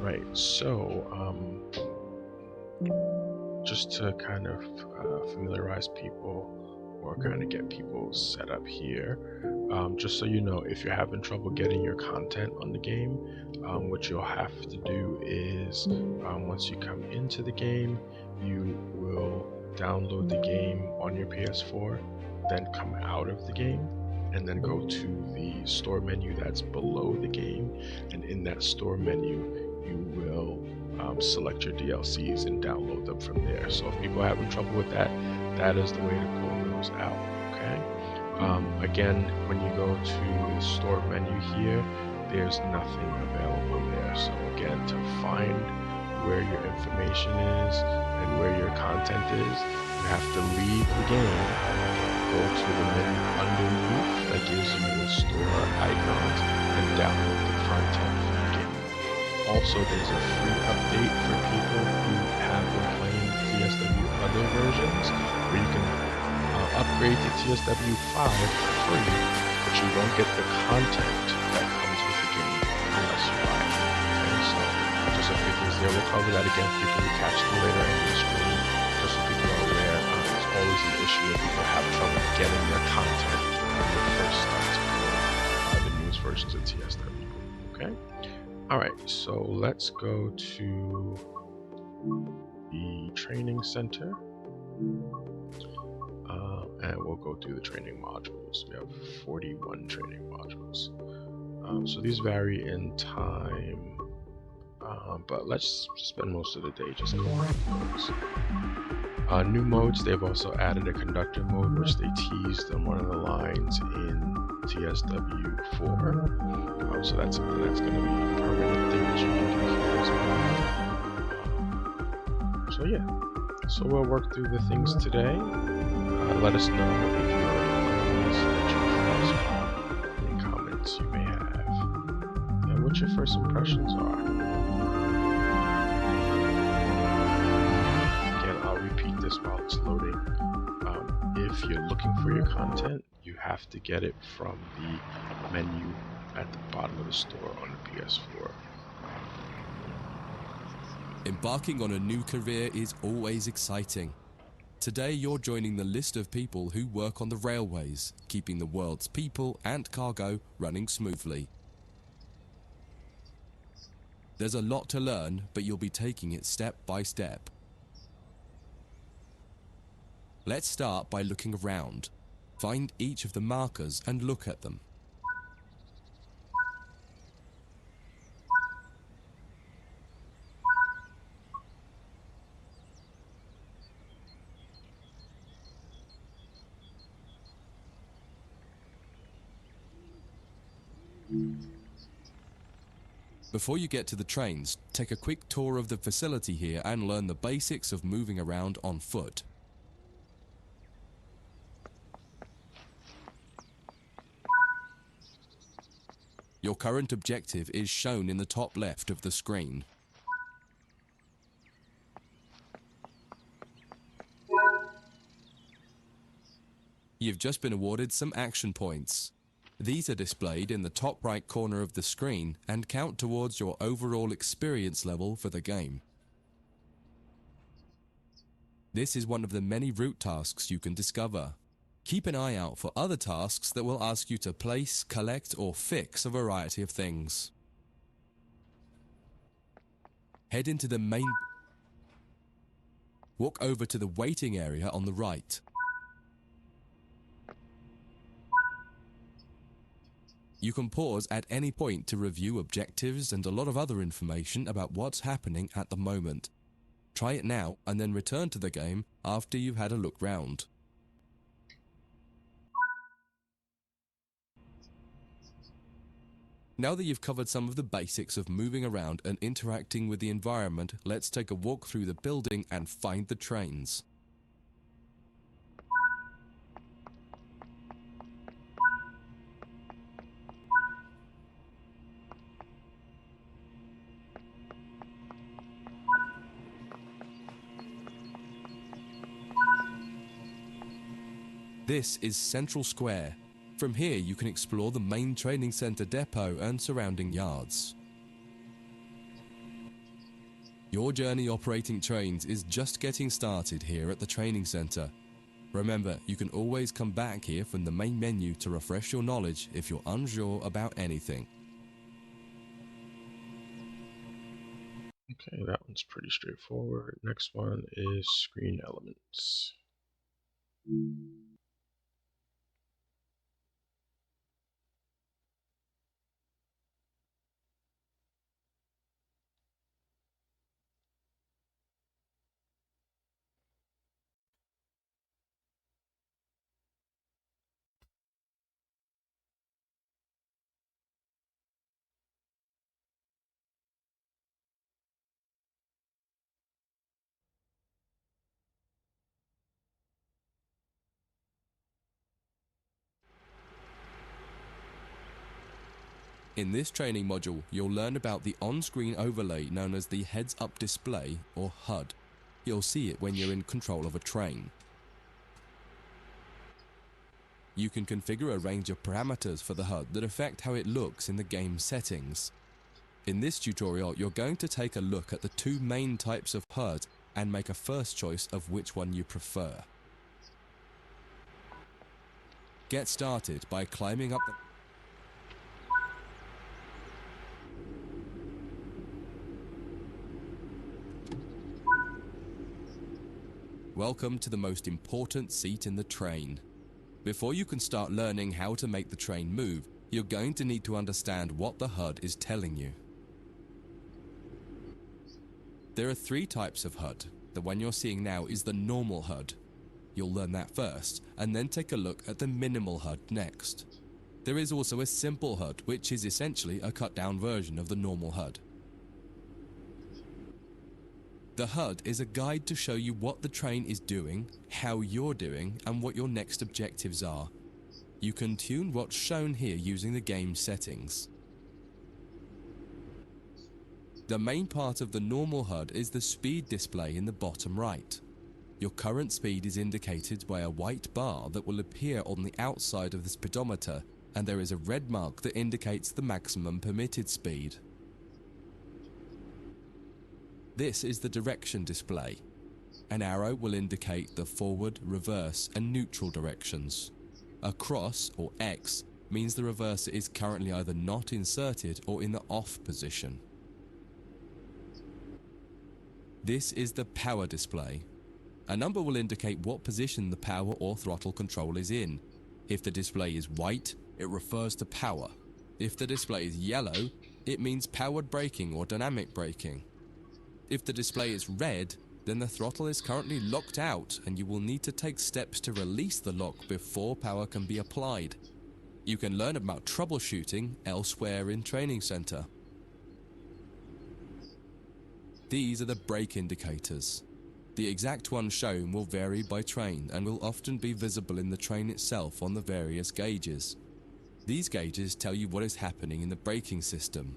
Right. So, just to kind of familiarize people or kind of get people set up here, just so you know, if you're having trouble getting your content on the game, what you'll have to do is once you come into the game, you will download the game on your PS4, then come out of the game, and then go to the store menu that's below the game, and in that store menu, you will select your DLCs and download them from there. So if people are having trouble with that, that is the way to pull those out, okay? Again, when you go to the store menu here, there's nothing available there. So again, to find where your information is and where your content is, you have to leave the game, go to the menu underneath that gives you the store icons, and download the content from the game. Also, there's a free update for people who have been playing TSW other versions, where you can upgrade to TSW5 for free, but you won't get the content that comes with the game unless you buy it. Okay, so just a few things there. We'll cover that again for people who catch the later end of the screen. Just so people are aware, it's always an issue where people have trouble getting their content when they first start to play the newest versions of TSW. Okay? Alright, so let's go to the training center. And we'll go through the training modules. We have 41 training modules. So these vary in time, but let's spend most of the day just going through those. New modes, they've also added a conductor mode, which they teased on one of the lines in TSW4. So that's something that's going to be a permanent thing that you can do here as well. So yeah, so we'll work through the things today. Let us know if you are any comments you may have, and what your first impressions are. Again, I'll repeat this while it's loading. If you're looking for your content, you have to get it from the menu at the bottom of the store on the PS4. Embarking on a new career is always exciting. Today you're joining the list of people who work on the railways, keeping the world's people and cargo running smoothly. There's a lot to learn, but you'll be taking it step by step. Let's start by looking around. Find each of the markers and look at them. Before you get to the trains, take a quick tour of the facility here and learn the basics of moving around on foot. Your current objective is shown in the top left of the screen. You've just been awarded some action points. These are displayed in the top right corner of the screen and count towards your overall experience level for the game. This is one of the many route tasks you can discover. Keep an eye out for other tasks that will ask you to place, collect, or fix a variety of things. Head into the main. Walk over to the waiting area on the right. You can pause at any point to review objectives and a lot of other information about what's happening at the moment. Try it now and then return to the game after you've had a look round. Now that you've covered some of the basics of moving around and interacting with the environment, let's take a walk through the building and find the trains. This is Central Square. From here you can explore the main training center depot and surrounding yards. Your journey operating trains is just getting started here at the training center. Remember, you can always come back here from the main menu to refresh your knowledge if you're unsure about anything. Okay, that one's pretty straightforward. Next one is screen elements. In this training module, you'll learn about the on-screen overlay known as the heads-up display, or HUD. You'll see it when you're in control of a train. You can configure a range of parameters for the HUD that affect how it looks in the game settings. In this tutorial, you're going to take a look at the two main types of HUD and make a first choice of which one you prefer. Get started by climbing up the Welcome to the most important seat in the train. Before you can start learning how to make the train move, you're going to need to understand what the HUD is telling you. There are three types of HUD. The one you're seeing now is the normal HUD. You'll learn that first, and then take a look at the minimal HUD next. There is also a simple HUD, which is essentially a cut-down version of the normal HUD. The HUD is a guide to show you what the train is doing, how you're doing, and what your next objectives are. You can tune what's shown here using the game settings. The main part of the normal HUD is the speed display in the bottom right. Your current speed is indicated by a white bar that will appear on the outside of the speedometer, and there is a red mark that indicates the maximum permitted speed. This is the direction display. An arrow will indicate the forward, reverse, and neutral directions. A cross, or X, means the reverser is currently either not inserted or in the off position. This is the power display. A number will indicate what position the power or throttle control is in. If the display is white, it refers to power. If the display is yellow, it means powered braking or dynamic braking. If the display is red, then the throttle is currently locked out and you will need to take steps to release the lock before power can be applied. You can learn about troubleshooting elsewhere in Training Center. These are the brake indicators. The exact one shown will vary by train and will often be visible in the train itself on the various gauges. These gauges tell you what is happening in the braking system.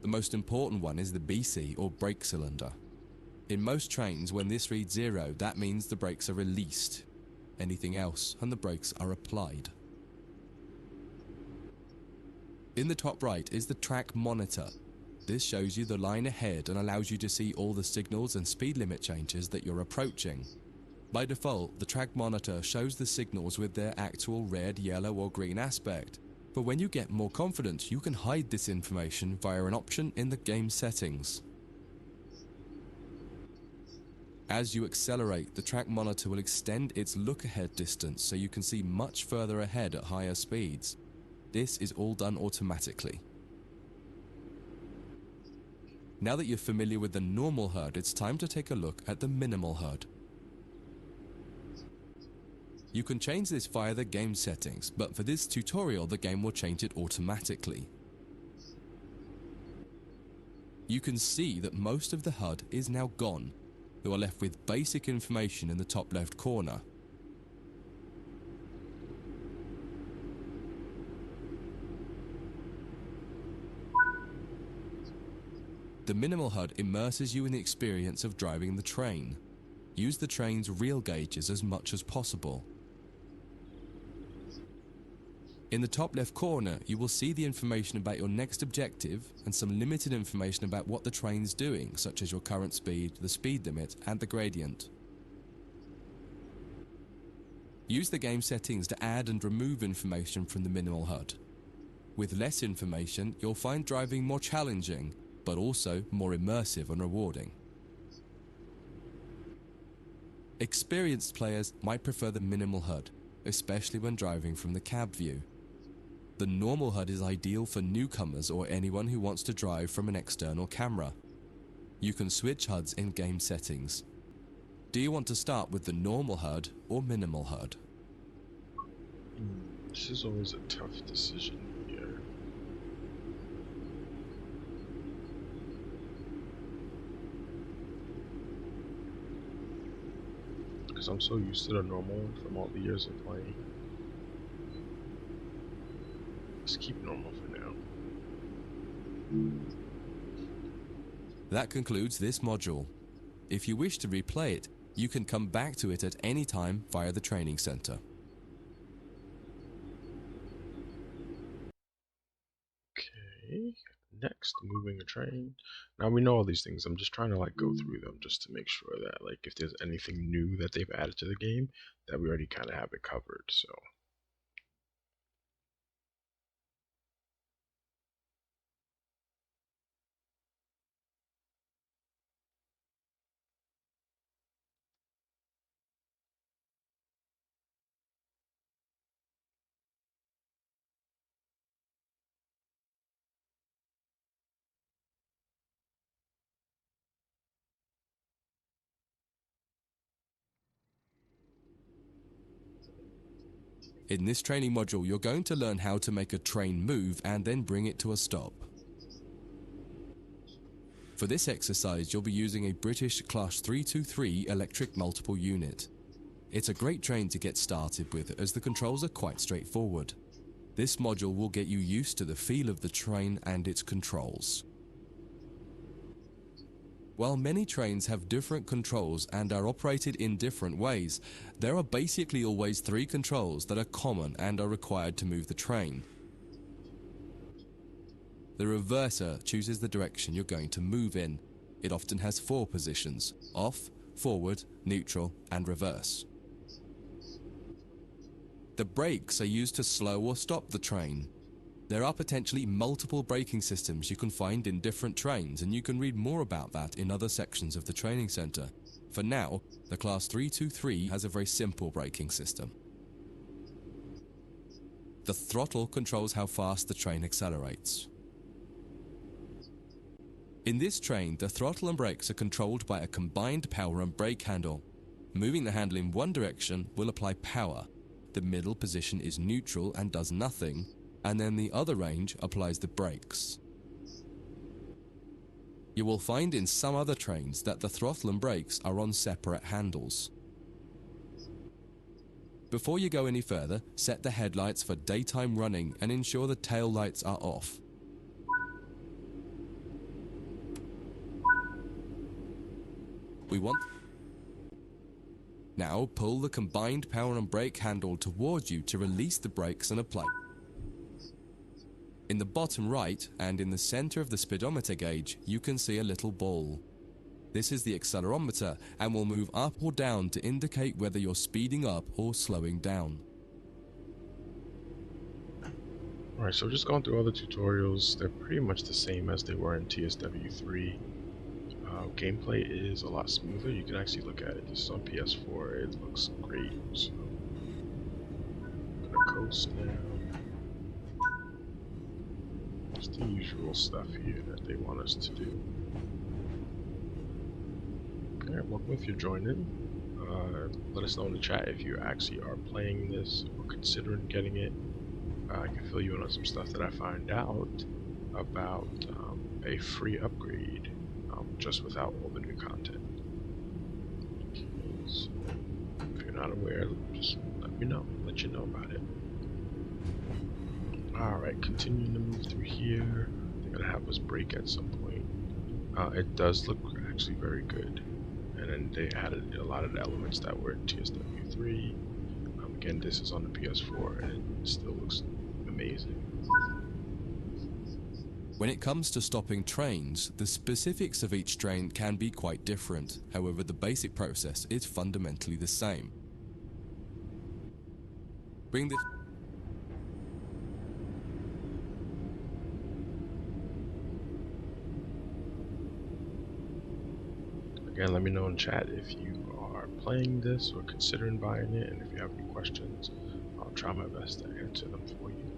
The most important one is the BC, or brake cylinder. In most trains, when this reads 0, that means the brakes are released. Anything else, and the brakes are applied. In the top right is the track monitor. This shows you the line ahead and allows you to see all the signals and speed limit changes that you're approaching. By default, the track monitor shows the signals with their actual red, yellow, or green aspect. But when you get more confident, you can hide this information via an option in the game settings. As you accelerate, the track monitor will extend its look-ahead distance so you can see much further ahead at higher speeds. This is all done automatically. Now that you're familiar with the normal HUD, it's time to take a look at the minimal HUD. You can change this via the game settings, but for this tutorial the game will change it automatically. You can see that most of the HUD is now gone. You are left with basic information in the top left corner. The minimal HUD immerses you in the experience of driving the train. Use the train's real gauges as much as possible. In the top left corner, you will see the information about your next objective and some limited information about what the train's doing, such as your current speed, the speed limit, and the gradient. Use the game settings to add and remove information from the minimal HUD. With less information, you'll find driving more challenging, but also more immersive and rewarding. Experienced players might prefer the minimal HUD, especially when driving from the cab view. The normal HUD is ideal for newcomers or anyone who wants to drive from an external camera. You can switch HUDs in game settings. Do you want to start with the normal HUD or minimal HUD? This is always a tough decision here. Because I'm so used to the normal one from all the years of playing. Let's keep normal for now. That concludes this module. If you wish to replay it, you can come back to it at any time via the training center. Okay, next, moving a train. Now we know all these things. I'm just trying to like go through them just to make sure that like if there's anything new that they've added to the game, that we already kind of have it covered. So In this training module, you're going to learn how to make a train move and then bring it to a stop. For this exercise, you'll be using a British Class 323 electric multiple unit. It's a great train to get started with as the controls are quite straightforward. This module will get you used to the feel of the train and its controls. While many trains have different controls and are operated in different ways, there are basically always 3 controls that are common and are required to move the train. The reverser chooses the direction you're going to move in. It often has 4 positions: off, forward, neutral, and reverse. The brakes are used to slow or stop the train. There are potentially multiple braking systems you can find in different trains, and you can read more about that in other sections of the training center. For now, the Class 323 has a very simple braking system. The throttle controls how fast the train accelerates. In this train, the throttle and brakes are controlled by a combined power and brake handle. Moving the handle in one direction will apply power. The middle position is neutral and does nothing, and then the other range applies the brakes. You will find in some other trains that the throttle and brakes are on separate handles. Before you go any further, set the headlights for daytime running and ensure the tail lights are off. Now pull the combined power and brake handle towards you to release the brakes and apply. In the bottom right and in the center of the speedometer gauge, you can see a little ball. This is the accelerometer and will move up or down to indicate whether you're speeding up or slowing down. alright, so just going through all the tutorials, they're pretty much the same as they were in TSW3. Gameplay is a lot smoother. You can actually look at it. This is on PS4. It looks great. So I'm gonna coast now. Just the usual stuff here that they want us to do. Alright, welcome if you're joining. Let us know in the chat if you actually are playing this or considering getting it. I can fill you in on some stuff that I find out about a free upgrade. Just without all the new content. Okay, so if you're not aware, just let me know, let you know about it. Alright, continuing to move through here. They're gonna have us break at some point. It does look actually very good. And then they added a lot of the elements that were in TSW3. Again, this is on the PS4 and it still looks amazing. When it comes to stopping trains, the specifics of each train can be quite different. However, the basic process is fundamentally the same. Bring this Again, let me know in chat if you are playing this or considering buying it, and if you have any questions, I'll try my best to answer them for you.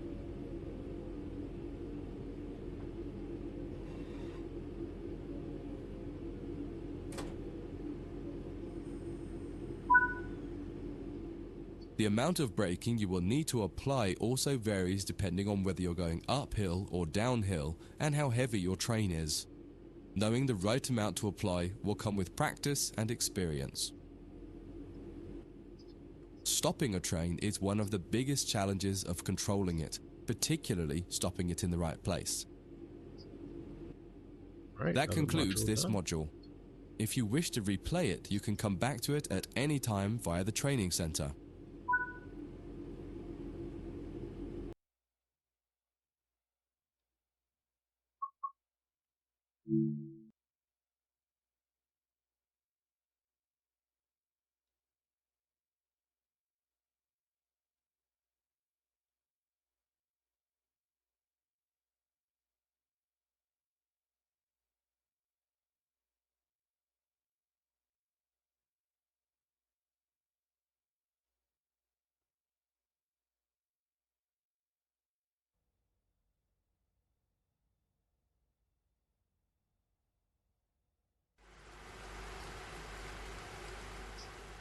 The amount of braking you will need to apply also varies depending on whether you're going uphill or downhill and how heavy your train is. Knowing the right amount to apply will come with practice and experience. Stopping a train is one of the biggest challenges of controlling it, particularly stopping it in the right place. Right, That concludes module this done. module. If you wish to replay it, you can come back to it at any time via the training center.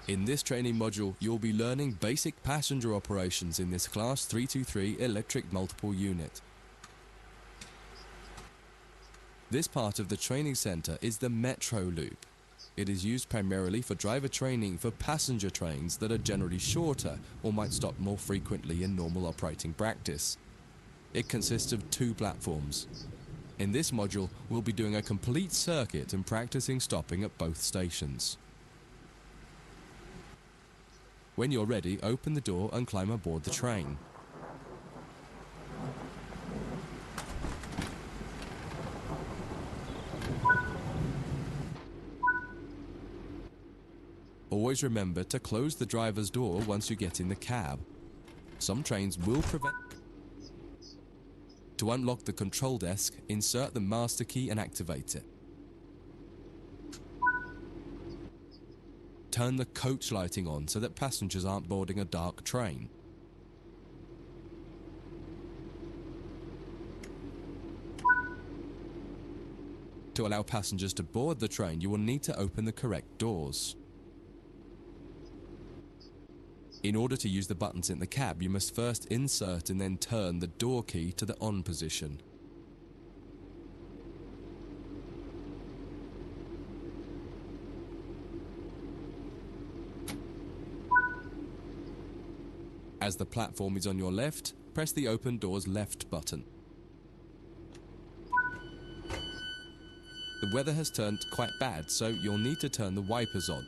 In this training module, you'll be learning basic passenger operations in this Class 323 electric multiple unit. This part of the training center is the Metro Loop. It is used primarily for driver training for passenger trains that are generally shorter or might stop more frequently in normal operating practice. It consists of 2 platforms. In this module, we'll be doing a complete circuit and practicing stopping at both stations. When you're ready, open the door and climb aboard the train. Always remember to close the driver's door once you get in the cab. Some trains will prevent. To unlock the control desk, insert the master key and activate it. Turn the coach lighting on so that passengers aren't boarding a dark train. To allow passengers to board the train, you will need to open the correct doors. In order to use the buttons in the cab, you must first insert and then turn the door key to the on position. As the platform is on your left, press the open doors left button. The weather has turned quite bad, so you'll need to turn the wipers on.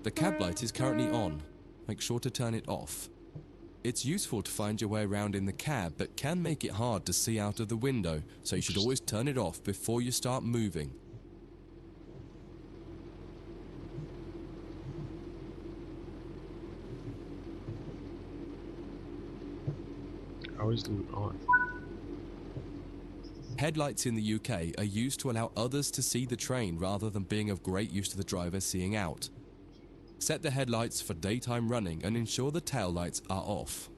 The cab light is currently on. Make sure to turn it off. It's useful to find your way around in the cab, but can make it hard to see out of the window, so you should always turn it off before you start moving. Always leave it on. Headlights in the UK are used to allow others to see the train rather than being of great use to the driver seeing out. Set the headlights for daytime running and ensure the tail lights are off.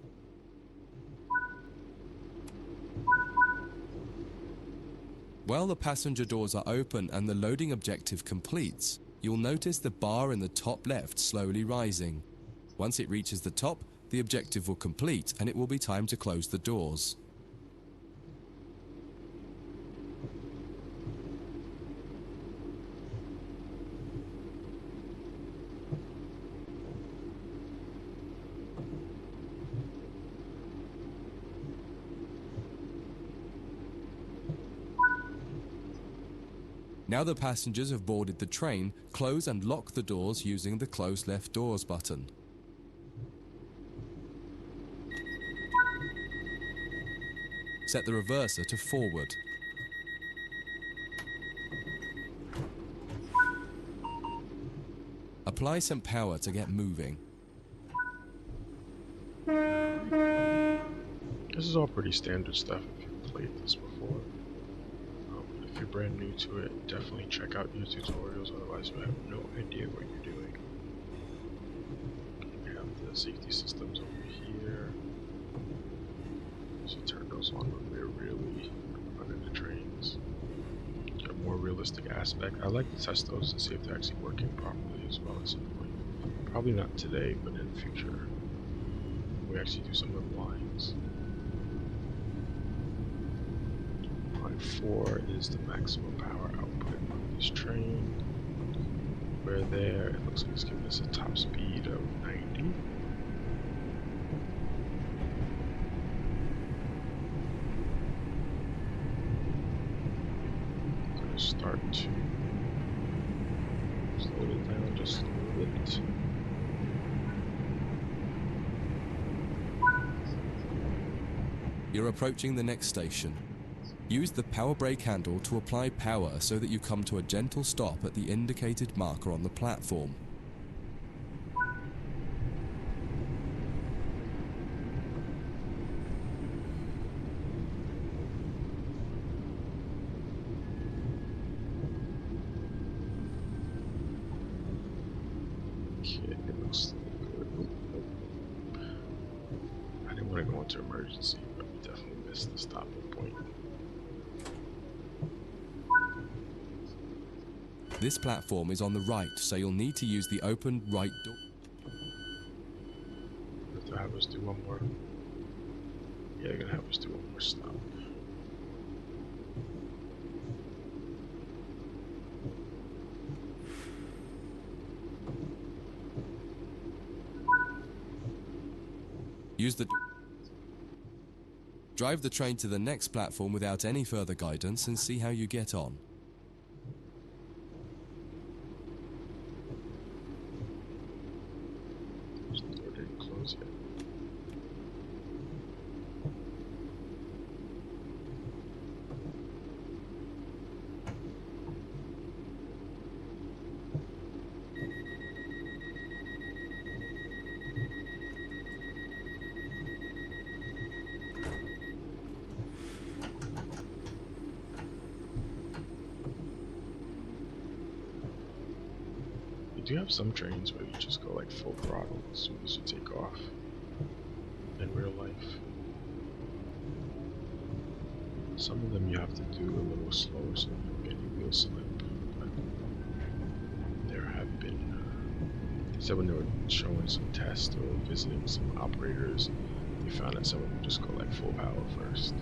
While the passenger doors are open and the loading objective completes, you'll notice the bar in the top left slowly rising. Once it reaches the top, the objective will complete and it will be time to close the doors. Now the passengers have boarded the train, close and lock the doors using the close left doors button. Set the reverser to forward. Apply some power to get moving. This is all pretty standard stuff if you've played this before. If you're brand new to it, definitely check out your tutorials, otherwise you have no idea what you're doing. We have the safety systems over here. So turn those on when we're really running the trains. A more realistic aspect. I like to test those to see if they're actually working properly as well at some point. Probably not today, but in the future. We actually do some of the lines. Line 4 is the maximum power output of this train. We're there. It looks like it's giving us a top speed of 90. Start to slow it down just a little bit. You're approaching the next station. Use the power brake handle to apply power so that you come to a gentle stop at the indicated marker on the platform. Okay, it looks good. I didn't want to go into emergency, but we definitely missed the stopping point. This platform is on the right, so you'll need to use the open right door. They'll have us do one more. Yeah, they're gonna have us do one more stop. Use the drive the train to the next platform without any further guidance and see how you get on. The door didn't close yet. You do have some trains where you just go like full throttle as soon as you take off in real life. Some of them you have to do a little slower so you don't get any wheel slip. But there have been, they said when they were showing some tests or visiting some operators, they found that some of them just go like full power first.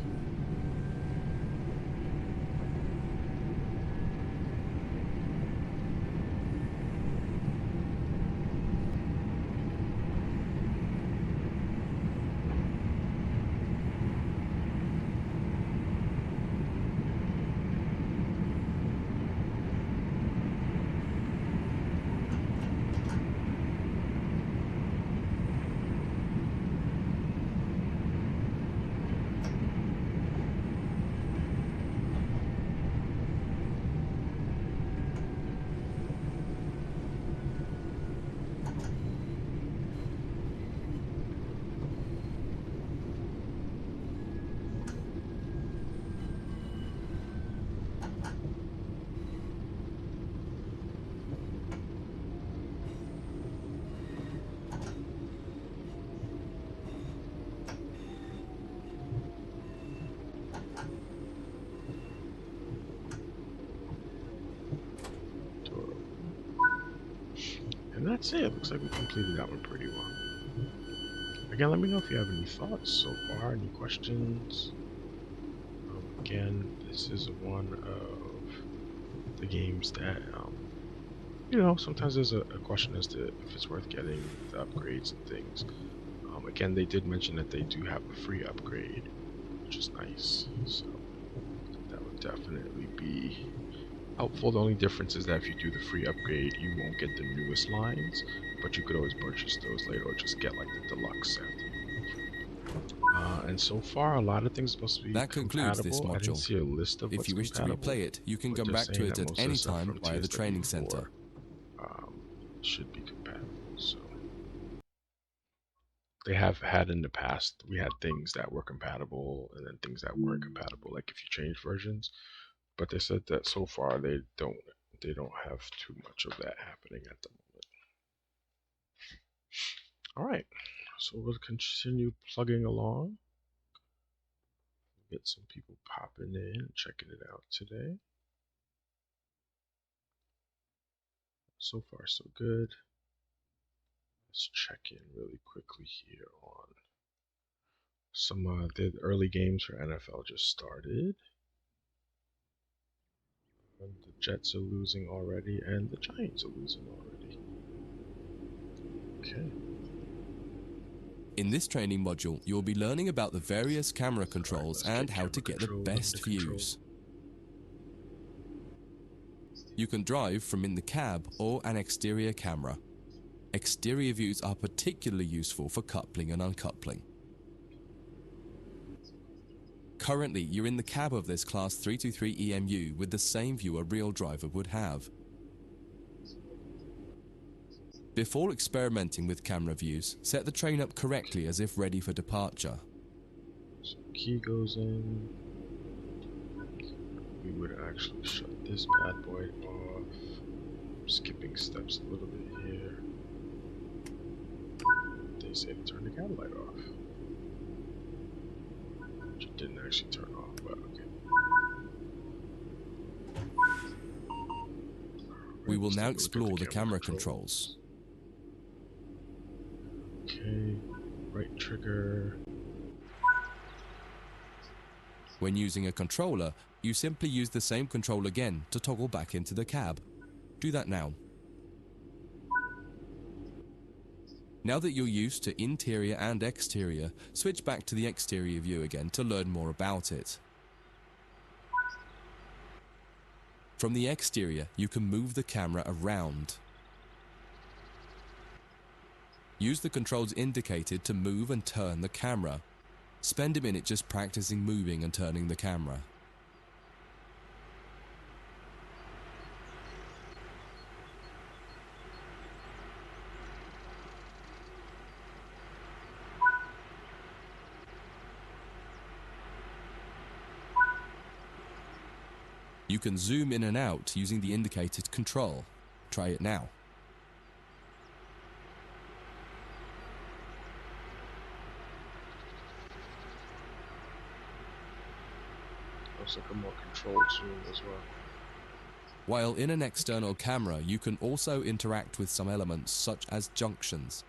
And that's it. Looks like we completed that one pretty well. Again, let me know if you have any thoughts so far, any questions. Again, this is one of the games that, you know, sometimes there's a question as to if it's worth getting the upgrades and things. Again, they did mention that they do have a free upgrade, which is nice. So that would definitely be helpful. The only difference is that if you do the free upgrade, you won't get the newest lines, but you could always purchase those later or just get like the deluxe set. And so far, a lot of things are supposed to be That concludes this compatible. I didn't module. see a list of If what's you wish to compatible, replay it, you can but come they're back to saying it that at most of the any stuff time from via the training center. TSW4 should be compatible. So they have had in the past, we had things that were compatible and then things that weren't compatible, like if you change versions. But they said that so far they don't have too much of that happening at the moment. All right, so we'll continue plugging along. Get some people popping in and checking it out today. So far, so good. Let's check in really quickly here on some the early games for NFL just started. And the Jets are losing already, and the Giants are losing already. Okay. In this training module, you'll be learning about the various camera controls and how to get the best views. You can drive from in the cab or an exterior camera. Exterior views are particularly useful for coupling and uncoupling. Currently, you're in the cab of this Class 323 EMU with the same view a real driver would have. Before experimenting with camera views, set the train up correctly as if ready for departure. So key goes in. We would actually shut this bad boy off. Skipping steps a little bit here. They say to turn the cab light off. Which it didn't actually turn off, but okay. We will now explore the camera controls. Okay, right trigger. When using a controller, you simply use the same control again to toggle back into the cab. Do that now. Now that you're used to interior and exterior, switch back to the exterior view again to learn more about it. From the exterior, you can move the camera around. Use the controls indicated to move and turn the camera. Spend a minute just practicing moving and turning the camera. You can zoom in and out using the indicated control. Try it now. Looks like a more controlled zoom as well. While in an external camera, you can also interact with some elements such as junctions.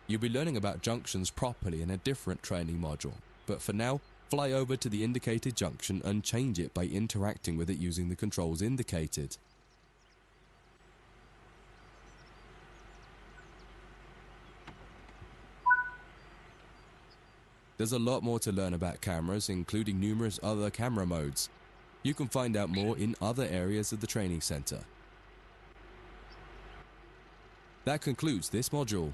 You'll be learning about junctions properly in a different training module, but for now, fly over to the indicated junction and change it by interacting with it using the controls indicated. There's a lot more to learn about cameras, including numerous other camera modes. You can find out more in other areas of the training center. That concludes this module.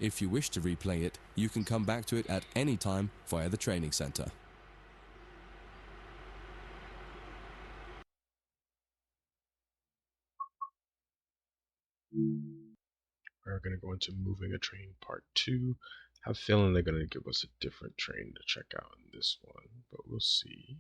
If you wish to replay it, you can come back to it at any time via the training center. We're going to go into moving a train part 2. I have a feeling they're going to give us a different train to check out in this one, but we'll see.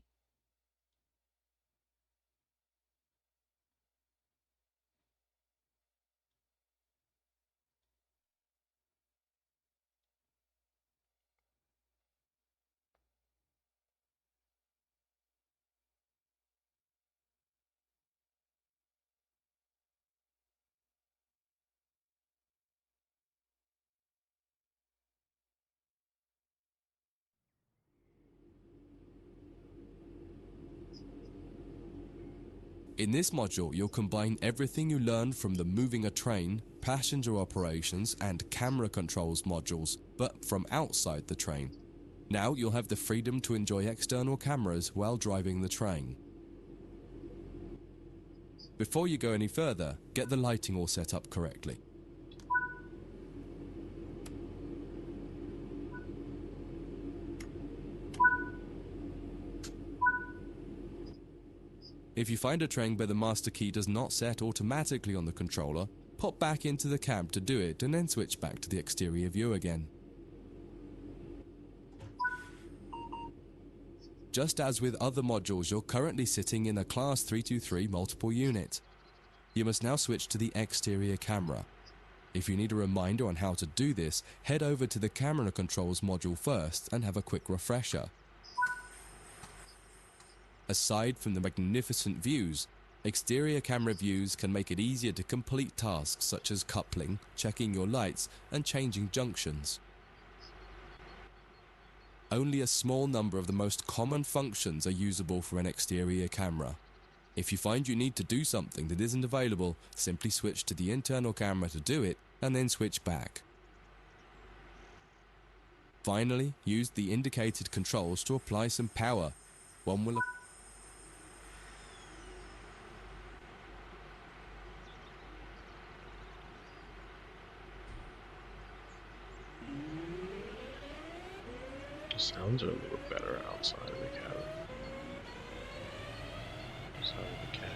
In this module, you'll combine everything you learned from the moving a train, passenger operations, and camera controls modules, but from outside the train. Now you'll have the freedom to enjoy external cameras while driving the train. Before you go any further, get the lighting all set up correctly. If you find a train where the master key does not set automatically on the controller, pop back into the cab to do it and then switch back to the exterior view again. Just as with other modules, you're currently sitting in a Class 323 multiple unit. You must now switch to the exterior camera. If you need a reminder on how to do this, head over to the camera controls module first and have a quick refresher. Aside from the magnificent views, exterior camera views can make it easier to complete tasks such as coupling, checking your lights, and changing junctions. Only a small number of the most common functions are usable for an exterior camera. If you find you need to do something that isn't available, simply switch to the internal camera to do it, and then switch back. Finally, use the indicated controls to apply some power. One will The sounds are a little better outside of the cabin. Outside of the cab.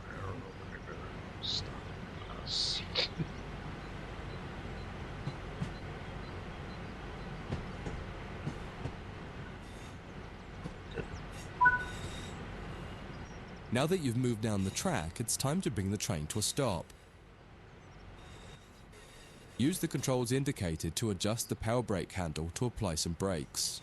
I don't know when they're gonna stop us. Now that you've moved down the track, it's time to bring the train to a stop. Use the controls indicated to adjust the power brake handle to apply some brakes.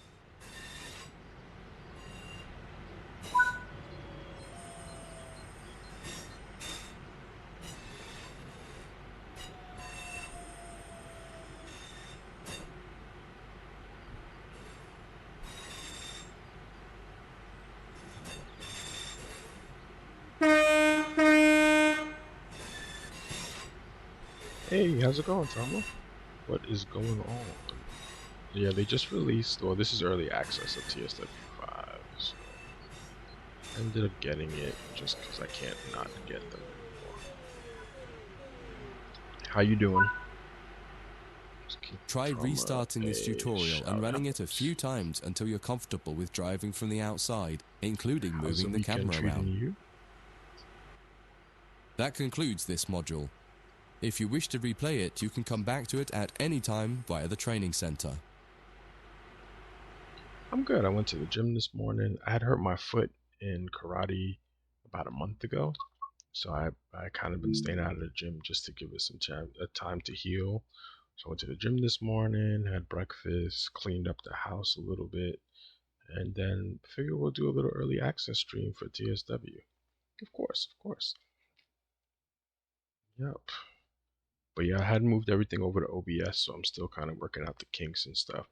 Hey, how's it going, Tama? What is going on? Yeah, they just released, well, this is early access of TSW5, so I ended up getting it just because I can't not get them anymore. How you doing? Try restarting this tutorial and running it a few times. times until you're comfortable with driving from the outside, including How's moving the weekend camera treating around. you? That concludes this module. If you wish to replay it, you can come back to it at any time via the training center. I'm good. I went to the gym this morning. I had hurt my foot in karate about a month ago, so I kind of been staying out of the gym just to give it some time to heal. So I went to the gym this morning, had breakfast, cleaned up the house a little bit, and then figure we'll do a little early access stream for TSW. Of course, of course. Yep. But yeah, I hadn't moved everything over to OBS, so I'm still kind of working out the kinks and stuff.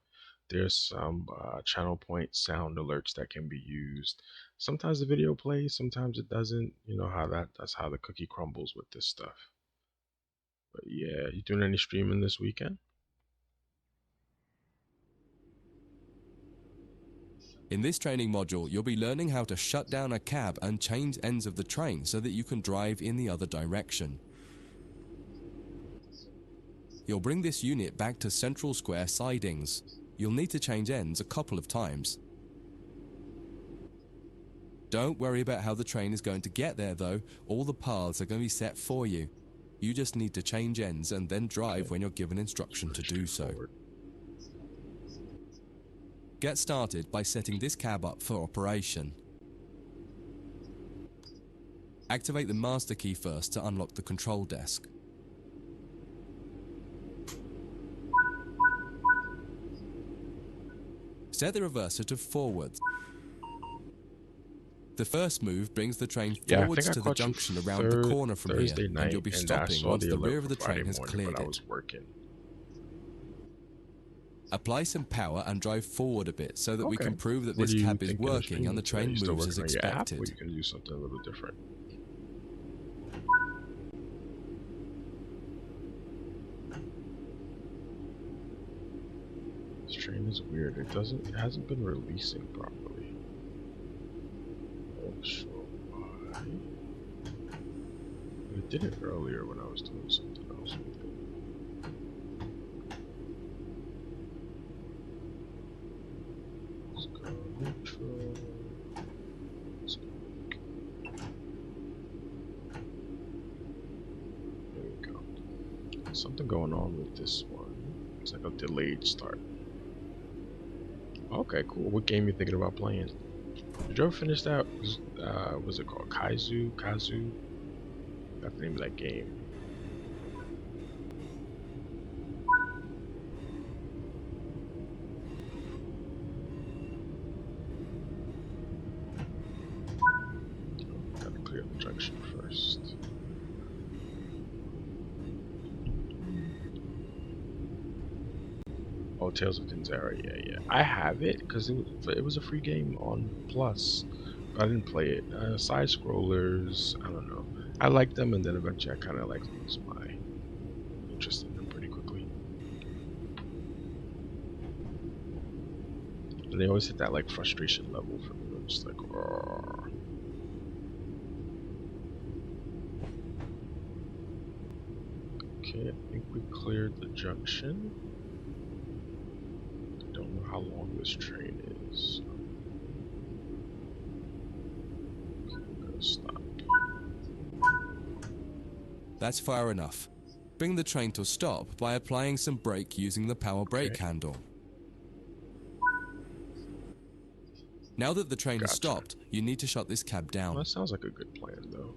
There's some channel point sound alerts that can be used. Sometimes the video plays, sometimes it doesn't. You know how that's how the cookie crumbles with this stuff. But yeah, you doing any streaming this weekend? In this training module, you'll be learning how to shut down a cab and change ends of the train so that you can drive in the other direction. You'll bring this unit back to central square sidings. You'll need to change ends a couple of times. Don't worry about how the train is going to get there though, all the paths are going to be set for you. You just need to change ends and then drive when you're given instruction to do so. Get started by setting this cab up for operation. Activate the master key first to unlock the control desk. Set the reverser to forwards. The first move brings the train forwards to the junction around the corner from Thursday here, night, and you'll be stopping once the rear of the train has cleared but I it. was working. Apply some power and drive forward a bit so that we can prove that What this do you cab is think of working and the train You still moves as working on your app, or expected. you can do something a little different? This train is weird. It hasn't been releasing properly. Not sure why. It did it earlier when I was doing something else with it. Let's go neutral. Let's go. There we go. Something going on with this one. It's like a delayed start. Okay, cool. What game you thinking about playing? Did you ever finish that? Was it called Kazu? That's the name of that game. Gotta clear the junction first. Oh, Tales of Tanzara, yeah. I have it because it was a free game on Plus, but I didn't play it. Side scrollers, I don't know. I liked them, and then eventually I kind of like lose my interest in them pretty quickly. And they always hit that like frustration level for me. I'm just like, roar. Okay, I think we cleared the junction. Don't know how long this train is. Okay, I'm gonna stop. That's far enough. Bring the train to a stop by applying some brake using the power brake handle. Now that the train has stopped, you need to shut this cab down. Well, that sounds like a good plan, though.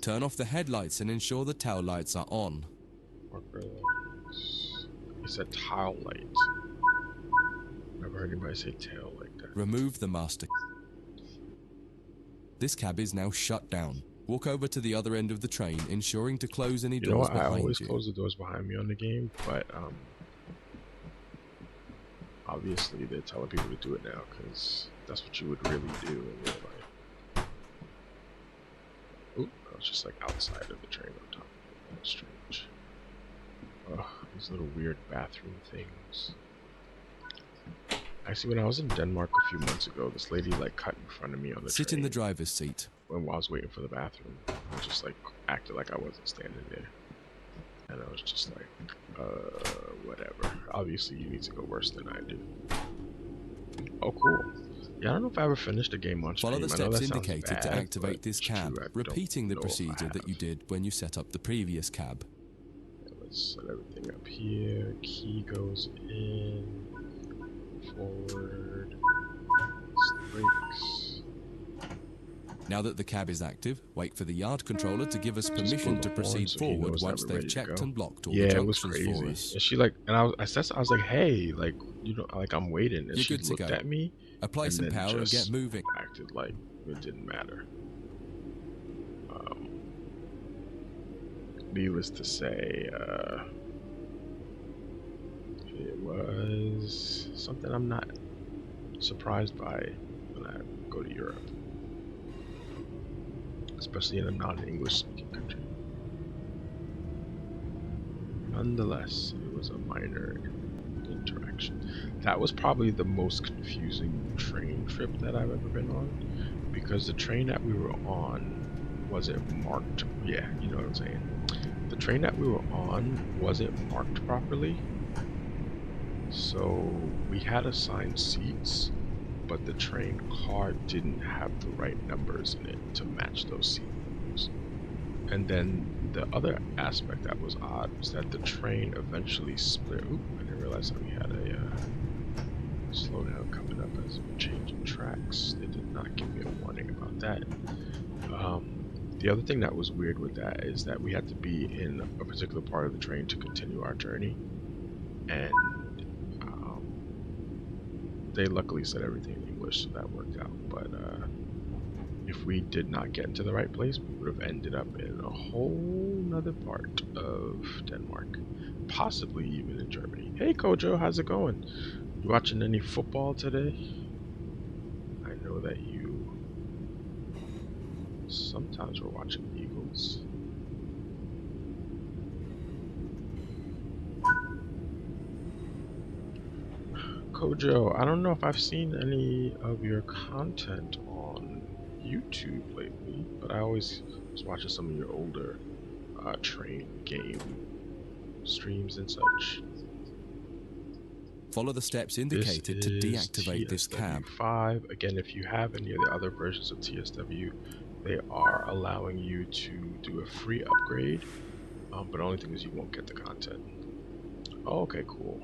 Turn off the headlights and ensure the tail lights are on. Marker lights. He said tail light. Never heard anybody say tail like that. Remove the master. This cab is now shut down. Walk over to the other end of the train, ensuring to close any doors behind you. I always close the doors behind me on the game, but obviously they're telling people to do it now because that's what you would really do in real life. Oop, I was just like outside of the train on top of it. That's strange. Ugh, these little weird bathroom things. Actually, when I was in Denmark a few months ago, this lady like cut in front of me on the train. Sit in the driver's seat. When I was waiting for the bathroom, I just like acted like I wasn't standing there. And I was just like, whatever. Obviously, you need to go worse than I do. Oh, cool. Yeah, I don't know if I ever finished a game on stream. Follow the steps indicated bad, to activate this cab, repeating the know procedure that you did when you set up the previous cab. Yeah, let's set everything up here. Key goes in. Forward. Brakes. Now that the cab is active, wait for the yard controller to give us permission to proceed forward once they've checked and blocked all the junctions for us. And she like, and I was like, hey, like, you know, like I'm waiting, and she looked at me. Apply some power and get moving. Acted like it didn't matter. needless to say, it was something I'm not surprised by when I go to Europe, especially in a non-English speaking country. Nonetheless, it was a minor interaction. That was probably the most confusing train trip that I've ever been on, because the train that we were on wasn't marked. Yeah, you know what I'm saying. The train that we were on wasn't marked properly, so we had assigned seats, but the train car didn't have the right numbers in it to match those seat numbers. And then the other aspect that was odd was that the train eventually split. Oop, I didn't realize that we had a slowdown coming up as we're changing tracks. They did not give me a warning about that. The other thing that was weird with that is that we had to be in a particular part of the train to continue our journey, and they luckily said everything in English, so that worked out. But if we did not get into the right place, we would have ended up in a whole nother part of Denmark, possibly even in Germany. Hey Kojo, how's it going? You watching any football today? I know that you sometimes were watching the Eagles. Kojo, I don't know if I've seen any of your content on YouTube lately, but I always was watching some of your older train game streams and such. Follow the steps This indicated to is deactivate this cab. TSW5. Again, if you have any of the other versions of TSW, they are allowing you to do a free upgrade, but the only thing is you won't get the content. Oh, okay, cool.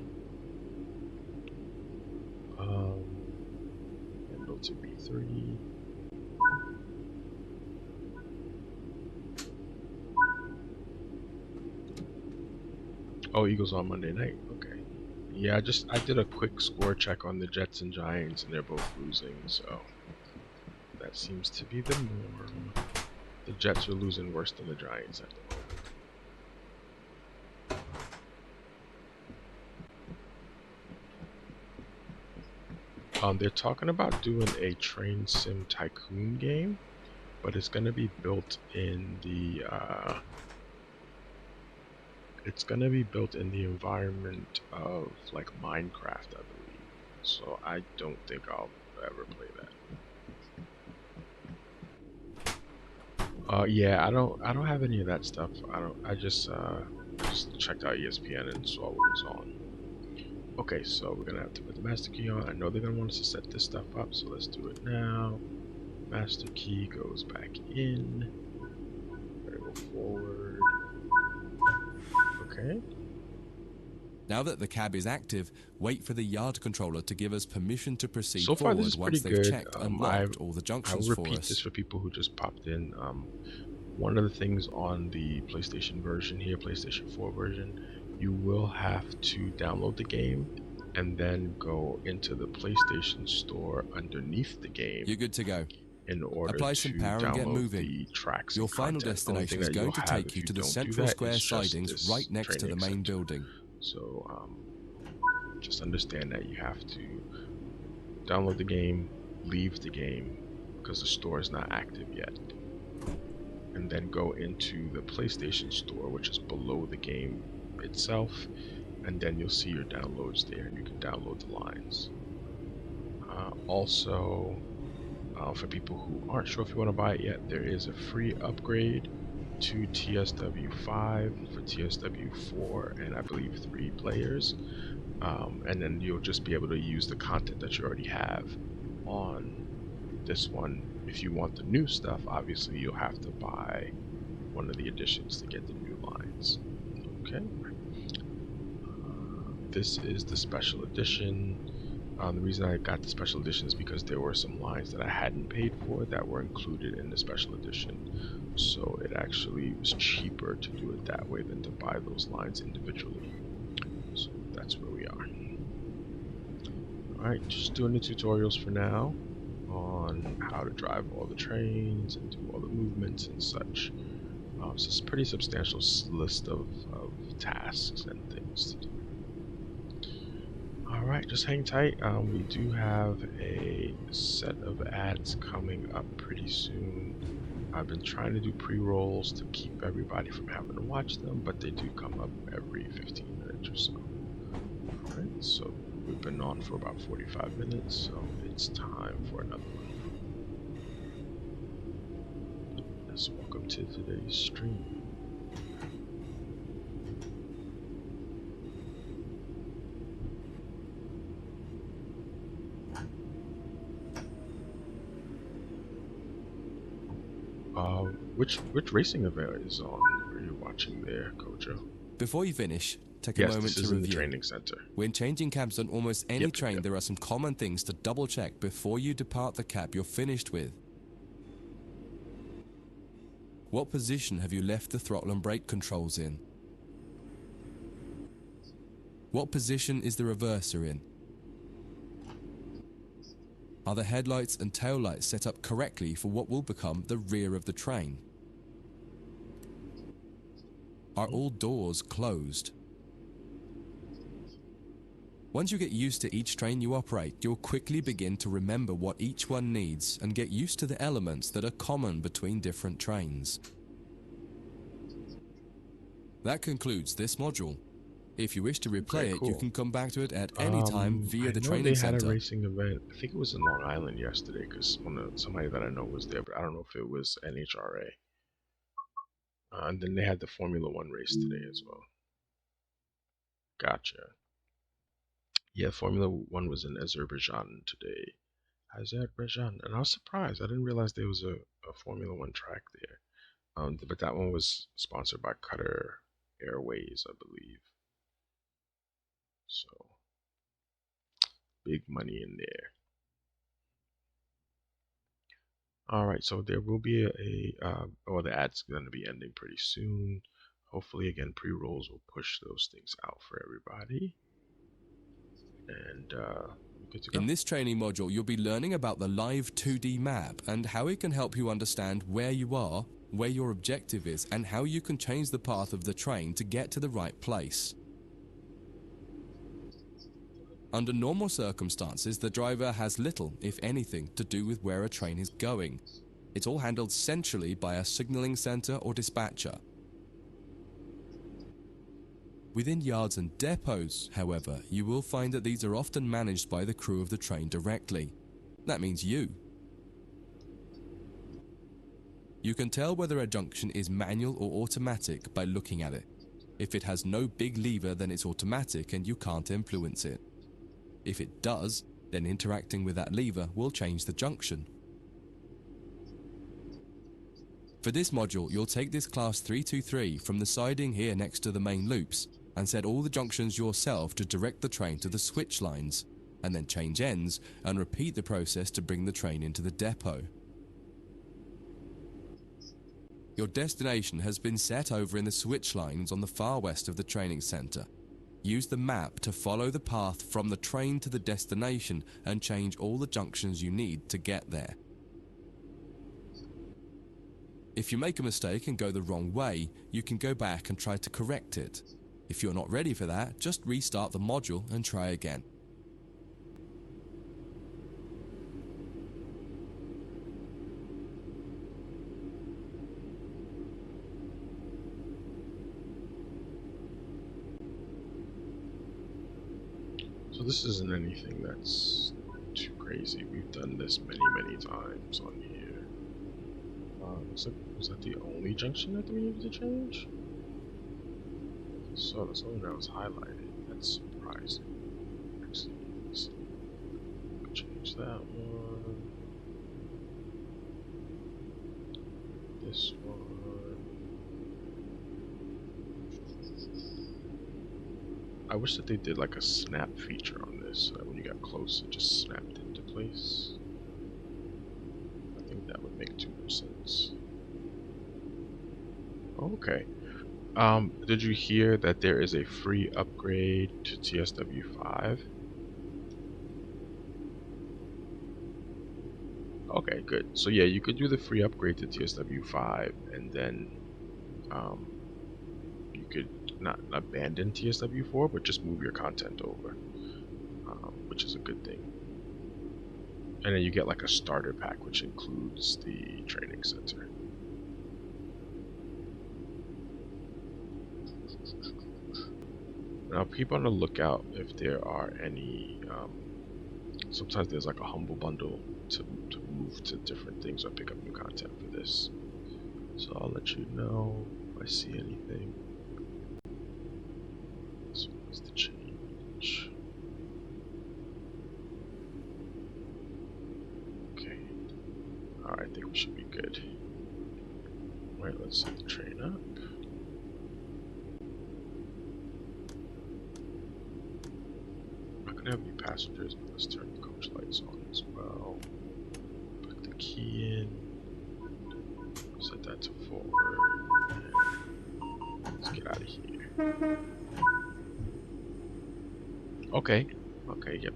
Handle to B3. Oh, Eagles on Monday night. Okay. Yeah, I did a quick score check on the Jets and Giants, and they're both losing, so that seems to be the norm. The Jets are losing worse than the Giants at the moment. They're talking about doing a Train Sim Tycoon game, but it's going to be built in the environment of like Minecraft, I believe. So I don't think I'll ever play that. Yeah, I don't have any of that stuff. I just checked out ESPN and saw what was on. Okay, so we're gonna have to put the master key on. I know they're gonna want us to set this stuff up, so let's do it now. Master key goes back in. We're gonna go forward. Okay. Now that the cab is active, wait for the yard controller to give us permission to proceed So far, this is forward pretty once they've good. checked and locked all the I will junctions for repeat this us. for people who just popped in. One of the things on the PlayStation version here, PlayStation 4 version, you will have to download the game and then go into the PlayStation Store underneath the game. You're good to go. In order Apply to some power and get download moving. the tracks Your and final content. destination is going to take you to the central square sidings right next to the main building. So just understand that you have to download the game, leave the game because the store is not active yet, and then go into the PlayStation Store, which is below the game itself, and then you'll see your downloads there and you can download the lines. Also, for people who aren't sure if you want to buy it yet, there is a free upgrade to TSW5 for TSW4 and I believe 3 players, and then you'll just be able to use the content that you already have on this one. If you want the new stuff, obviously you'll have to buy one of the editions to get the new lines. Okay. This is the special edition. The reason I got the special edition is because there were some lines that I hadn't paid for that were included in the special edition. So it actually was cheaper to do it that way than to buy those lines individually. So that's where we are. Alright, just doing the tutorials for now on how to drive all the trains and do all the movements and such. So it's a pretty substantial list of tasks and things to do. Alright, just hang tight. We do have a set of ads coming up pretty soon. I've been trying to do pre-rolls to keep everybody from having to watch them, but they do come up every 15 minutes or so. Alright, so we've been on for about 45 minutes, so it's time for another one. Yes, welcome to today's stream. Which racing event is on? Are you watching there, Kojo? Before you finish, take a Yes, moment this to is in the review. training center. When changing cabs on almost any Yep. train, there are some common things to double check before you depart the cab you're finished with. What position have you left the throttle and brake controls in? What position is the reverser in? Are the headlights and taillights set up correctly for what will become the rear of the train? Are all doors closed? Once you get used to each train you operate, you'll quickly begin to remember what each one needs and get used to the elements that are common between different trains. That concludes this module. If you wish to replay Okay, it, cool. you can come back to it at any time via the I know training they had center. a racing event. I think it was in Long Island yesterday because somebody that I know was there, but I don't know if it was NHRA. And then they had the Formula One race today as well. Gotcha. Yeah, Formula One was in Azerbaijan today. Azerbaijan, and I was surprised. I didn't realize there was a Formula One track there. But that one was sponsored by Qatar Airways, I believe. So big money in there. All right, so there will be the ad's going to be ending pretty soon. Hopefully, again, pre-rolls will push those things out for everybody. And good to go. In this training module, you'll be learning about the live 2D map and how it can help you understand where you are, where your objective is, and how you can change the path of the train to get to the right place. Under normal circumstances, the driver has little, if anything, to do with where a train is going. It's all handled centrally by a signaling center or dispatcher. Within yards and depots, however, you will find that these are often managed by the crew of the train directly. That means you. You can tell whether a junction is manual or automatic by looking at it. If it has no big lever, then it's automatic and you can't influence it. If it does, then interacting with that lever will change the junction. For this module, you'll take this class 323 from the siding here next to the main loops and set all the junctions yourself to direct the train to the switch lines, and then change ends and repeat the process to bring the train into the depot. Your destination has been set over in the switch lines on the far west of the training center. Use the map to follow the path from the train to the destination and change all the junctions you need to get there. If you make a mistake and go the wrong way, you can go back and try to correct it. If you're not ready for that, just restart the module and try again. So this isn't anything that's too crazy. We've done this many times on here. Was that the only junction that we needed to change? So that's the one that was highlighted. That's surprising. Actually, let's change that one. This one. I wish that they did like a snap feature on this, so that when you got close, it just snapped into place. I think that would make too much sense. Okay. Did you hear that there is a free upgrade to TSW5? Okay, good. So yeah, you could do the free upgrade to TSW5 and then um, you could not abandon TSW4, but just move your content over, which is a good thing. And then you get like a starter pack, which includes the training center. Now keep on the lookout if there are any. Sometimes there's like a humble bundle to move to different things or pick up new content for this. So I'll let you know if I see anything. This one is the change. Okay. Alright, I think we should be good. Alright, let's set the train up. Not gonna have any passengers, but let's turn the coach lights on as well. Put the key in. Set that to forward. And let's get out of here. Okay. Okay, yep.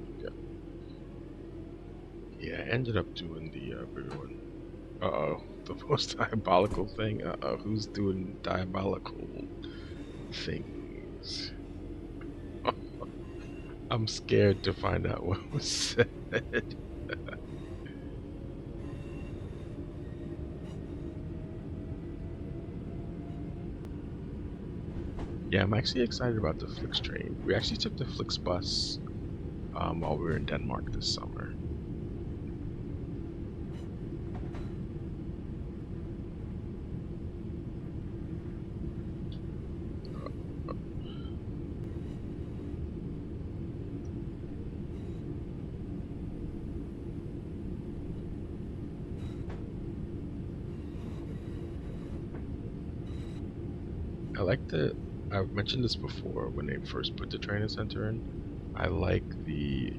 Yeah, I ended up doing the everyone. Uh-oh, the most diabolical thing. Uh-oh, who's doing diabolical things? I'm scared to find out what was said. Yeah, I'm actually excited about the Flix train. We actually took the Flix bus while we were in Denmark this summer. I like the. I've mentioned this before when they first put the training center in. I like the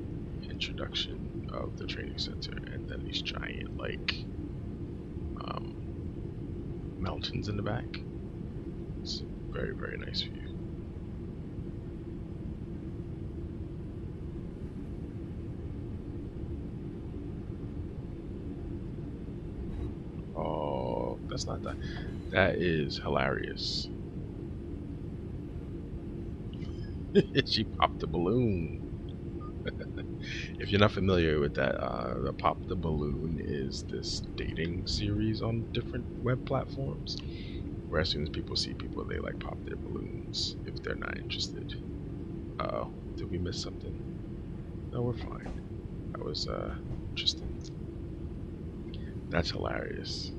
introduction of the training center and then these giant like um, mountains in the back. It's a very, very nice view. Oh, that's not that. That is hilarious. She popped the balloon. If you're not familiar with that, the Pop the Balloon is this dating series on different web platforms where as soon as people see people, they like pop their balloons if they're not interested. Uh-oh, did we miss something? No, we're fine. That was interesting. That's hilarious.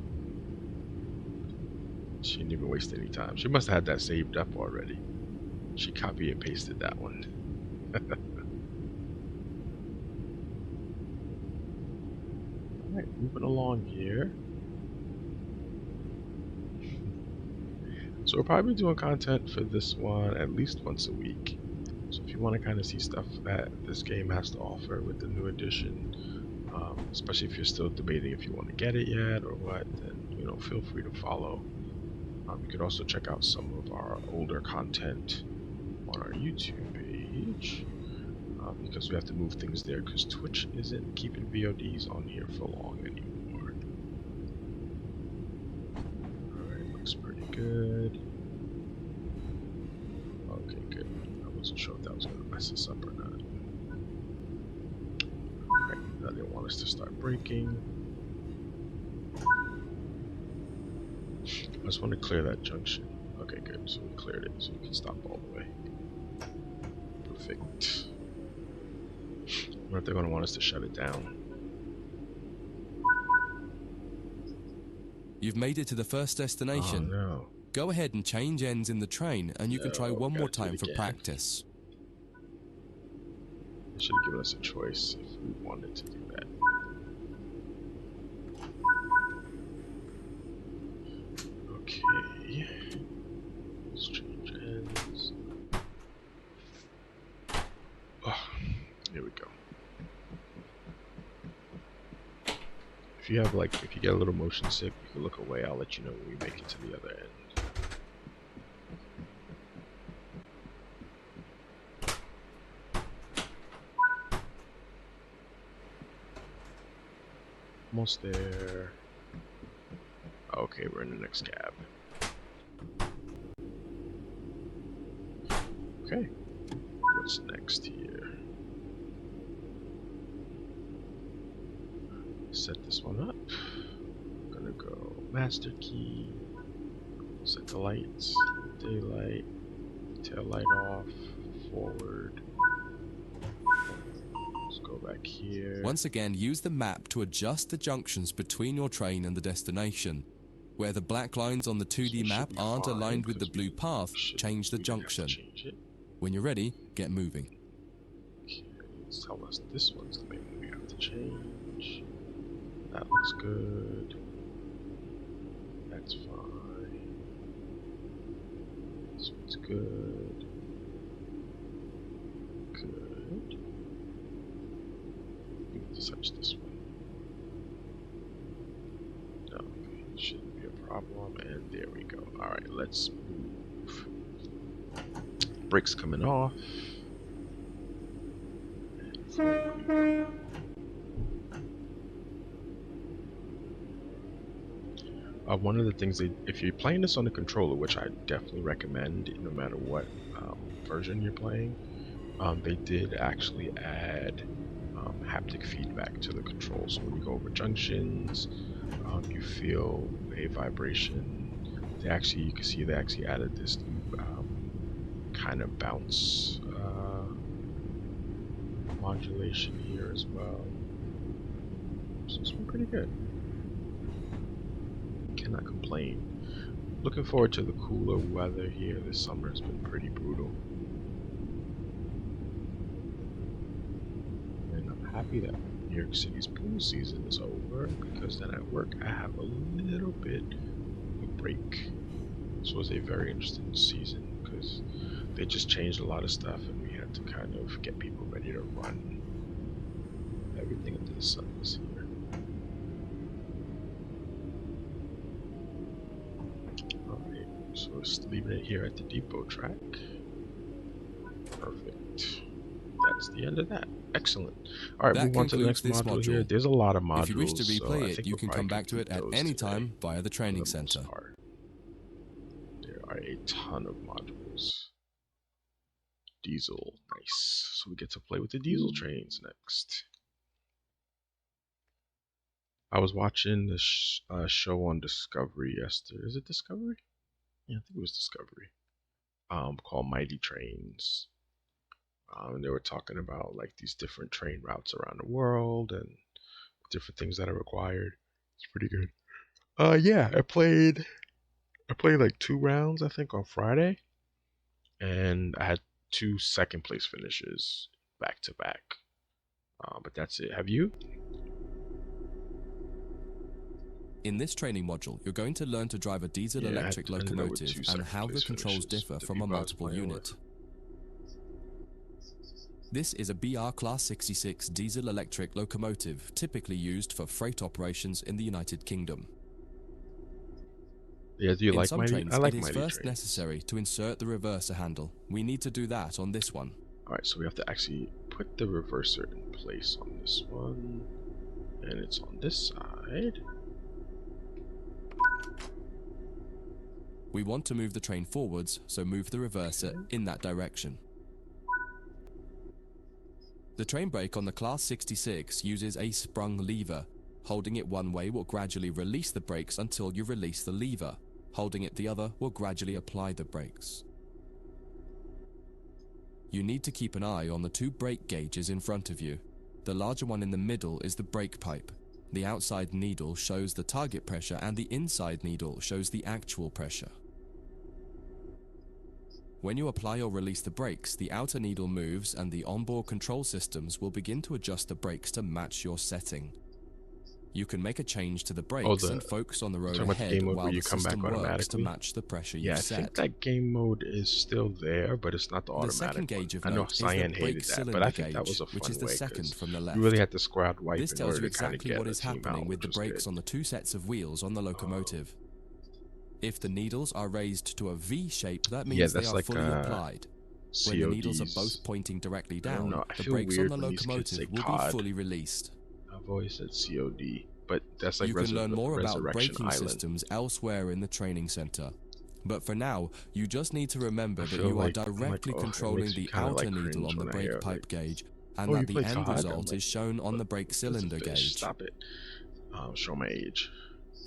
She didn't even waste any time. She must have had that saved up already. She copy and pasted that one. Alright, moving along here. So we're probably doing content for this one at least once a week. So if you want to kind of see stuff that this game has to offer with the new edition, especially if you're still debating if you want to get it yet or what, then feel free to follow. You could also check out some of our older content on our YouTube page because we have to move things there because Twitch isn't keeping VODs on here for long anymore. Alright, looks pretty good. Okay, good. I wasn't sure if that was going to mess us up or not. Alright, now they want us to start braking. I just want to clear that junction. Okay, good. So we cleared it, so we can stop all the way. Perfect. I wonder if they're going to want us to shut it down. You've made it to the first destination. Oh no. Go ahead and change ends in the train, and you can try one more Gotta do time it for again. practice. They should have given us a choice if we wanted to do that. Okay. Let's change ends. Oh, here we go. If you get a little motion sick, you can look away. I'll let you know when we make it to the other end. Almost there. Okay, we're in the next cab. Okay, what's next here? Set this one up. I'm gonna go master key, set the lights, daylight, tail light off, forward. Let's go back here. Once again, use the map to adjust the junctions between your train and the destination. Where the black lines on the 2D map aren't aligned with the blue path, change the junction. When you're ready, get moving. Okay, let's tell us this one's the main one we have to change. That looks good. That's fine. This one's good. Good. We need to touch this one. No, shouldn't be a problem. And there we go. Alright, let's move. Brakes coming off. One of the things if you're playing this on the controller, which I definitely recommend, no matter what version you're playing, they did actually add haptic feedback to the control. So when you go over junctions, you feel a vibration. You can see they actually added this kind of bounce modulation here as well. So it's been pretty good. Cannot complain. Looking forward to the cooler weather here. This summer has been pretty brutal. And I'm happy that New York City's pool season is over, because then at work I have a little bit of a break. This was a very interesting season because they just changed a lot of stuff and we had to kind of get people ready to run. Everything under the sun was here. So it's leaving it here at the depot track. Perfect. That's the end of that. Excellent. All right, move on to the next module here. There's a lot of modules. If you wish to replay it, you can come back to it at any time via the training center. There are a ton of modules. Diesel, nice. So we get to play with the diesel trains next. I was watching this show on Discovery yesterday. Is it Discovery? Yeah, I think it was Discovery. Called Mighty Trains. And they were talking about like these different train routes around the world and different things that are required. It's pretty good. Yeah, I played like 2 rounds, I think, on Friday, and I had 2 second place finishes back to back. But that's it. Have you? In this training module, you're going to learn to drive a diesel-electric locomotive and how the controls differ from a multiple unit. This is a BR Class 66 diesel-electric locomotive typically used for freight operations in the United Kingdom. Yeah, do you like some Mighty? trains, I like it is Mighty first trains. necessary to insert the reverser handle. We need to do that on this one. Alright, so we have to actually put the reverser in place on this one. And it's on this side. We want to move the train forwards, so move the reverser in that direction. The train brake on the Class 66 uses a sprung lever. Holding it one way will gradually release the brakes until you release the lever. Holding it the other will gradually apply the brakes. You need to keep an eye on the 2 brake gauges in front of you. The larger one in the middle is the brake pipe. The outside needle shows the target pressure and the inside needle shows the actual pressure. When you apply or release the brakes, the outer needle moves and the onboard control systems will begin to adjust the brakes to match your setting. You can make a change to the brakes and focus on the road ahead while the system works to match the pressure you set. Yeah, I think that game mode is still there, but it's not the automatic. The second gauge of I know note is Cyan the hated brake that, cylinder but I think gauge, that was a which fun is the way second from the left. you really had to squad wipe This in tells order you to kind of exactly get what a is team happening out, with the which was brakes good. on the 2 sets of wheels on the locomotive. If the needles are raised to a V shape, that means they are like fully applied. When the needles are both pointing directly down, the brakes on the locomotive will be fully released. I've always said COD, but that's like you can learn more about Resurrection braking Island. systems elsewhere in the training center. But for now, you just need to I remember that feel you are like directly oh, it controlling makes me the kind of outer like needle cringe on the when I brake hear like, pipe gauge, and oh, that you the play end COD? I'm result like, is shown on what? the brake This is a cylinder fish. gauge. Stop it. Show my age.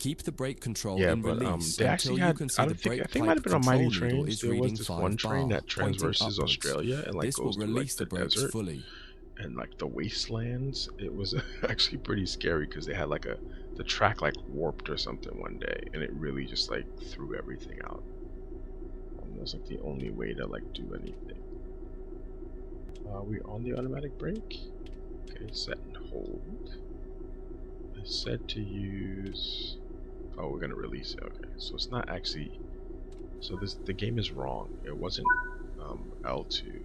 Keep the brake control Yeah, in but release they actually until you had. can I see the don't think. I brake think it might have pipe been on Mighty control needle Trains. is There was reading this one 5 train bar, that pointing transverses upwards. Australia and like This will goes through like release the the brakes desert fully. and like the wastelands. It was actually pretty scary because they had like the track like warped or something one day, and it really just like threw everything out. And it was like the only way to like do anything. We on the automatic brake. Okay, set and hold. I said to use. Oh, we're gonna release it. Okay, so it's not actually. So the game is wrong. It wasn't L2.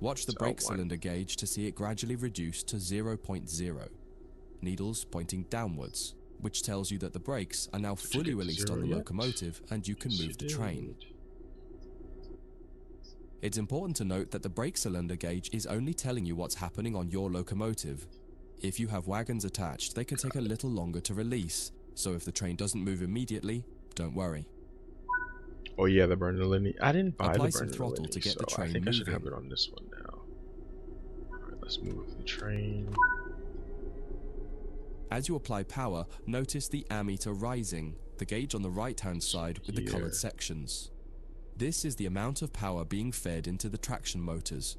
Watch the It's brake L1. cylinder gauge to see it gradually reduce to 0.0, needles pointing downwards, which tells you that the brakes are now Did you fully get to released on zero the yet? locomotive and you can Yes, you move the train. did. It's important to note that the brake cylinder gauge is only telling you what's happening on your locomotive. If you have wagons attached, they can take a little longer to release, so if the train doesn't move immediately, don't worry. Oh yeah, the Bernalini. I didn't buy the Apply some throttle to Bernalini, get so the I train think I should have moving. it on this one now. Alright, let's move the train. As you apply power, notice the ammeter rising, the gauge on the right-hand side with the colored Here. sections. This is the amount of power being fed into the traction motors.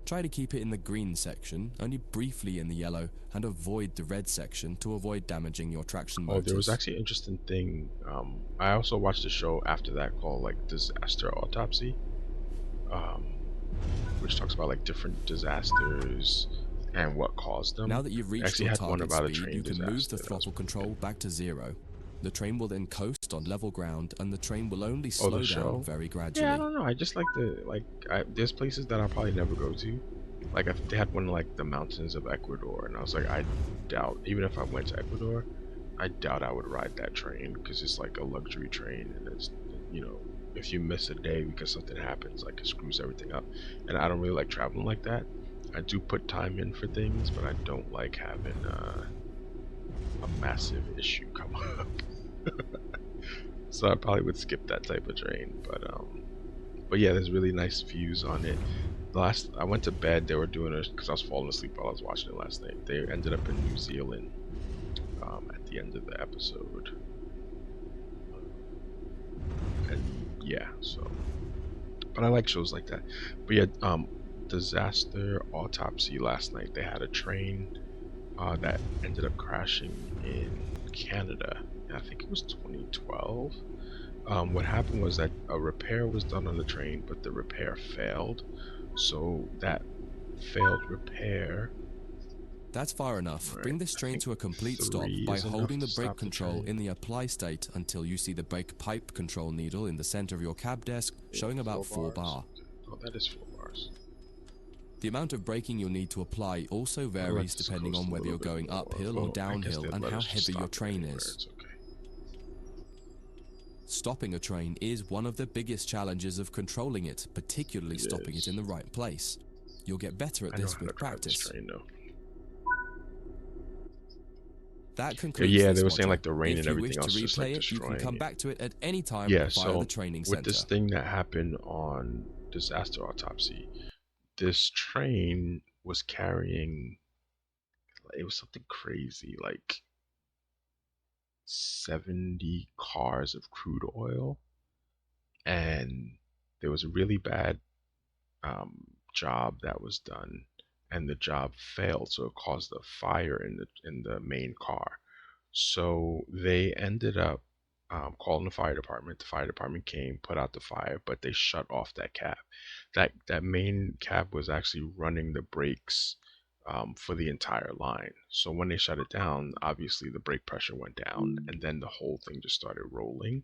Try to keep it in the green section, only briefly in the yellow, and avoid the red section to avoid damaging your traction Oh, there was motors. actually an interesting thing. I also watched a show after that called like Disaster Autopsy, um, which talks about like different disasters and what caused them. Now that you've They reached actually your had one target about a speed, train you can move the disaster. That was throttle pretty control good. back to 0. The train will then coast on level ground and the train will only Oh, the slow down show? very Yeah, I gradually. don't know. I just like there's places that I'll probably never go to. Like if they had one like the mountains of Ecuador, and I was like, I doubt even if I went to Ecuador, I doubt I would ride that train because it's like a luxury train, and it's if you miss a day because something happens, like it screws everything up. And I don't really like traveling like that. I do put time in for things, but I don't like having a massive issue come up. So I probably would skip that type of train, but yeah, there's really nice views on it. The last I went to bed, they were doing it because I was falling asleep while I was watching it last night. They ended up in New Zealand at the end of the episode, and yeah, so. But I like shows like that. But yeah, Disaster Autopsy last night. They had a train that ended up crashing in Canada. I think it was 2012. What happened was that a repair was done on the train, but the repair failed. So that failed repair. That's far enough. Alright, Bring this I train think to a complete stop 3 by is enough holding to the brake stop the control in train. the apply state until you see the brake pipe control needle in the center of your cab desk showing about 4 bars. bar. Oh, that is 4 bars. The amount of braking you'll need to apply also I'd let varies this depending coast on a whether little you're bit going more. uphill or Well, I guess downhill they'd and let how us just heavy your stop it train anywhere. is. It's okay. Stopping a train is one of the biggest challenges of controlling it, particularly It stopping it is. in the right place. You'll get better at I know this how to with drive this practice. train though. That Yeah, concludes yeah, they this were saying module. like the rain and If you everything wish to else just like replay it, you can destroying come it. back to it at any time Yeah, via the so training with this center. thing that happened on Disaster Autopsy, this train was carrying, it was something crazy, like 70 cars of crude oil, and there was a really bad job that was done, and the job failed, so it caused a fire in the main car. So they ended up calling the fire department. The fire department came, put out the fire, but they shut off that cab. That main cab was actually running the brakes for the entire line. So when they shut it down, obviously the brake pressure went down, and then the whole thing just started rolling.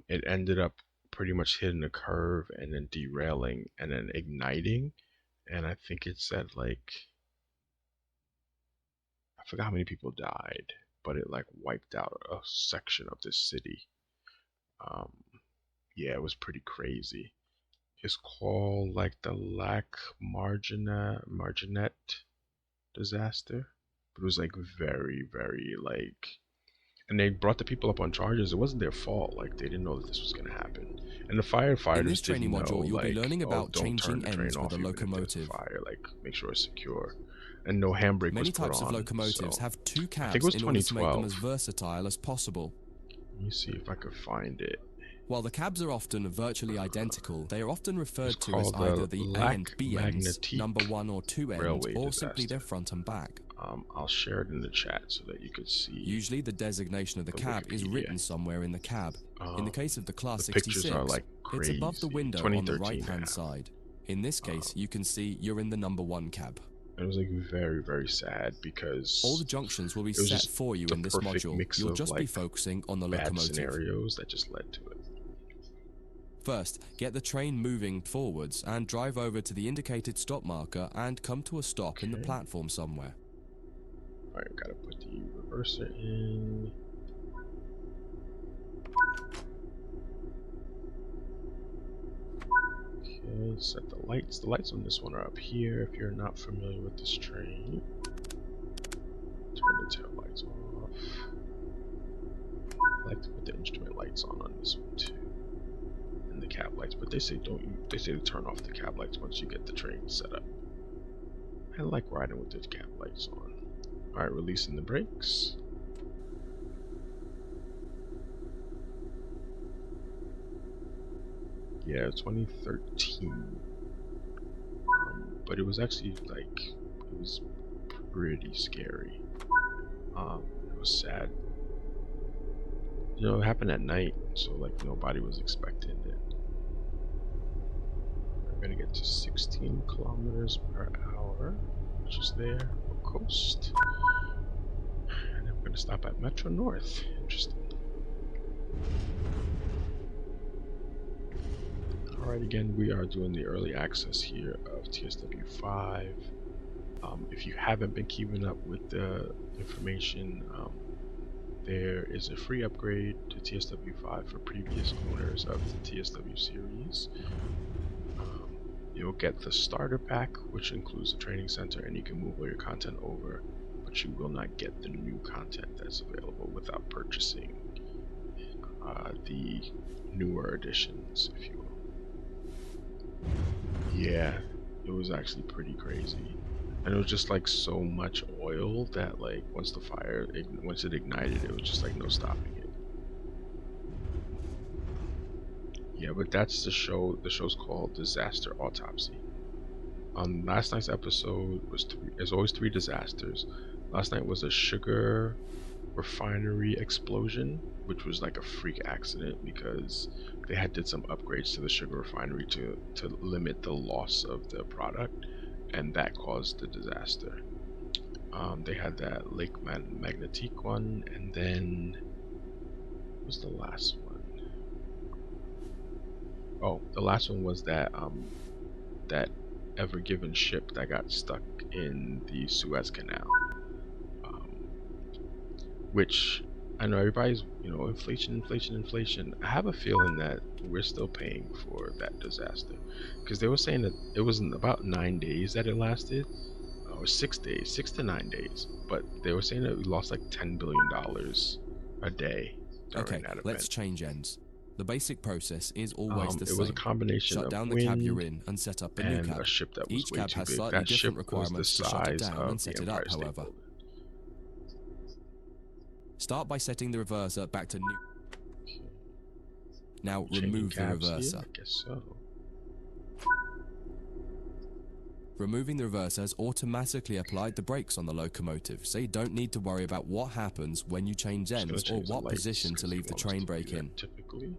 It ended up pretty much hitting a curve and then derailing and then igniting. And I think it said like, I forgot how many people died, but it like wiped out a section of this city. Um, yeah, it was pretty crazy. It's called like the Lac Marginet disaster, but it was like very, very like and they brought the people up on charges. It wasn't their fault. Like, they didn't know that this was going to happen. And the In this firefighters training didn't know, module, you'll be like, learning oh, about don't turn changing the train ends with a off even if there's a locomotive. fire. Like, make sure it's secure. And no handbrake was Many put types of on. locomotives So have two I think it cabs was in order to make them 2012. as versatile as possible. Let me see if I could find it. While the cabs are often virtually identical, they are often It's referred to as called either the the A Lac and B ends, Magnetique number 1 or 2 end, railway or simply their disaster. front and back. I'll share it in the chat so that you could see Usually the designation of the cab is Wikipedia. written somewhere in the cab. In the case of the Class The pictures are 66, like it's crazy. above the window on the 2013 right-hand now. side. In this case, you can see you're in the number 1 cab. It was like very, very sad because All the junctions will be it was set just for you the in this perfect module. mix You'll of just be like focusing on the bad locomotive. scenarios that just led to it. First, get the train moving forwards and drive over to the indicated stop marker and come to a stop in the platform somewhere. Alright, gotta put the reverser in. Okay, set the lights. The lights on this one are up here if you're not familiar with this train. Turn the tail lights off. I like to put the instrument lights on this one too. And the cab lights, but they say they say to turn off the cab lights once you get the train set up. I like riding with the cab lights on. Alright, releasing the brakes. Yeah, 2013. But it was actually like, it was pretty scary. It was sad. You know, it happened at night, so like nobody was expecting it. We're gonna get to 16 kilometers per hour, which is there, we'll coast. And then we're gonna stop at Metro North. Interesting. Alright, again, we are doing the early access here of TSW5. If you haven't been keeping up with the information, there is a free upgrade to TSW5 for previous owners of the TSW series. You'll get the starter pack, which includes the training center, and you can move all your content over, but you will not get the new content that's available without purchasing the newer editions, if you will. Yeah, it was actually pretty crazy. And it was just like so much oil that like once it ignited, it was just like no stopping it. Yeah, but that's the show. The show's called Disaster Autopsy. Last night's episode was there's always 3 disasters. Last night was a sugar refinery explosion, which was like a freak accident because they had did some upgrades to the sugar refinery to limit the loss of the product, and that caused the disaster. They had that Lake Magnetique one, and then what was the last one? Oh, the last one was that that Ever Given ship that got stuck in the Suez Canal, which I know everybody's, you know, inflation. I have a feeling that we're still paying for that disaster, because they were saying that it was in about 9 days that it lasted, or 6 days, 6 to 9 days, but they were saying that we lost like $10 billion a day during that event. Let's change ends. The basic process is always the It same. was a combination Shut of down the wind cab you're in and set up a new and cab. a ship that was Each way cab too has big. slightly That different ship was the requirements to shut it size down of and the set it Empire up, State however. Building. Start by setting the reverser back to new. Okay. Now Changing remove the cabs here? reverser. I guess so. Removing the reverser has automatically applied the brakes on the locomotive, so you don't need to worry about what happens when you change Just gonna ends or change the what lights, position to 'cause leave they the want us train to do brake that in. typically.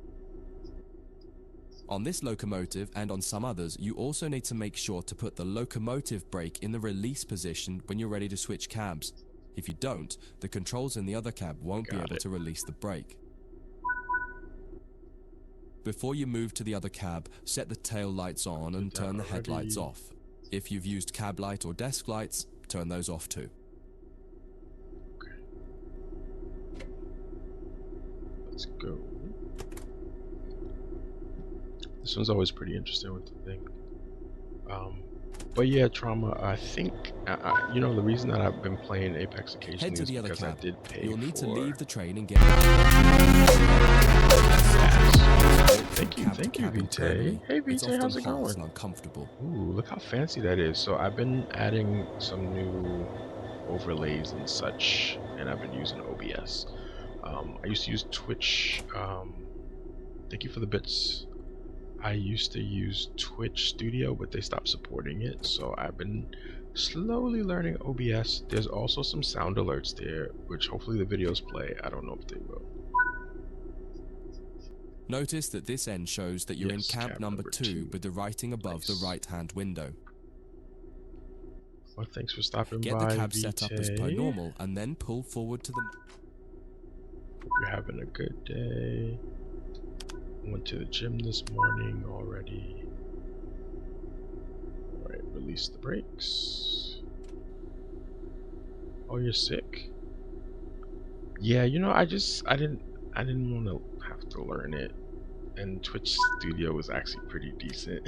On this locomotive and on some others, you also need to make sure to put the locomotive brake in the release position when you're ready to switch cabs. If you don't, the controls in the other cab won't be able to release the brake. Before you move to the other cab, set the tail lights on and turn the headlights off. If you've used cab light or desk lights, turn those off too. Okay. Let's go. This one's always pretty interesting with the thing. But yeah, Trauma, I think, you know, the reason that I've been playing Apex Head occasionally to is the other because I cab. did pay You'll need to for leave the train and get gas. from cab to Thank you, cab Vite. internally. Hey, It's Vite, often how's it hot going? and uncomfortable. Ooh, look how fancy that is. So I've been adding some new overlays and such, and I've been using OBS. I used to use Twitch. Thank you for the bits. I used to use Twitch Studio, but they stopped supporting it. So I've been slowly learning OBS. There's also some sound alerts there, which hopefully the videos play. I don't know if they will. Notice that this end shows that you're in Yes, cab cab number number 2 two. with the writing above the Nice. right-hand window. Well, thanks for stopping Get the by, cab set up as per Vite. normal and then pull forward to the... Hope you're having a good day. Went to the gym this morning already. Alright, release the brakes. Oh, you're sick? Yeah, you know, I didn't want to have to learn it. And Twitch Studio was actually pretty decent.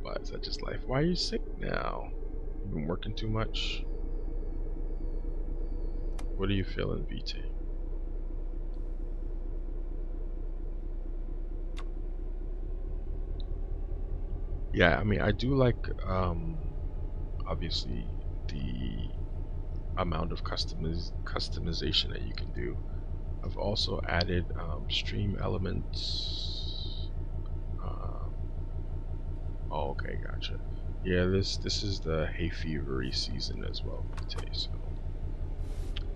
But that's just life. Why are you sick now? You've been working too much? What are you feeling, VT? Yeah, I mean, I do like, obviously, the amount of customization that you can do. I've also added stream elements. Um, oh, okay, gotcha. Yeah, this is the hay fevery season as well, VT. So,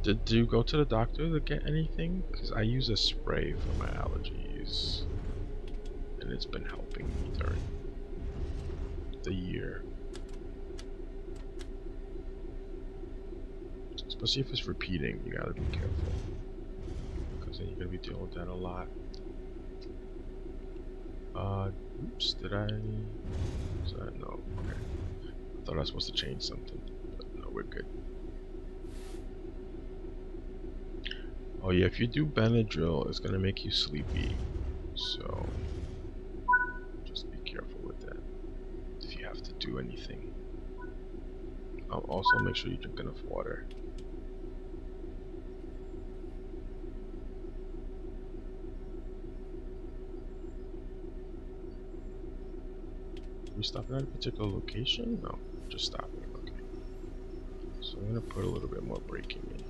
did you go to the doctor to get anything? Because I use a spray for my allergies, and it's been helping me during the year. Especially if it's repeating, you gotta be careful, because then you're gonna be dealing with that a lot. Oops, did I? No, okay. I thought I was supposed to change something, but no, we're good. Oh yeah, if you do Benadryl, it's gonna make you sleepy, so just be careful with that if you have to do anything. Also make sure you drink enough water. Are we stopping at a particular location? No, just stopping. Okay. So I'm gonna put a little bit more braking in.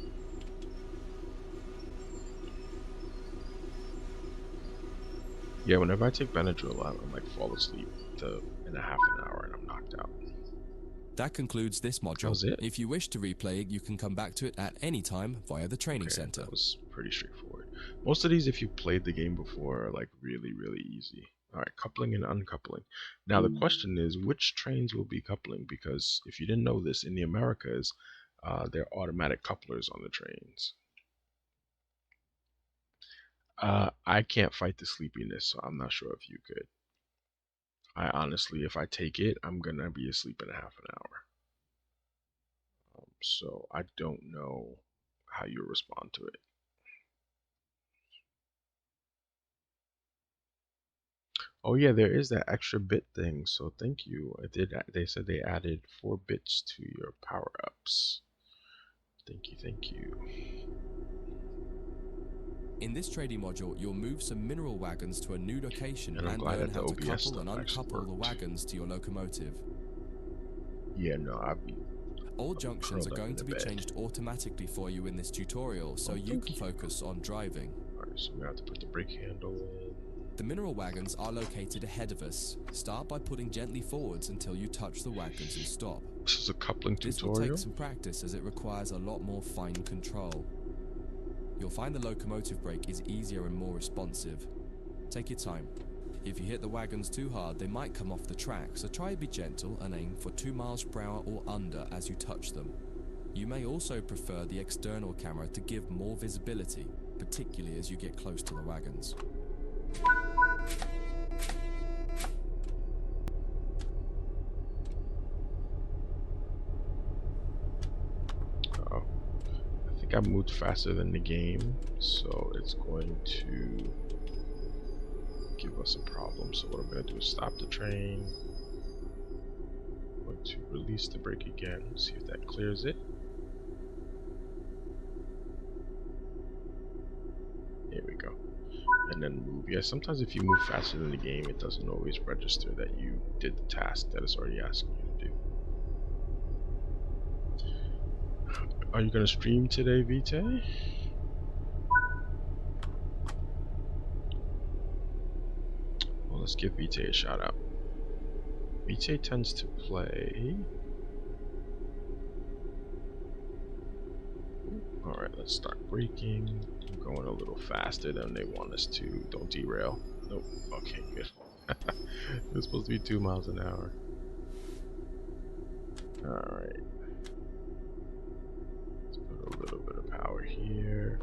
Yeah, whenever I take Benadryl, I'm like fall asleep in a half an hour and I'm knocked out. That concludes this That module. was it? If you wish to replay it, you can come back to it at any time via the training Okay, center. that was pretty straightforward. Most of these, if you played the game before, are like really, really easy. Alright, coupling and uncoupling. Now the question is, which trains will be coupling? Because if you didn't know this, in the Americas, there are automatic couplers on the trains. I can't fight the sleepiness, so I'm not sure if you could. I honestly, if I take it, I'm gonna be asleep in a half an hour. So I don't know how you respond to it. Oh yeah, there is that extra bit thing. So thank you. I did. They said they added 4 bits to your power ups. Thank you. Thank you. In this trading module, you'll move some mineral wagons to a new location And I'm and glad learn that the how to OBS couple and stuff actually uncouple the worked. wagons to your locomotive. Yeah, no, I'd be All junctions are curled up going in to the be bed. changed automatically for you in this tutorial, so Oh, you thank can you. focus on driving. Alright, so we have to put the brake handle in. The mineral wagons are located ahead of us. Start by putting gently forwards until you touch the wagons and stop. This is a coupling This will take tutorial. some practice as it requires a lot more fine control. You'll find the locomotive brake is easier and more responsive. Take your time. If you hit the wagons too hard, they might come off the track, so try to be gentle and aim for 2 miles per hour or under as you touch them. You may also prefer the external camera to give more visibility, particularly as you get close to the wagons. Oh, I think I moved faster than the game, so it's going to give us a problem. So what I'm going to do is stop the train. to release the brake again, see if that clears it. There we go. And then move. Yeah, sometimes if you move faster than the game, it doesn't always register that you did the task that it's already asking you to do. Are you going to stream today, Vite? Well, let's give Vite a shout out. Vite tends to play. Alright, let's start braking. I'm going a little faster than they want us to. Don't derail. Nope. Okay, good. It's supposed to be 2 miles an hour. Alright. Let's put a little bit of power here.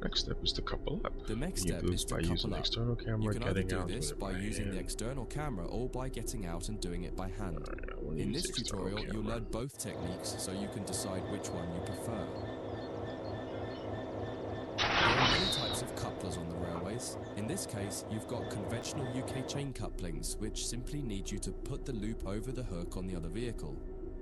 Next step is to couple up. The next step is to by using couple the up. external camera, You can either getting do out, this doing it by using the hand. external camera or by getting out and doing it by hand. Right, In this tutorial, you'll learn both techniques so you can decide which one you prefer. There are many types of couplers on the railways. In this case, you've got conventional UK chain couplings, which simply need you to put the loop over the hook on the other vehicle.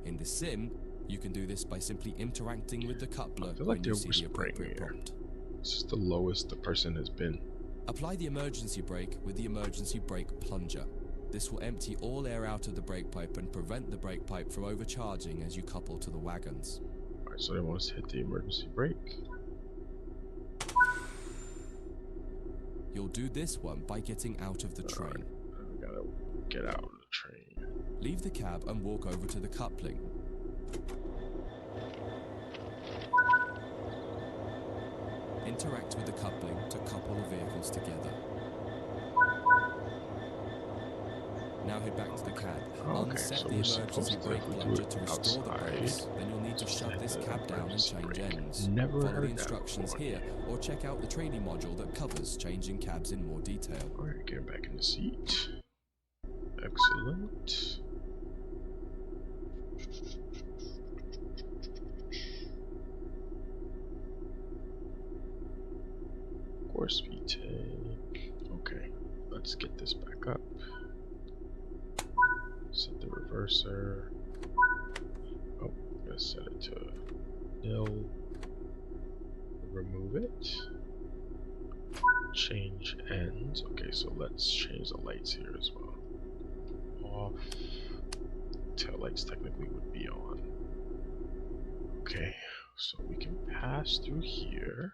In the sim, you can do this by simply interacting with the coupler when you see the appropriate prompt. This is the lowest the person has been. Apply the emergency brake with the emergency brake plunger. This will empty all air out of the brake pipe and prevent the brake pipe from overcharging as you couple to the wagons. Alright, so they want us to hit the emergency brake. You'll do this one by getting out of the train. We gotta get out of the train. Leave the cab and walk over to the coupling. Interact with the coupling to couple the vehicles together. Now head back to the cab. Unset the emergency brake plunger to restore the brakes. Then you'll need to shut this cab down and change ends. Follow the instructions here, or check out the training module that covers changing cabs in more detail. Alright, get back in the seat. Excellent. Course VT. Okay, let's get this back up. Set the reverser. Oh, let's set it to nil. Remove it. Change ends. Okay, so let's change the lights here as well. Off. Tail lights technically would be on. Okay, so we can pass through here.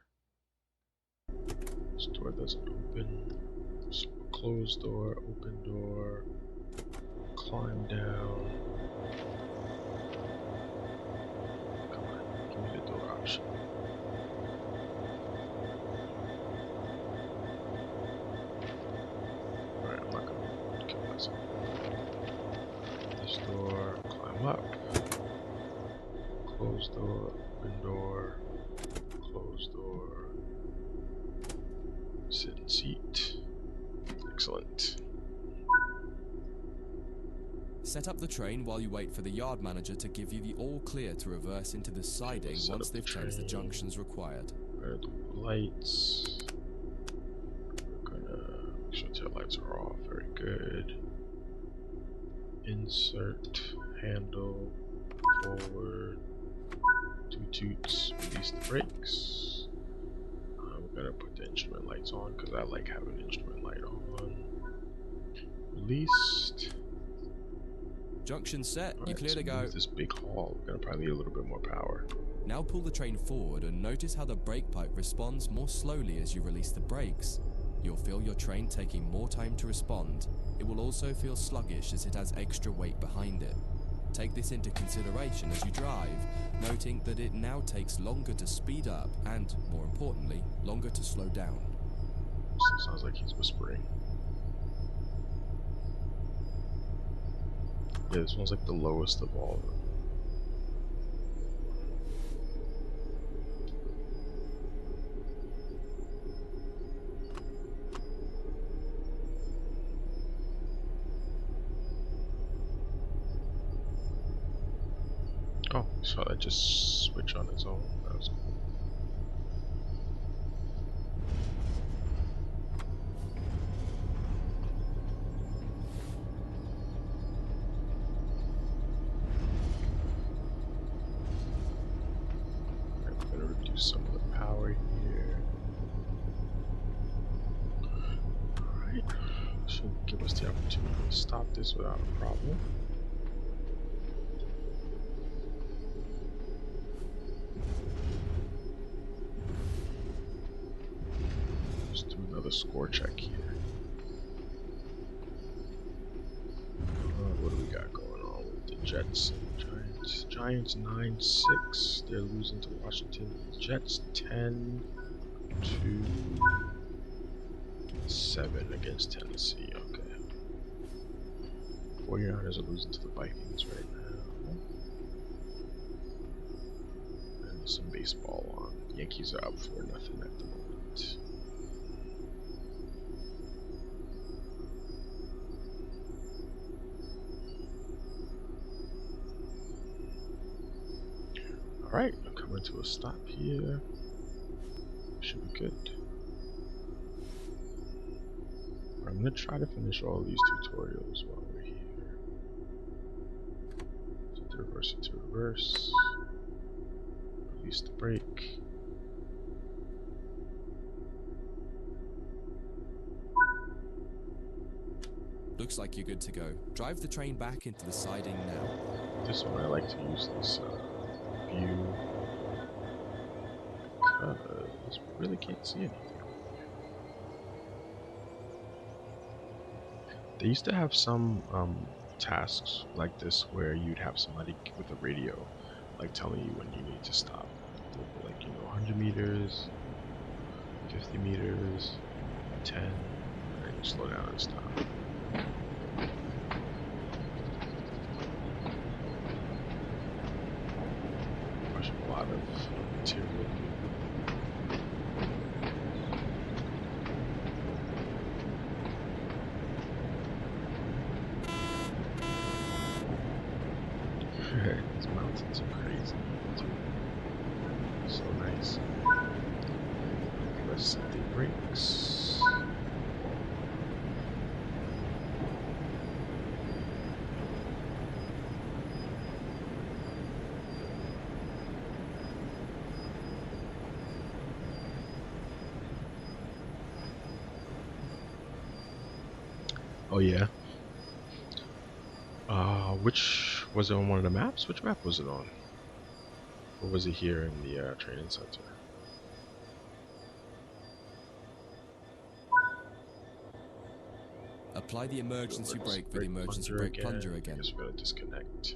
This door doesn't open. So closed door, open door. Climb down. Come on, give me the door option. Alright, I'm not gonna kill myself. This door, climb up. Closed door, open door, closed door. Sit in seat. Excellent. Set up the train while you wait for the yard manager to give you the all clear to reverse into the siding once they've changed the junctions required. Red lights. We're gonna make sure tail lights are off. Very good. Insert, handle, forward, 2 toots, release the brakes. We're gonna put the instrument lights on because I like having instrument light on. Released. Junction set, you clear to go. This big hall, we're gonna probably need a little bit more power. Now pull the train forward and notice how the brake pipe responds more slowly as you release the brakes. You'll feel your train taking more time to respond. It will also feel sluggish as it has extra weight behind it. Take this into consideration as you drive, noting that it now takes longer to speed up and, more importantly, longer to slow down. Sounds like he's whispering. Yeah, this one's like the lowest of all of them. Oh, so that just switch on its own. That was cool. use some of the power here. Alright. Should give us the opportunity to stop this without a problem. Let's do another score check here. What do we got going on with the Jets and Giants? Giants 9-6. They're losing to Washington. Jets 10-7 against Tennessee. Okay. 49ers are losing to the Vikings right now. And some baseball on. Yankees are up 4-0 at the moment. Alright, I'm coming to a stop here. Should be good. I'm gonna try to finish all these tutorials while we're here. So to reverse it to reverse. Release the brake. Looks like you're good to go. Drive the train back into the siding now. This one I like to use this view because we really can't see anything. They used to have some tasks like this where you'd have somebody with a radio like telling you when you need to stop. Like, 100 meters, 50 meters, 10, and you slow down and stop. Pushing a lot of material. These mountains are crazy too. So nice. Let's set the brakes. Oh yeah. Which was it on one of the maps? Which map was it on? Or was it here in the training center? Apply the emergency brake for the emergency brake plunger again. I guess we're gonna disconnect.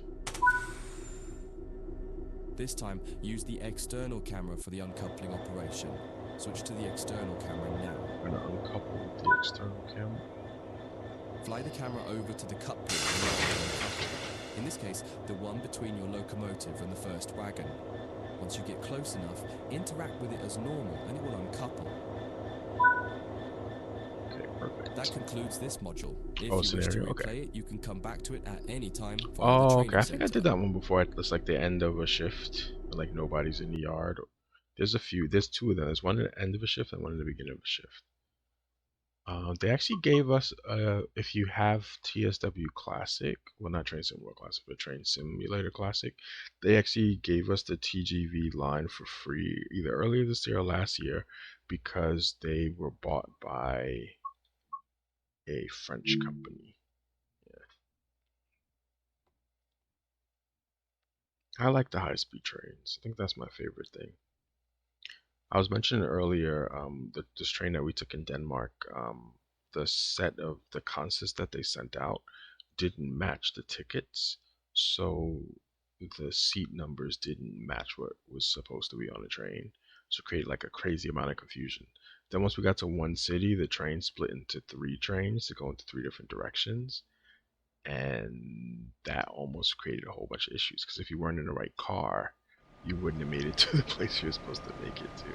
This time, use the external camera for the uncoupling operation. Switch to the external camera now. I'm gonna uncouple the external camera. Fly the camera over to the coupling and uncouple. In this case, the one between your locomotive and the first wagon. Once you get close enough, interact with it as normal and it will uncouple. Okay, perfect. That concludes this module. If you scenario? wish to replay Okay. it, you can come back to it at any time via the Oh, training okay. I think I center. did that one before. It's like the end of a shift, but like nobody's in the yard. There's two of them. There's one at the end of a shift and one at the beginning of a shift. They actually gave us, if you have TSW Classic, well, not Train Sim World Classic, but Train Simulator Classic, they actually gave us the TGV line for free either earlier this year or last year because they were bought by a French company. I like the high-speed trains. I think that's my favorite thing. I was mentioning earlier this train that we took in Denmark, the set of the consists that they sent out didn't match the tickets, so the seat numbers didn't match what was supposed to be on the train, so it created like a crazy amount of confusion. Then once we got to one city, the train split into 3 trains to go into 3 different directions, and that almost created a whole bunch of issues because if you weren't in the right car, you wouldn't have made it to the place you're supposed to make it to.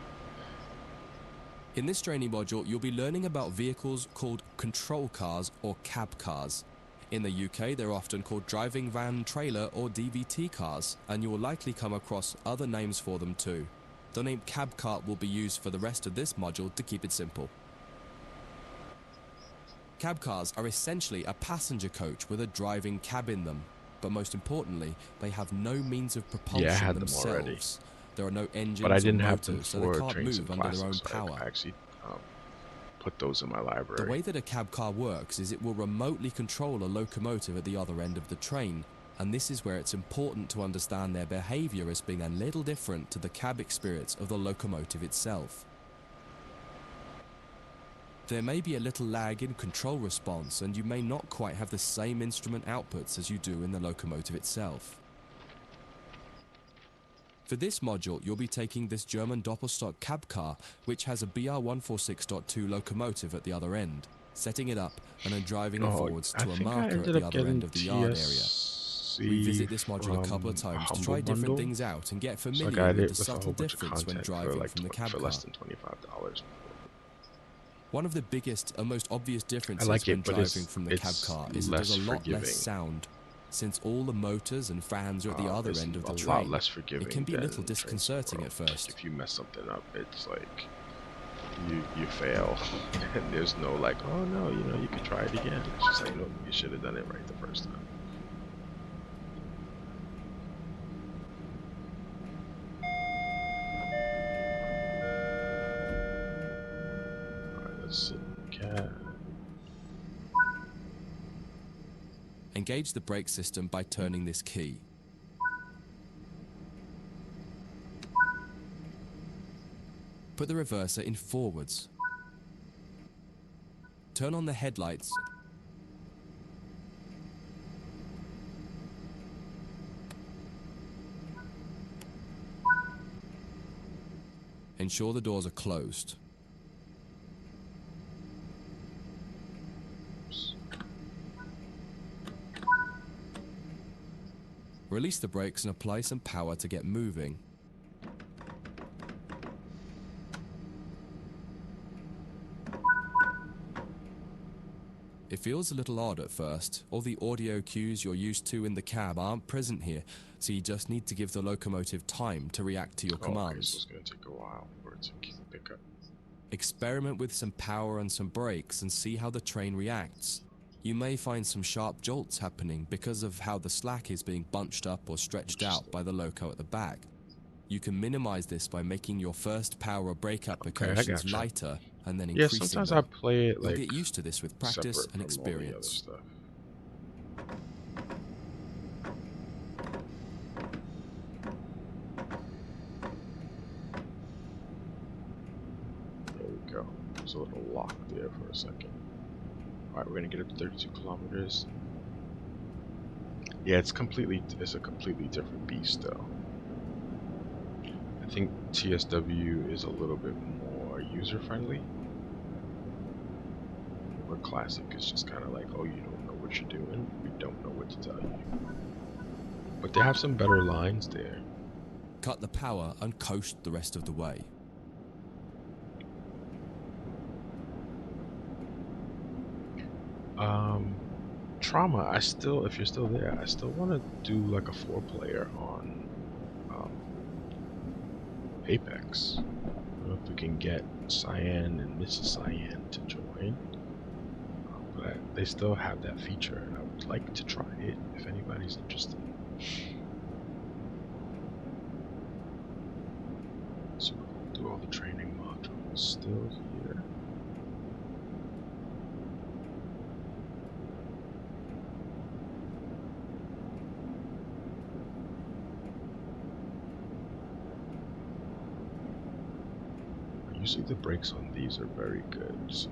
In this training module, you'll be learning about vehicles called control cars or cab cars. In the UK, they're often called driving van trailer or DVT cars, and you will likely come across other names for them too. The name cab cart will be used for the rest of this module to keep it simple. Cab cars are essentially a passenger coach with a driving cab in them, but most importantly, they have no means of propulsion Yeah, I had them themselves. already. There are no but I engines or didn't have them motors, so they for can't Trains and move under their Classics, own so power. I actually put those in my The library. way that a cab car works is it will remotely control a locomotive at the other end of the train, and this is where it's important to understand their behavior as being a little different to the cab experience of the locomotive itself. There may be a little lag in control response, and you may not quite have the same instrument outputs as you do in the locomotive itself. For this module, you'll be taking this German Doppelstock cab car, which has a BR146.2 locomotive at the other end, setting it up and then driving it forwards I to a think I marker at ended the up other end getting of the yard area. TSC Revisit this module a couple of from a times to Humble try different Bundle. things out and get So I familiar got with the it with a subtle whole bunch of difference when content for driving like from the cab for less car. than $25. One of the biggest and most obvious I differences like when it, but driving from the cab it's car is that there's less a lot less forgiving. sound. Since all the motors and fans are at the other It's end of a the lot train, less it forgiving can be a than little disconcerting at Like first. if you mess something up, it's like you fail, and there's no like, oh no, you can try it again. It's just like, no, you should have done it right the first time. Alright, let's sit in the cab. Engage the brake system by turning this key. Put the reverser in forwards. Turn on the headlights. Ensure the doors are closed. Release the brakes and apply some power to get moving. It feels a little odd at first. All the audio cues you're used to in the cab aren't present here, so you just need to give the locomotive time to react to your commands. Okay, so it's going to take a while for it to pick up. Experiment with some power and some brakes and see how the train reacts. You may find some sharp jolts happening because of how the slack is being bunched up or stretched out by the loco at the back. You can minimize this by making your first power or brake applications lighter and then increasing them. Sometimes I play it like you'll get used to this with practice and experience. There we go. There's a little lock there for a second. Alright, we're gonna get up to 32 kilometers. Yeah, it's a completely different beast though. I think TSW is a little bit more user-friendly. Where Classic is just kind of like, oh, you don't know what you're doing, we don't know what to tell you. But they have some better lines there. Cut the power and coast the rest of the way. Trauma, if you're still there, I still want to do like a 4-player on Apex. I don't know if we can get Cyan and Mrs. Cyan to join, but they still have that feature, and I would like to try it if anybody's interested. So we'll do all the training modules still here. Usually the brakes on these are very good. So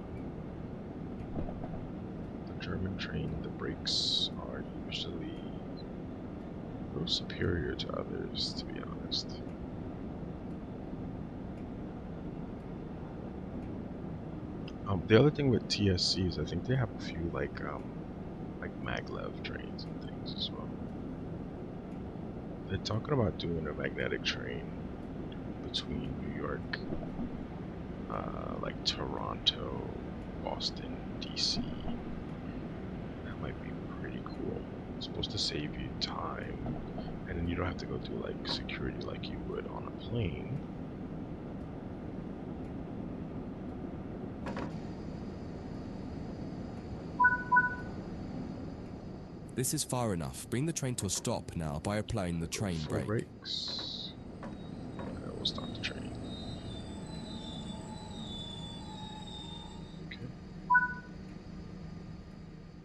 the German train, the brakes are usually a little superior to others, to be honest. The other thing with TSC is I think they have a few like maglev trains and things as well. They're talking about doing a magnetic train between New York, like Toronto, Boston, DC. That might be pretty cool. It's supposed to save you time, and then you don't have to go through like security like you would on a plane. This is far enough. Bring the train to a stop now by applying the train brake. Brakes.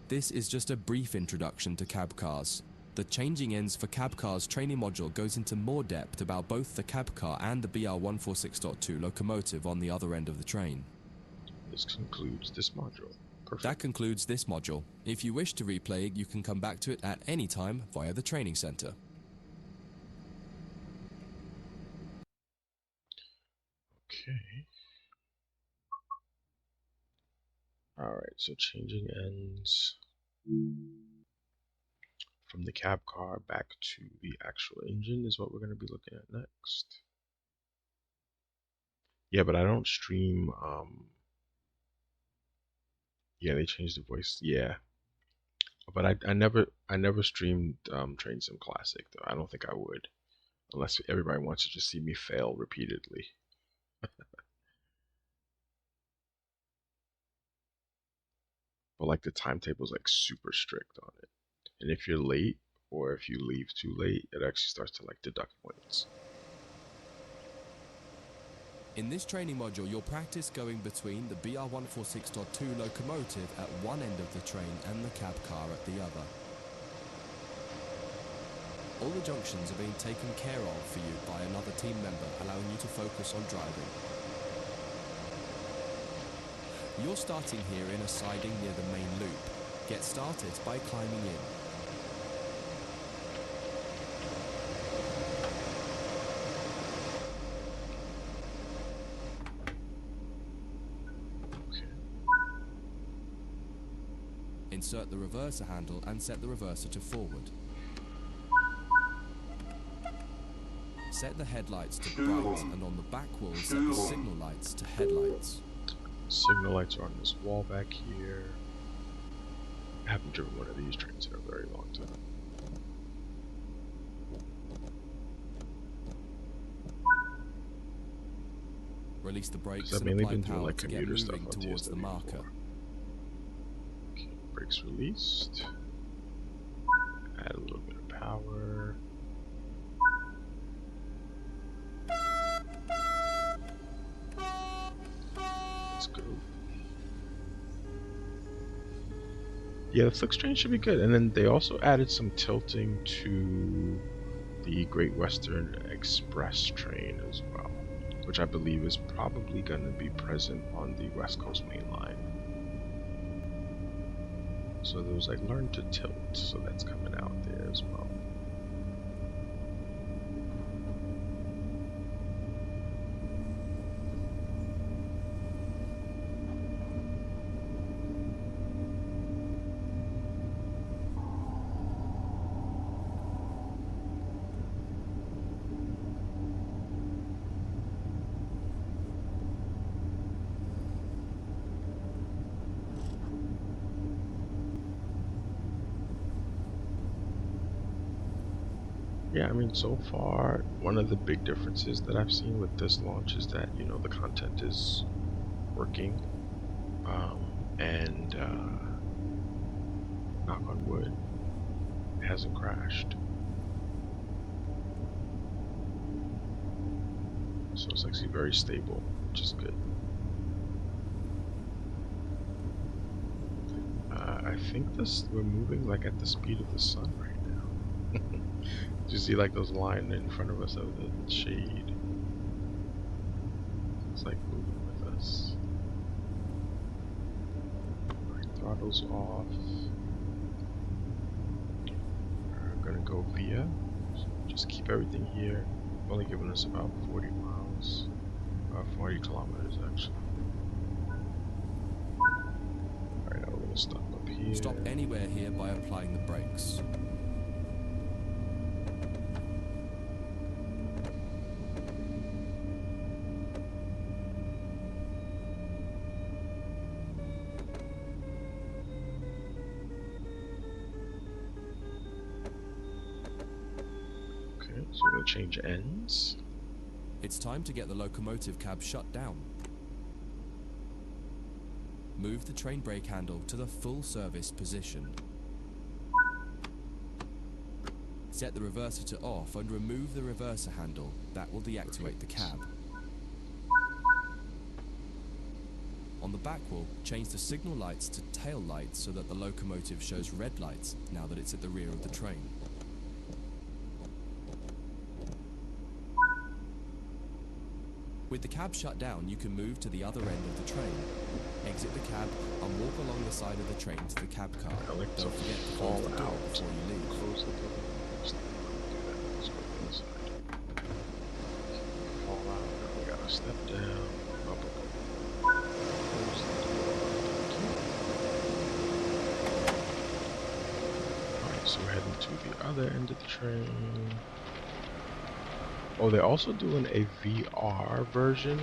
This is just a brief introduction to cab cars. The Changing Ends for Cab Cars training module goes into more depth about both the cab car and the BR146.2 locomotive on the other end of the train. This concludes this module. Perfect. That concludes this module. If you wish to replay it, you can come back to it at any time via the training center. Okay. Alright, so changing ends from the cab car back to the actual engine is what we're going to be looking at next. Yeah, but I don't stream, yeah, they changed the voice, yeah. But I never streamed Train Sim Classic, though. I don't think I would, unless everybody wants to just see me fail repeatedly. But like the timetable is like super strict on it. And if you're late, or if you leave too late, it actually starts to like deduct points. In this training module, you'll practice going between the BR146.2 locomotive at one end of the train and the cab car at the other. All the junctions are being taken care of for you by another team member, allowing you to focus on driving. You're starting here in a siding near the main loop. Get started by climbing in. Insert the reverser handle and set the reverser to forward. Set the headlights to bright, and on the back wall set the signal lights to headlights. Signal lights are on this wall back here. I haven't driven one of these trains in a very long time. Release the brakes I've and mainly apply been doing power like to get commuter stuff moving on towards the TSW5. marker. Okay, brakes released. Add a little bit of power. Let's go. Yeah, the flick train should be good. And then they also added some tilting to the Great Western Express train as well, which I believe is probably going to be present on the West Coast Main Line. So there was like learn to tilt, so that's coming out there as well. Yeah, I mean, so far, one of the big differences that I've seen with this launch is that, you know, the content is working, and knock on wood, it hasn't crashed. So it's actually very stable, which is good. I think we're moving like at the speed of the sun right now. Do you see like those lines in front of us of the shade? It's like moving with us. Alright, throttle's off. We're gonna go via. So just keep everything here. Only giving us about 40 miles. 40 kilometers actually. Alright, now we're gonna stop up here. Stop anywhere here by applying the brakes. Okay, so we're gonna change ends. It's time to get the locomotive cab shut down. Move the train brake handle to the full service position. Set the reverser to off and remove the reverser handle. That will deactivate the cab. On On the back wall, change the signal lights to tail lights so that the locomotive shows red lights now that it's at the rear of the train. With the cab shut down, you can move to the other end of the train. Exit the cab and walk along the side of the train to the cab car. I like Don't to forget to fall close the door out. before you leave. Close the door. Let's go inside. Fall out. Now we gotta step down. Up, up, up. Close the door. Alright, so we're heading to the other end of the train. Oh, they're also doing a VR version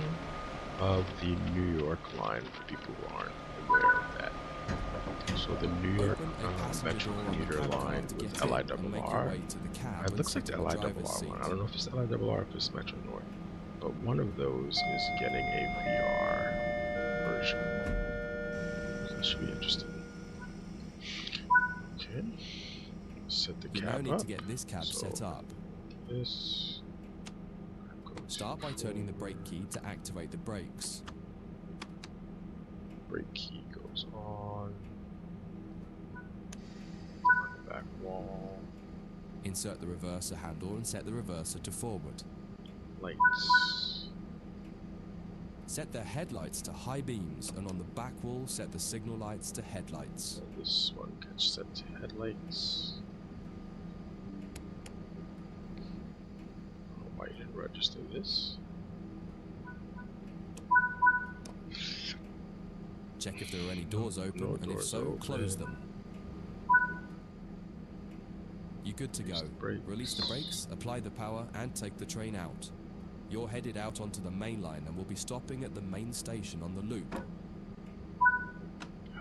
of the New York line for people who aren't aware of that. So the New York Open a passenger Metro door on the commuter cab car line to with get in and make your LIRR. way to the cab It and looks like sit the in the driver's LIRR seat. one. I don't know if it's the LIRR or if it's Metro North, but one of those is getting a VR version. So that should be interesting. Okay, set the You now cab need up. to get this cab set up. This. Start by turning the brake key to activate the brakes. Brake key goes on the back wall. Insert the reverser handle and set the reverser to forward. Lights. Set the headlights to high beams, and on the back wall set the signal lights to headlights. So this one gets set to headlights. I don't know why you didn't register this. Check if there are any doors open, No and if doors so, open. close them. You're good to go. Release the brakes, apply the power, and take the train out. You're headed out onto the main line and will be stopping at the main station on the loop.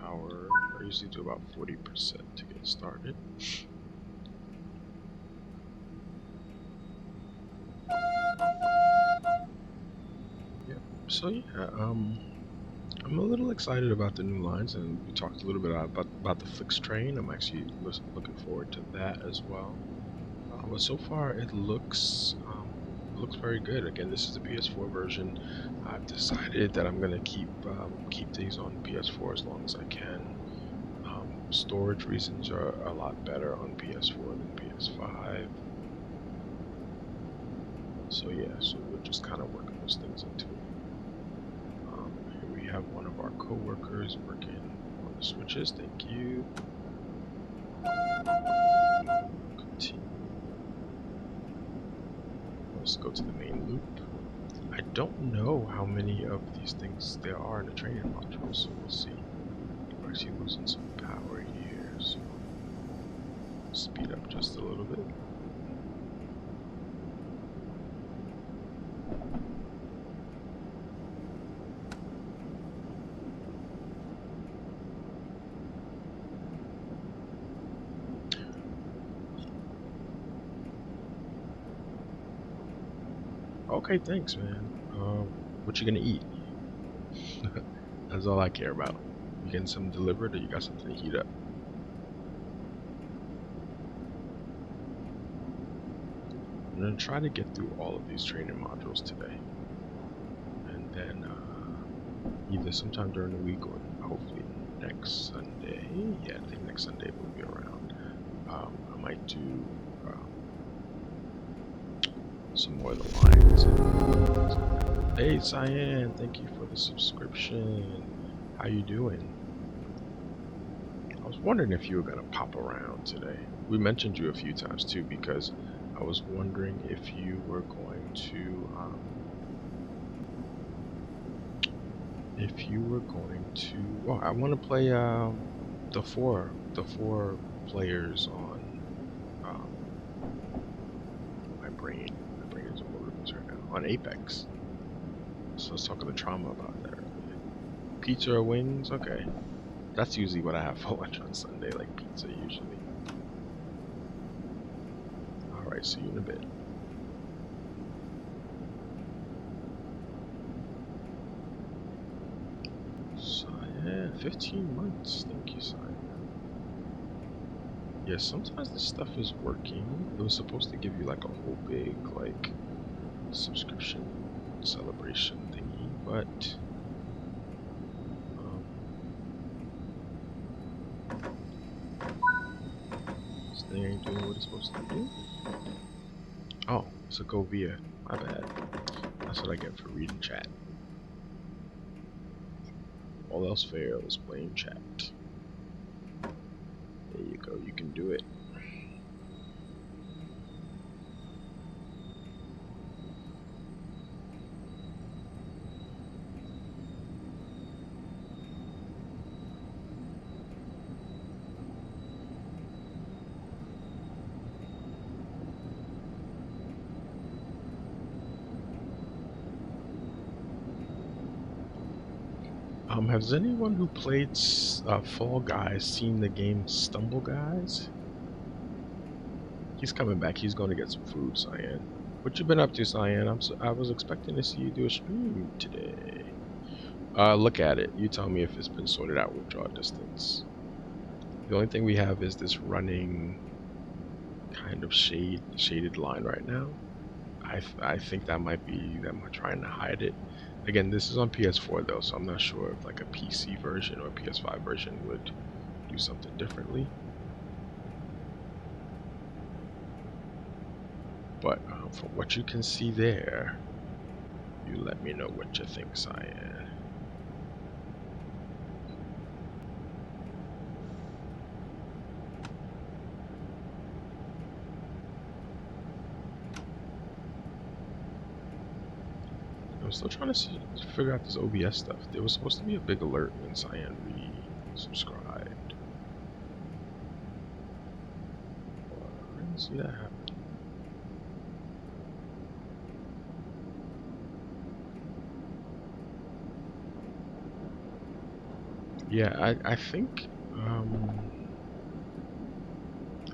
Power. I usually do about 40% to get started. Yep. So yeah, I'm a little excited about the new lines, and we talked a little bit about the Flix train. I'm actually looking forward to that as well. But so far, it looks very good. Again, this is the PS4 version. I've decided that I'm gonna keep these on PS4 as long as I can. Storage reasons are a lot better on PS4 than PS5. So yeah, so we're just kind of working those things into it. Here we have one of our co-workers working on the switches. Thank you. Continue. Let's go to the main loop. I don't know how many of these things there are in the training module, so we'll see. We're actually losing some power here, so speed up just a little bit. Okay, thanks, man. What you gonna eat? That's all I care about. You getting something delivered, or you got something to heat up? I'm gonna try to get through all of these training modules today, and then either sometime during the week or hopefully next Sunday. Yeah, I think next Sunday we'll be around. I might do some more of the lines. Hey, Cyan, thank you for the subscription. How you doing? I was wondering if you were gonna pop around today. We mentioned you a few times too, because I was wondering if you were going to well, I want to play the four players on my brain is all over the place right now, on Apex. So I was talking to Trauma about that earlier. Pizza or wings? Okay, that's usually what I have for lunch on Sunday, like pizza usually. All right, see you in a bit. Yeah, 15 months. Thank you, Simon. Yeah, sometimes this stuff is working. It was supposed to give you like a whole big like subscription celebration thingy, but thing ain't doing what it's supposed to do. Oh, it's a go via. My bad. That's what I get for reading chat. All else fails, blame chat. There you go, you can do it. Has anyone who played Fall Guys seen the game Stumble Guys? He's coming back. He's going to get some food, Cyan. What you been up to, Cyan? I was expecting to see you do a stream today. Look at it. You tell me if it's been sorted out with draw distance. The only thing we have is this running kind of shaded line right now. I think that might be them trying to hide it. Again, this is on PS4 though, so I'm not sure if like a PC version or a PS5 version would do something differently. But from what you can see there, you let me know what you think, Cyan. I'm still trying to figure out this OBS stuff. There was supposed to be a big alert when Cyan re-subscribed. I didn't see that happen. Yeah, I think,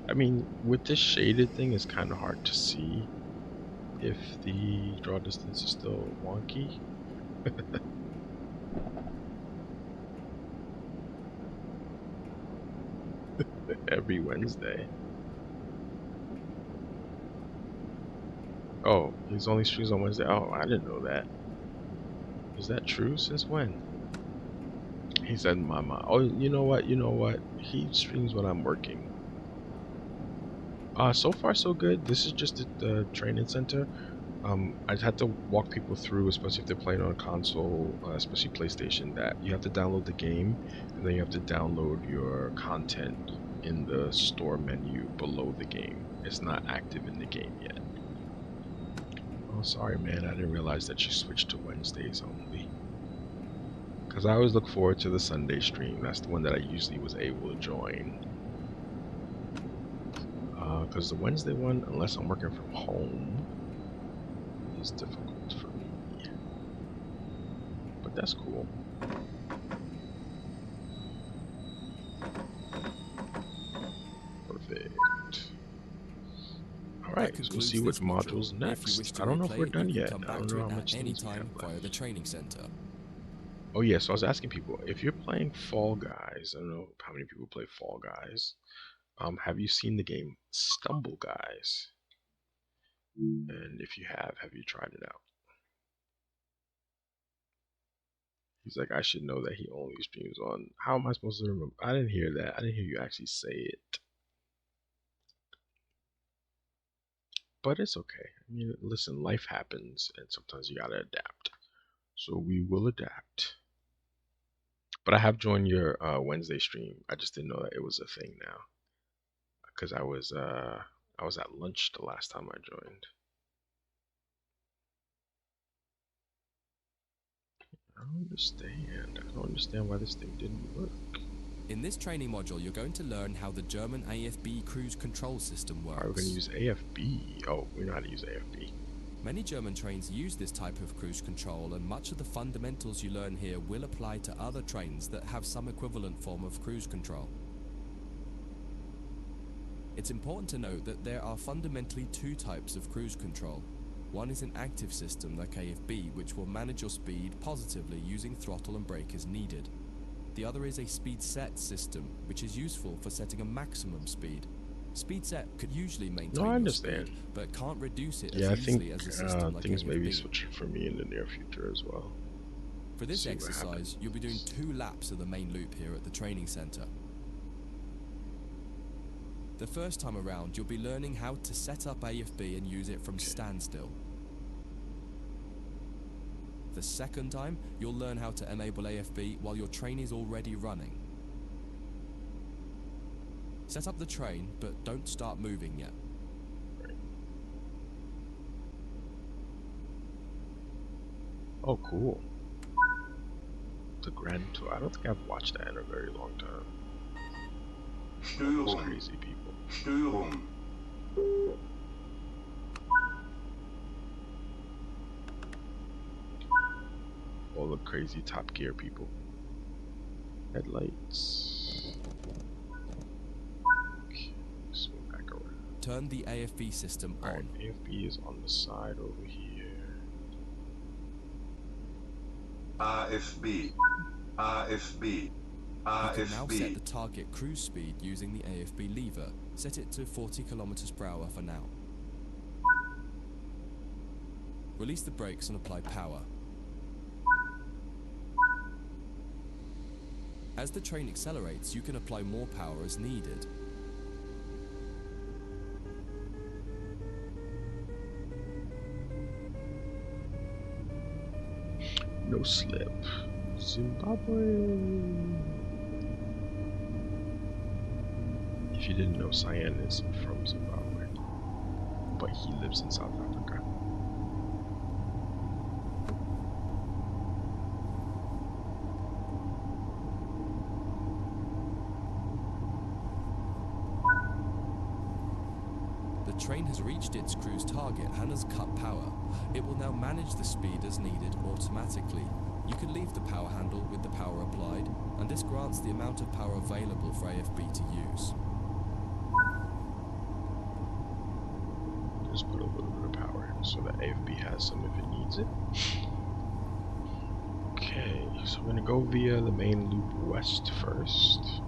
I mean, with this shaded thing, it's kind of hard to see if the draw distance is still wonky. Every Wednesday. Oh, he's only streams on Wednesday. Oh, I didn't know that. Is that true? Since when? He said, "Mama." Oh, you know what? You know what? He streams when I'm working. So far so good. This is just at the training center. I'd had to walk people through, especially if they're playing on a console, especially PlayStation, that you have to download the game, and then you have to download your content in the store menu below the game. It's not active in the game yet. Oh, sorry, man. I didn't realize that you switched to Wednesdays only. Because I always look forward to the Sunday stream. That's the one that I usually was able to join. Because the Wednesday one, unless I'm working from home, is difficult for me. But that's cool. Perfect. Alright, so we'll see what module's next. I don't know if we're done yet. I don't know how much things we have left. Via the training center. Oh yeah, so I was asking people, if you're playing Fall Guys, I don't know how many people play Fall Guys, have you seen the game Stumble Guys? And if you have you tried it out? He's like, I should know that he only streams on. How am I supposed to remember? I didn't hear that. I didn't hear you actually say it. But it's okay. I mean, listen, life happens, and sometimes you gotta adapt. So we will adapt. But I have joined your Wednesday stream. I just didn't know that it was a thing now, because I was at lunch the last time I joined. I don't understand. I don't understand why this thing didn't work. In this training module, you're going to learn how the German AFB cruise control system works. Alright, we're going to use AFB. Oh, we know how to use AFB. Many German trains use this type of cruise control, and much of the fundamentals you learn here will apply to other trains that have some equivalent form of cruise control. It's important to note that there are fundamentally two types of cruise control. One is an active system like AFB, which will manage your speed positively using throttle and brake as needed. The other is a speed set system, which is useful for setting a maximum speed. Speed set could usually maintain your speed, but can't reduce it as easily as a system like things AFB. may be switching for me in the near future as well. For this exercise, you'll be doing 2 laps of the main loop here at the training center. The first time around, you'll be learning how to set up AFB and use it from standstill. The second time, you'll learn how to enable AFB while your train is already running. Set up the train, but don't start moving yet. Oh, cool. The Grand Tour. I don't think I've watched that in a very long time. All those crazy people. All the crazy Top Gear people. Headlights. Okay, swing back around. Turn the AFB system on. Alright, AFB is on the side over here. AFB. AFB. You can now set AFB. the target cruise speed using the AFB lever. Set it to 40 km per hour for now. Release the brakes and apply power. As the train accelerates, you can apply more power as needed. No slip. Zimbabwe. If you didn't know, Cyan is from Zimbabwe, but he lives in South Africa. The train has reached its cruise target and has cut power. It will now manage the speed as needed automatically. You can leave the power handle with the power applied, and this grants the amount of power available for AFB to use. Just put a little bit of power in so that AFB has some if it needs it. Okay, so I'm gonna go via the main loop west first.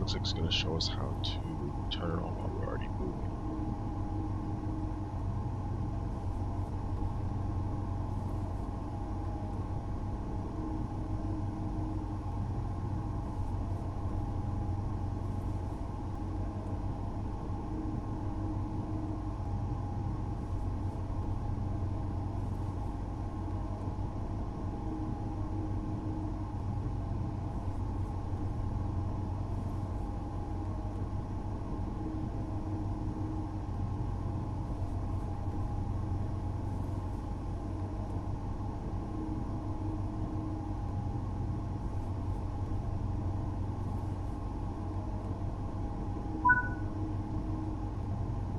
Looks like it's going to show us how to turn it on while we're already moving.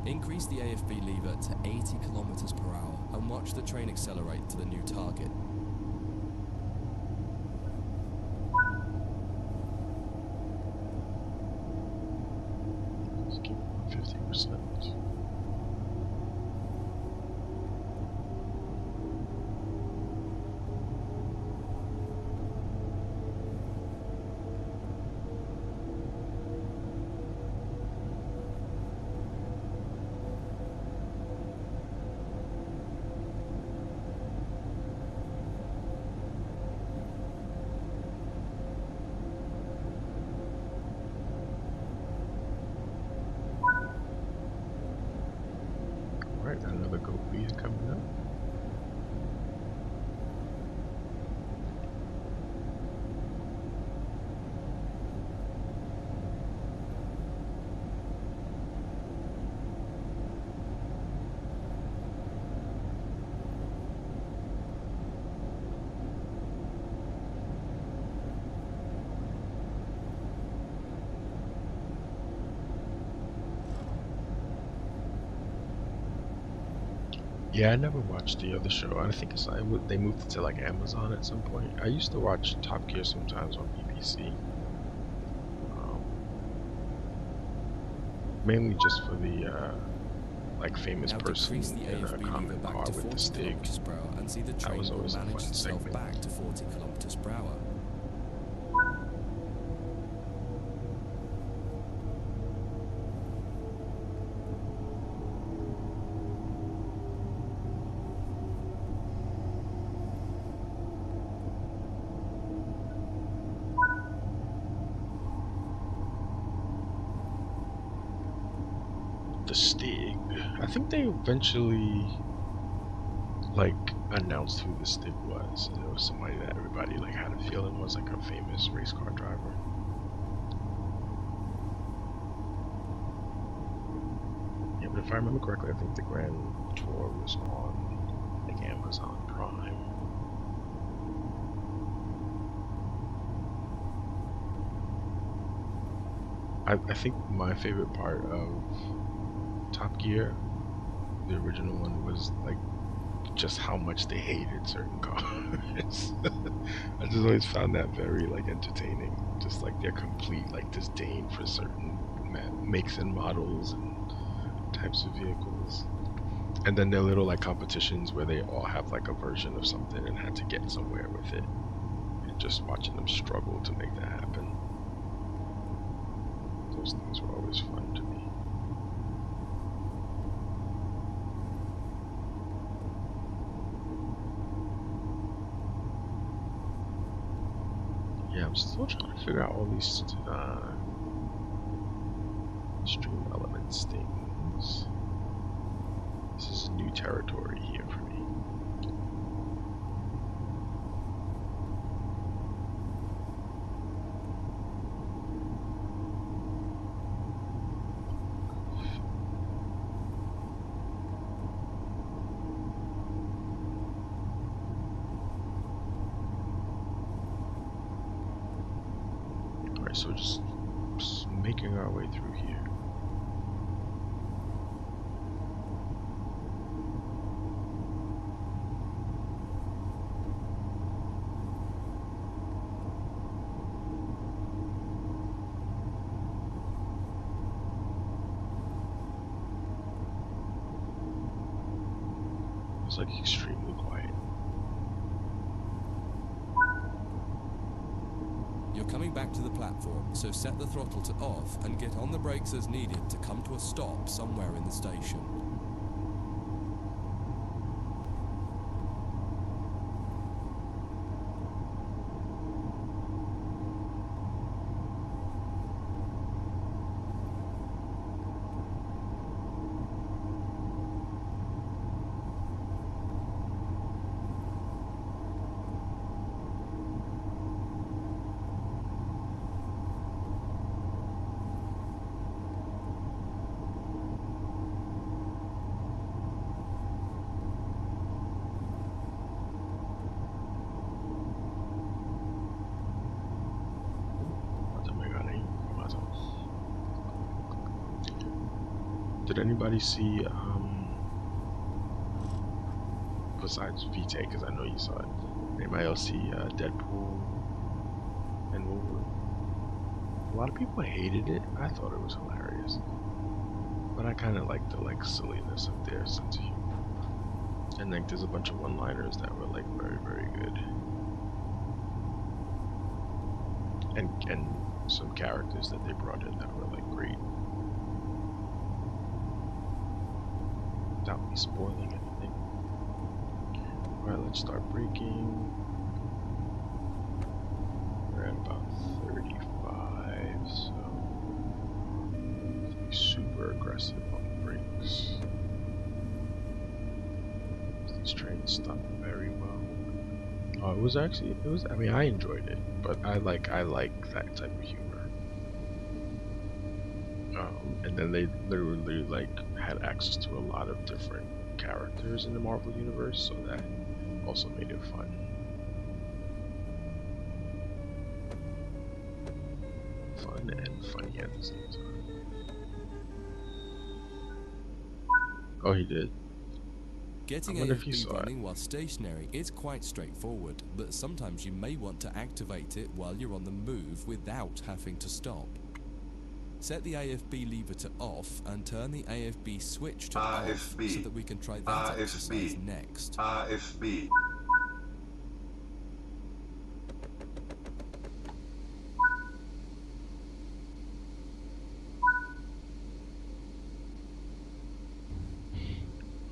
Increase the AFB lever to 80 km per hour and watch the train accelerate to the new target. Let's keep it 50%. Alright, another goat is coming up. Yeah, I never watched the other show. I think they moved it to like Amazon at some point. I used to watch Top Gear sometimes on BBC, mainly just for the like famous Now person decrease the in a AFB lever common back car to with the 40 Stig. kilometers per hour and see the That train was will always a manage fun itself segment. back to 40 kilometers per hour. The Stig. I think they eventually like announced who the Stig was, and it was somebody that everybody like had a feeling was like a famous race car driver. Yeah, but if I remember correctly, I think the Grand Tour was on like Amazon Prime. I think my favorite part of Top Gear, the original one, was like just how much they hated certain cars. I just always found that very like entertaining. Just like their complete like disdain for certain makes and models and types of vehicles. And then their little like competitions where they all have like a version of something and had to get somewhere with it. And just watching them struggle to make that happen. Those things were always fun to me. Yeah, I'm still trying to figure out all these stream elements things. This is new territory here for me. Alright, so just making our way through here. It's like extremely quiet. You're coming back to the platform, so set the throttle to off and get on the brakes as needed to come to a stop somewhere in the station. Did anybody see, besides VT, because I know you saw it, anybody else see Deadpool and Wolverine? A lot of people hated it. I thought it was hilarious. But I kind of like the like silliness of their sense of humor. And like there's a bunch of one-liners that were like very, very good. And some characters that they brought in that were like great. Without me spoiling anything. Alright, let's start braking. We're at about 35, so be super aggressive on the brakes. These trains stop very well. Oh, I mean, I enjoyed it, but I like that type of humor. And then they literally like had access to a lot of different characters in the Marvel universe, so that also made it fun. Fun and funny at the same time. Oh, he did. Getting I wonder if he AFB saw it. running while stationary is quite straightforward, but sometimes you may want to activate it while you're on the move without having to stop. Set the AFB lever to off and turn the AFB switch to off AFB. so that we can try that exercise next. AFB.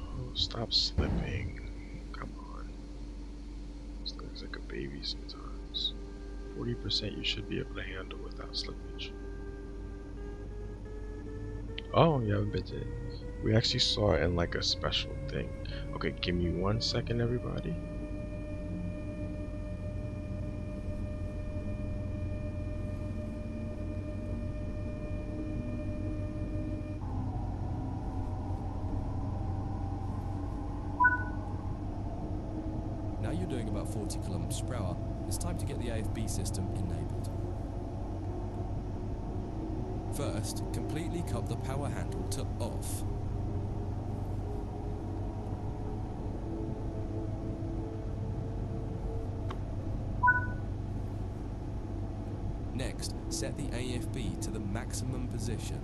Oh, stop slipping. Come on. This looks like a baby sometimes. 40% you should be able to handle without slippage. Oh, you haven't been to. We actually saw it in like a special thing. Okay, give me 1 second, everybody. Now you're doing about 40 kilometers per hour, it's time to get the AFB system enabled. First, completely cut the power handle to off. Next, set the AFB to the maximum position.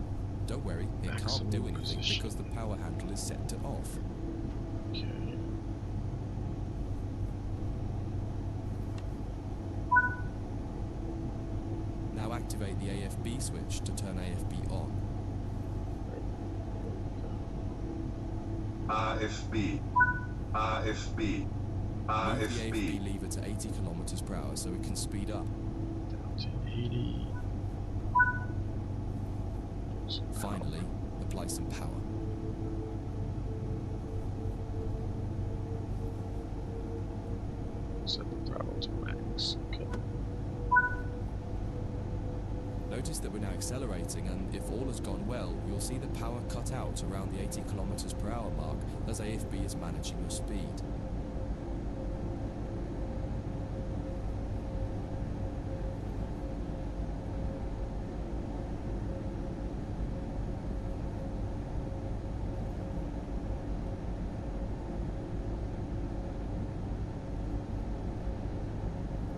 Don't worry, it can't do anything because the power handle is set to off. Okay. Now activate the AFB switch to turn AFB on. AFB. AFB. Move the AFB. AFB lever to 80 kilometers per hour so it can speed up. Down to 80. Finally, apply some power. Set the throttle to max. Okay. Notice that we're now accelerating, and if all has gone well, you'll see the power cut out around the 80 kilometers per hour mark as AFB is managing your speed.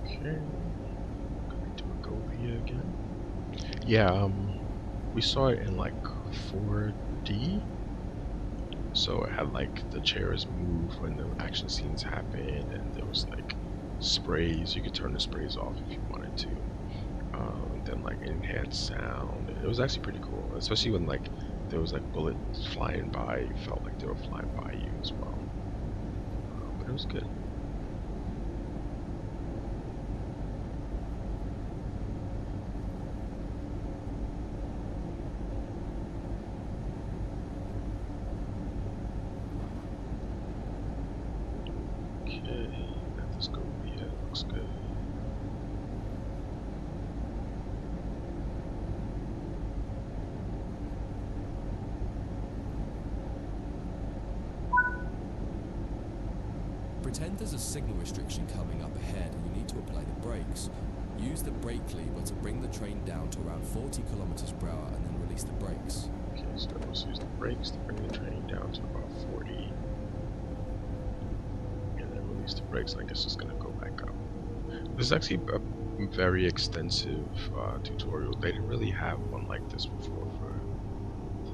Okay. Going to Mongolia again. Yeah, we saw it in like 4D. So it had like the chairs move when the action scenes happened, and there was like sprays. You could turn the sprays off if you wanted to. And then like enhanced sound. It was actually pretty cool, especially when like there was like bullets flying by. You felt like they were flying by you as well. But it was good. Okay, let's go. Yeah, looks good. Pretend there's a signal restriction coming up ahead and you need to apply the brakes. Use the brake lever to bring the train down to around 40 kilometers per hour and then release the brakes. Okay, so let's use the brakes to bring the train down to about 40. And then release the brakes. I guess it's gonna go back up. This is actually a very extensive tutorial. They didn't really have one like this before for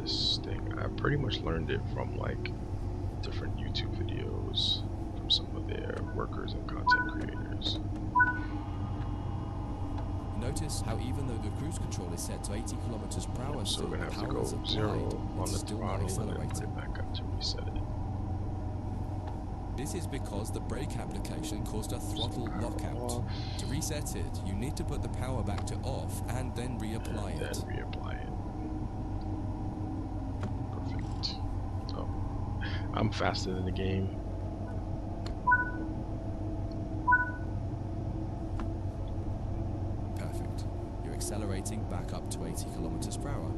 this thing. I pretty much learned it from like different YouTube videos from some of their workers and content creators. Notice how even though the cruise control is set to 80 kilometers per hour, So still we're gonna the have to power is go applied, 0 on it's the still not throttle and then put accelerating. it back up to reset it. This is because the brake application caused a throttle lockout. To reset it, you need to put the power back to off and then reapply And then it. reapply it. Perfect. Oh, I'm faster than the game. Perfect. You're accelerating back up to 80 kilometers per hour.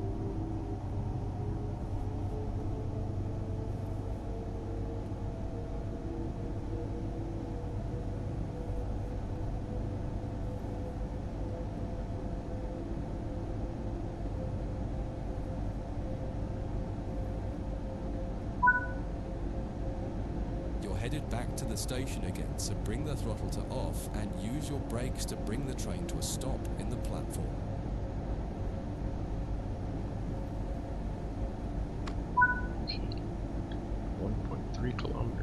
Headed back to the station again, so bring the throttle to off and use your brakes to bring the train to a stop in the platform.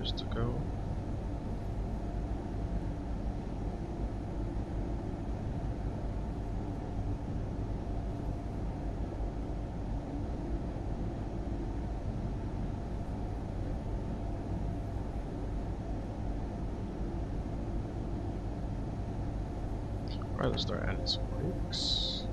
kilometers to go. Alright, let's start adding some brakes.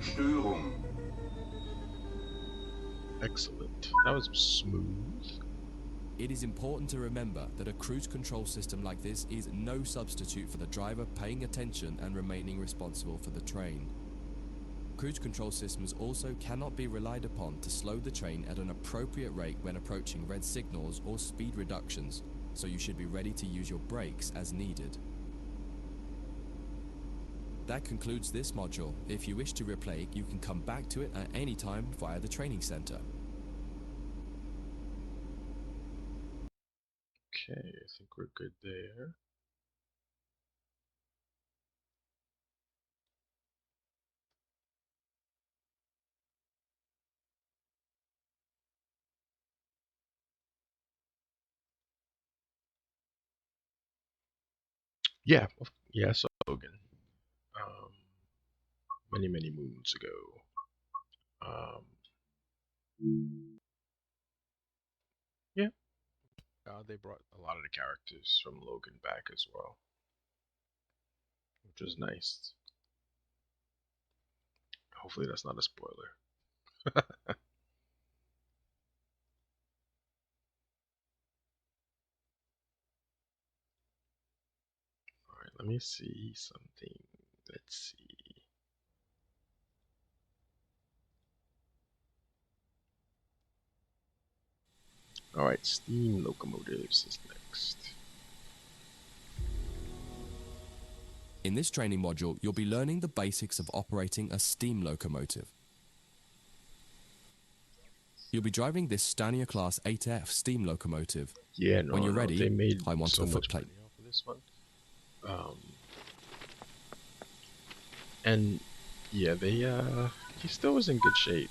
Störung. Excellent. That was smooth. It is important to remember that a cruise control system like this is no substitute for the driver paying attention and remaining responsible for the train. Cruise control systems also cannot be relied upon to slow the train at an appropriate rate when approaching red signals or speed reductions, so you should be ready to use your brakes as needed. That concludes this module. If you wish to replay, you can come back to it at any time via the training center. Okay, I think we're good there. Yeah, yes, Logan. Um, many, many moons ago. Yeah, they brought a lot of the characters from Logan back as well, which was nice. Hopefully, that's not a spoiler. Alright, let me see something. Let's see. Alright, steam locomotives is next. In this training module, you'll be learning the basics of operating a steam locomotive. You'll be driving this Stania Class 8F steam locomotive. Yeah, no, When you're ready, they made climb onto so the much footplate. money off of this one. And yeah, he still was in good shape.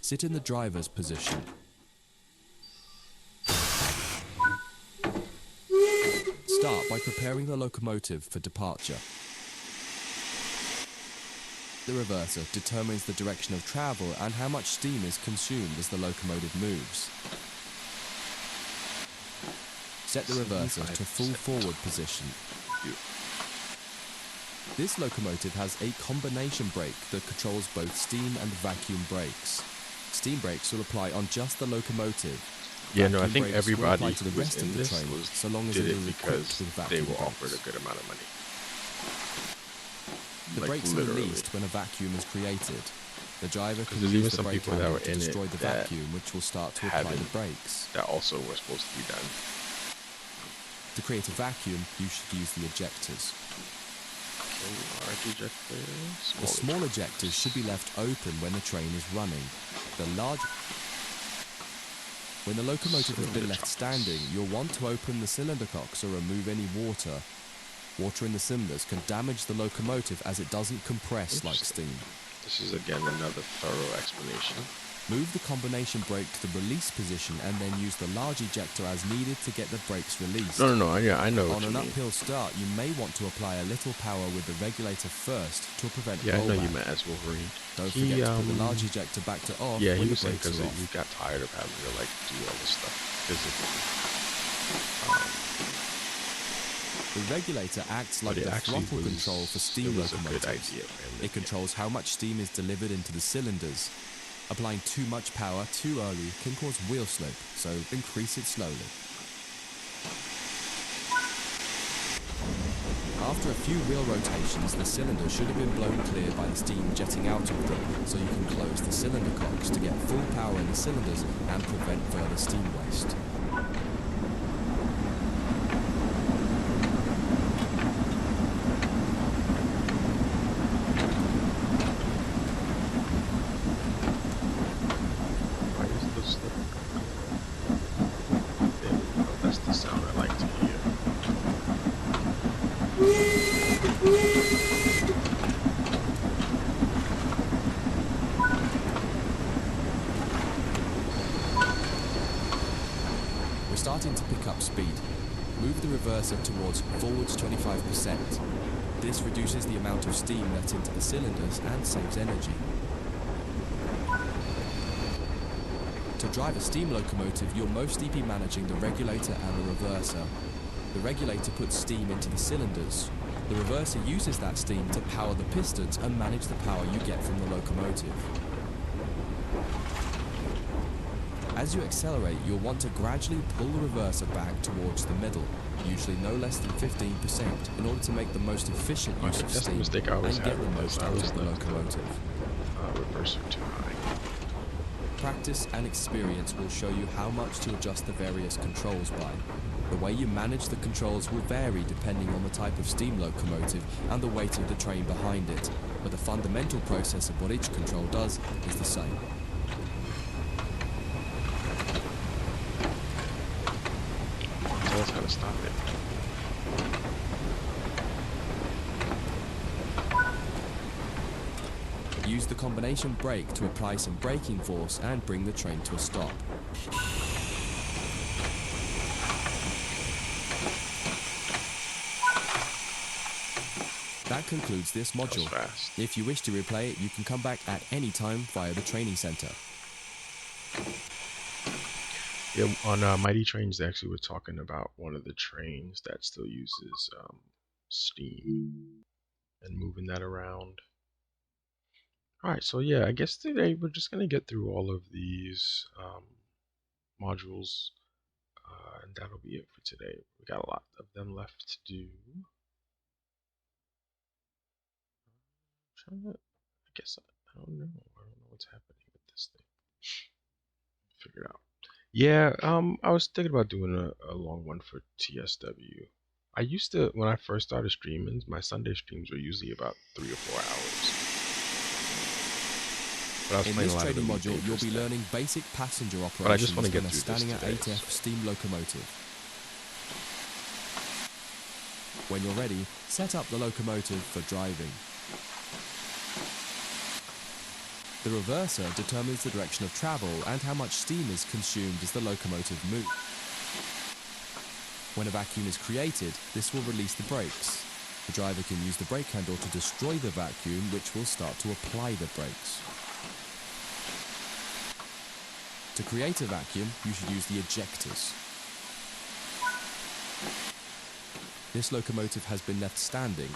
Sit in the driver's position. Start by preparing the locomotive for departure. The reverser determines the direction of travel and how much steam is consumed as the locomotive moves. Set the reverser to full forward position. This locomotive has a combination brake that controls both steam and vacuum brakes. Steam brakes will apply on just the locomotive. Yeah, no, I Vacuum think brakes will everybody apply to the who was rest in of the this train, was so long as did it it is because equipped with they vacuum were brakes. offered a good amount of money. The Like, brakes are literally. released when a vacuum is created. The driver can there's even use the some brake people that hammer were to in destroy it the that vacuum, which will start to apply the haven't. brakes. That also was supposed to be done. To create a vacuum, you should use the ejectors. Okay, large ejectors. The small ejectors should be left open when the train is running. When the locomotive has been left standing, you'll want to open the cylinder cocks or remove any water. Water in the cylinders can damage the locomotive as it doesn't compress like steam. This is again another thorough explanation. Move the combination brake to the release position and then use the large ejector as needed to get the brakes released. No. Yeah, I know what On you an mean. uphill start, you may want to apply a little power with the regulator first to prevent Yeah, I know you rollback. meant as Wolverine. Don't forget to put the large ejector back to off Yeah, when he the was saying brakes because are off. you got tired of having to like do all this stuff physically. The regulator acts like But it the actually throttle control for steam it was a good locomotives. idea, man. It controls how much steam is delivered into the cylinders. Applying too much power too early can cause wheel slip, so increase it slowly. After a few wheel rotations, the cylinder should have been blown clear by the steam jetting out of them, so you can close the cylinder cocks to get full power in the cylinders and prevent further steam waste. Why is the slip? There we go. That's the sound I like to hear. We're starting to pick up speed. Move the reverser towards forwards 25%. This reduces the amount of steam let into the cylinders and saves energy. To drive a steam locomotive, you'll mostly be managing the regulator and the reverser. The regulator puts steam into the cylinders. The reverser uses that steam to power the pistons and manage the power you get from the locomotive. As you accelerate, you'll want to gradually pull the reverser back towards the middle, usually no less than 15%, in order to make the most efficient use of That's the steam mistake I always and get have. the most out of the locomotive. Reverser too high. Practice and experience will show you how much to adjust the various controls by. The way you manage the controls will vary depending on the type of steam locomotive and the weight of the train behind it, but the fundamental process of what each control does is the same. Tell us how to stop it. Use the combination brake to apply some braking force and bring the train to a stop. That concludes this That was module. fast. If you wish to replay it, you can come back at any time via the training center. Yeah, on Mighty Trains, they actually were talking about one of the trains that still uses steam and moving that around. Alright, so yeah, I guess today we're just going to get through all of these modules, and that'll be it for today. We got a lot of them left to do. I guess I don't know. I don't know what's happening with this thing. Figure it out. Yeah, I was thinking about doing a long one for TSW. I used to, when I first started streaming, my Sunday streams were usually about 3 or 4 hours. But I was In playing this a lot of training the module, weekday you'll be stuff. learning basic passenger But I just operations want to on get a through this Standing at today. 8F steam locomotive. When you're ready, set up the locomotive for driving. The reverser determines the direction of travel and how much steam is consumed as the locomotive moves. When a vacuum is created, this will release the brakes. The driver can use the brake handle to destroy the vacuum, which will start to apply the brakes. To create a vacuum, you should use the ejectors. This locomotive has been left standing.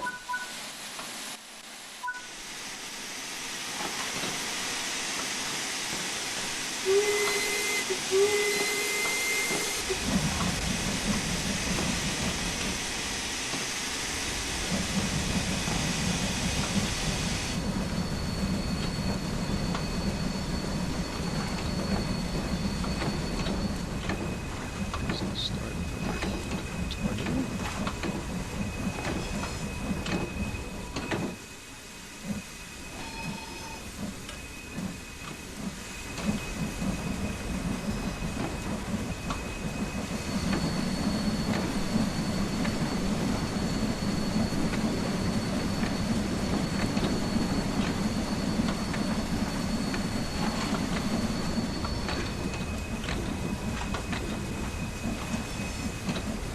So start number 20.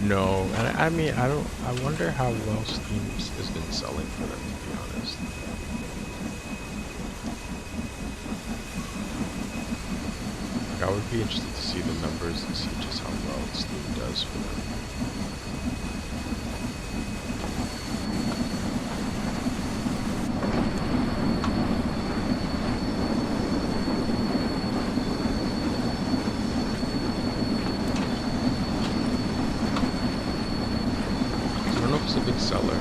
No, and I mean, I don't. I wonder how well Steam has been selling for them, to be honest. Like, I would be interested to see the numbers and see just how well Steam does for them. I don't know if it's a big seller.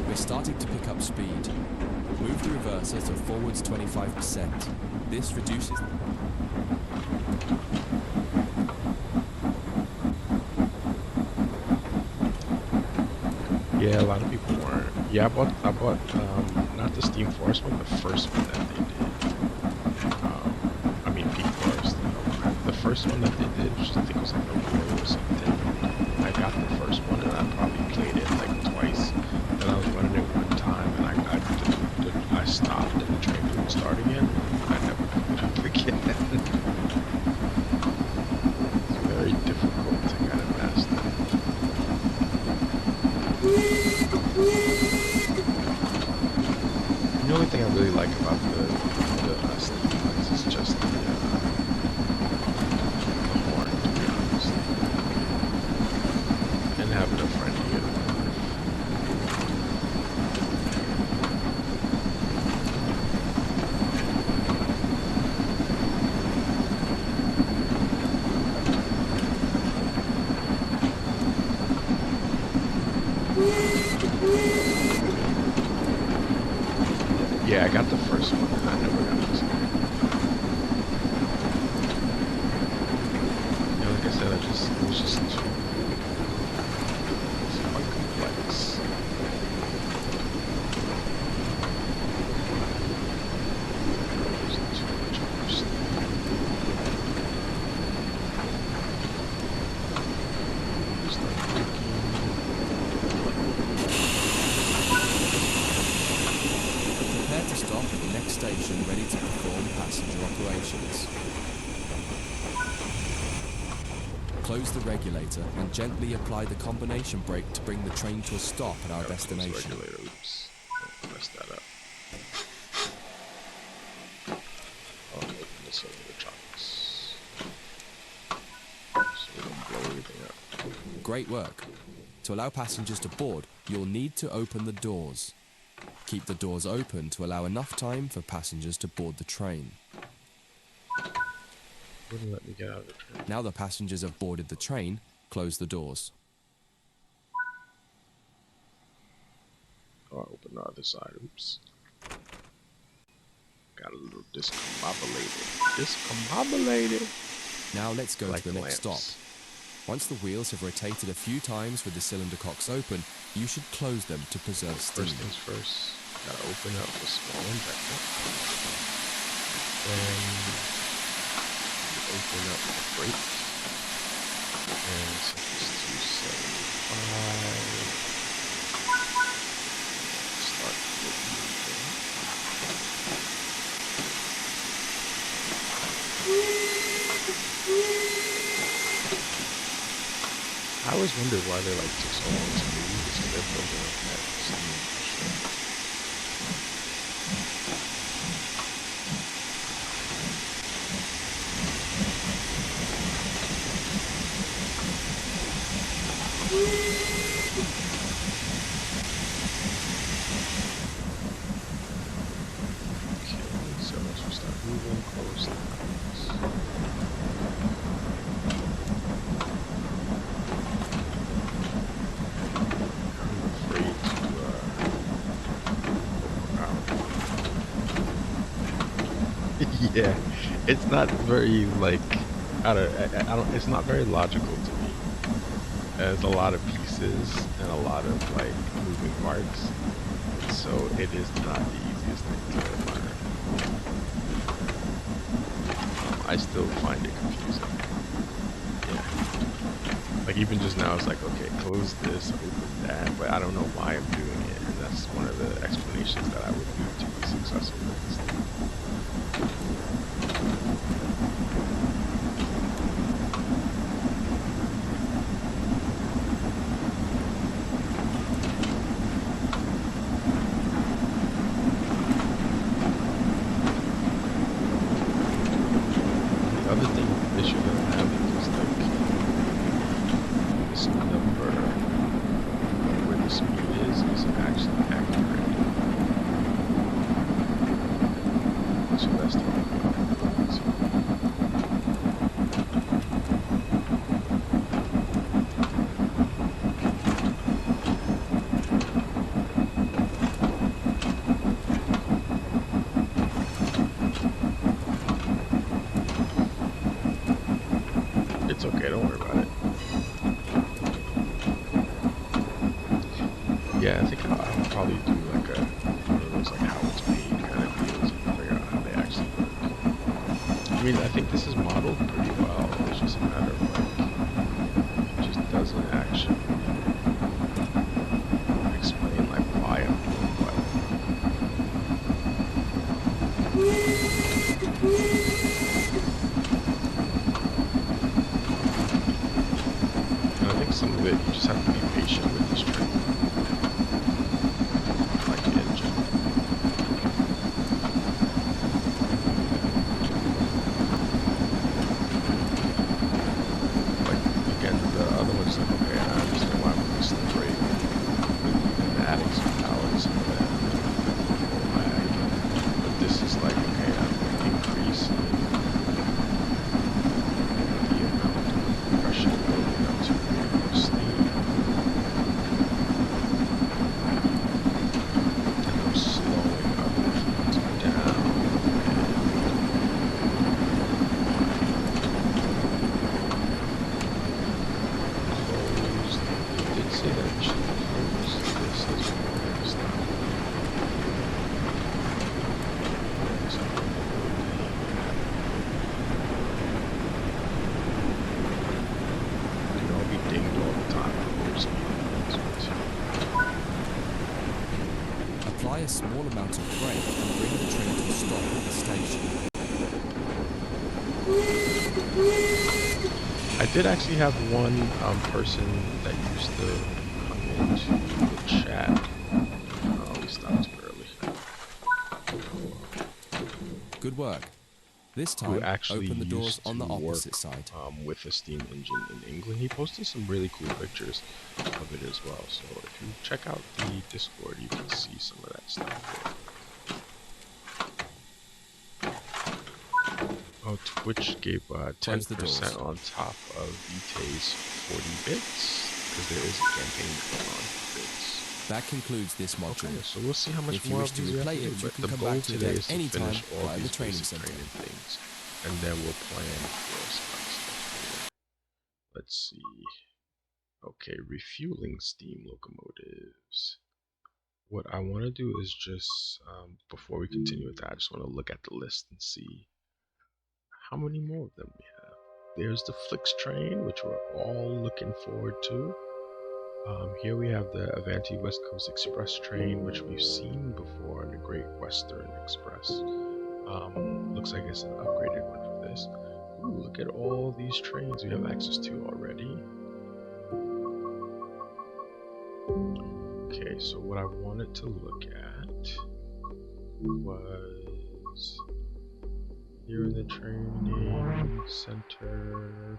We're starting to pick up speed. Move the reverser to forwards 25%. This reduces... Yeah, a lot of people weren't. Yeah, I bought not the Steam Forest one, the first one that they did. I mean Peak Forest. The first one that they did, which I think was like a war or something. I got the first one and I probably played it like twice. And I was running it one time and I stopped and the train wouldn't start again. I never picked it up again. It's very difficult to kind of master. The only thing I really like about the Steam ones is just the horn, to be honest, and having a friend here. Yeah, I got the first one, and I never got the second. Yeah, like I said, it was just too, it's quite complex. It was too much understanding. Start thinking. Prepare to stop at the next station ready to perform passenger operations. Close the regulator and gently apply the combination brake to bring the train to a stop at our destination. Regulator. Oops. I messed that up. I'll open this over the trunks. So we don't blow anything up. Great work. To allow passengers to board, you'll need to open the doors. Keep the doors open to allow enough time for passengers to board the train. Wouldn't let me get out of the train. Now the passengers have boarded the train, close the doors. Oh, I opened the other side. Oops. Got a little discombobulated. Discombobulated. Now let's go Like to the next lamps. stop. Once the wheels have rotated a few times with the cylinder cocks open, you should close them to preserve steam. First things first, gotta open up the small injector. Then open up the brake. And set this to 75. Start moving. I always wondered why they like took so long to move. It's 'cause they're building up that steam pressure. Okay, so once we start moving, close the eyes. I'm afraid to yeah, it's not very like I don't it's not very logical to me. There's a lot of pieces pieces and a lot of like moving parts, so it is not the easiest thing to learn. I still find it confusing. Yeah. Like even just now, it's like, okay, close this, open that, but I don't know why I'm doing it, and that's one of the explanations that I would need to be successful with this thing. The other thing, issue that I'm having is like this number where the speed isn't actually accurate. So that's throwing me off a little bit. It's okay, don't worry about it. Yeah, I think I'll probably do like one of those like how it's made kind of deals and figure out how they actually work. I mean, I think this is modeled pretty well. It's just a matter of like, it just doesn't actually explain like why I'm doing what. And I think some of it you just have to be patient with this train, like the engine. Like again, the other one's like, okay, I understand why I'm moving still brake and adding some power to some of that lag. But this is like, okay, I'm increasing the amount of pressure building up to create more steam. And I'm slowing other things down. Close. It did say that we should close this as well. Stop. I'll be dinged all the time for speeding. Apply a small amount of brake and bring the train to a stop at the station. I did actually have one person that used to come into the chat. Oh, we stopped too early. Good work. This Who time, actually open the doors used on the to work opposite side. with a steam engine in England. He posted some really cool pictures of it as well. So if you check out the Discord, you can see some of that stuff there. Oh, Twitch gave Close the 10% doors. on top of Vitae's 40 bits because there is a campaign going on for bits. That concludes this module. Okay, so we'll see how much If you more wish of to these we have replay to do. it, you But can the come goal back to it today at is to any time finish all via the these training basic center. training things, and then we'll plan for some other stuff here. Let's see. Okay, refueling steam locomotives. What I want to do is just, before we continue with that, I just want to look at the list and see how many more of them we have. There's the Flix train, which we're all looking forward to. Here we have the Avanti West Coast Express train, which we've seen before, the Great Western Express. Looks like it's an upgraded one for this. Ooh, look at all these trains we have access to already. Okay, so what I wanted to look at was here in the training center.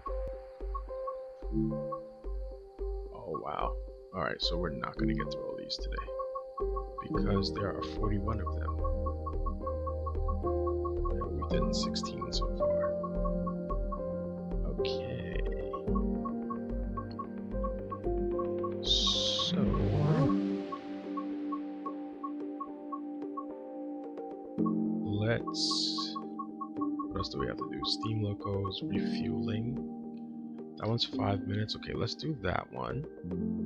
Oh wow. Alright, so we're not going to get through all these today because there are 41 of them. And we've done 16 so far. Okay. So let's, what else do we have to do? Steam locos, refueling. That one's 5 minutes. Okay, let's do that one.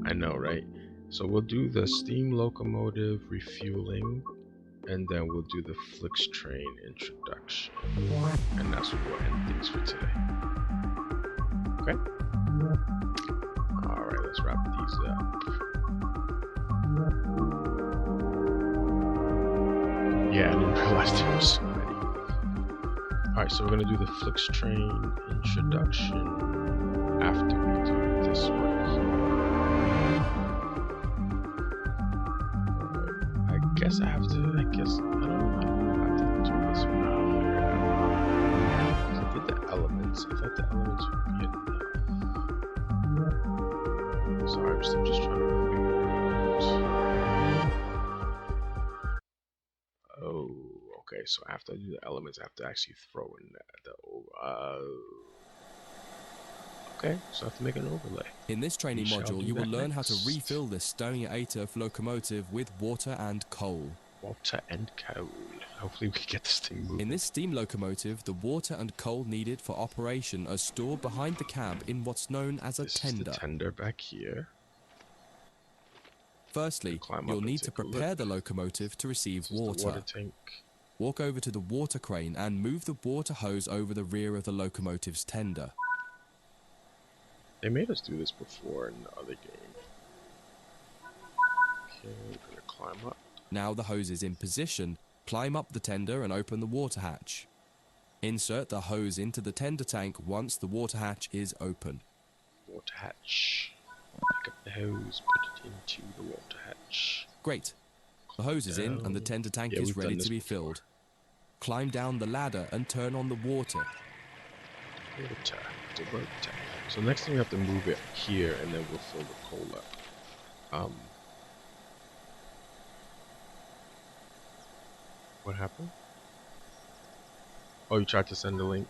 I know, right? So we'll do the steam locomotive refueling, and then we'll do the Flix train introduction. And that's where we'll end things for today. Okay? Alright, let's wrap these up. Yeah, I didn't realize there was so many. Alright, so we're gonna do the Flix train introduction after we do this one. I guess I have to, I don't know if I have to do this one. I did the elements. I thought the elements would be enough. Sorry, I'm just trying to figure it out. Oh, okay, so after I do the elements, I have to actually throw in okay, so I have to make an overlay. In this training module, you will learn how to refill the stowing ATF locomotive with water and coal. Water and coal. Hopefully we get this thing moving. In this steam locomotive, the water and coal needed for operation are stored behind the cab in what's known as a tender. This is the tender back here. Firstly, you'll need to prepare the locomotive to receive water. Water tank. Walk over to the water crane and move the water hose over the rear of the locomotive's tender. They made us do this before in the other game. Okay, we're gonna climb up. Now the hose is in position, climb up the tender and open the water hatch. Insert the hose into the tender tank once the water hatch is open. Water hatch. Pick up the hose, put it into the water hatch. Great. The hose is in and the tender tank is ready to be filled. Climb down the ladder and turn on the water. Water. So next thing we have to move it here, and then we'll fill the coal up. What happened? Oh, you tried to send a link?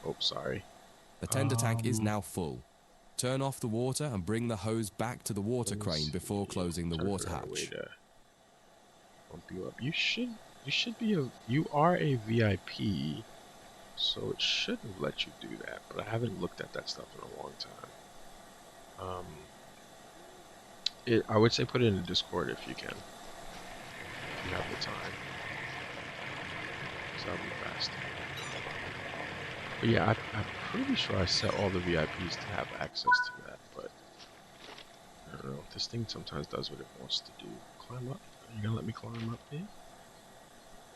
Oh, sorry. The tender tank is now full. Turn off the water and bring the hose back to the water crane before closing the water hatch. Bump you up. You should be you are a VIP. So it shouldn't let you do that, but I haven't looked at that stuff in a long time. I would say put it in the Discord if you can. If you have the time. So that'll be fast. But yeah, I'm pretty sure I set all the VIPs to have access to that, but I don't know. This thing sometimes does what it wants to do. Climb up? Are you gonna let me climb up here?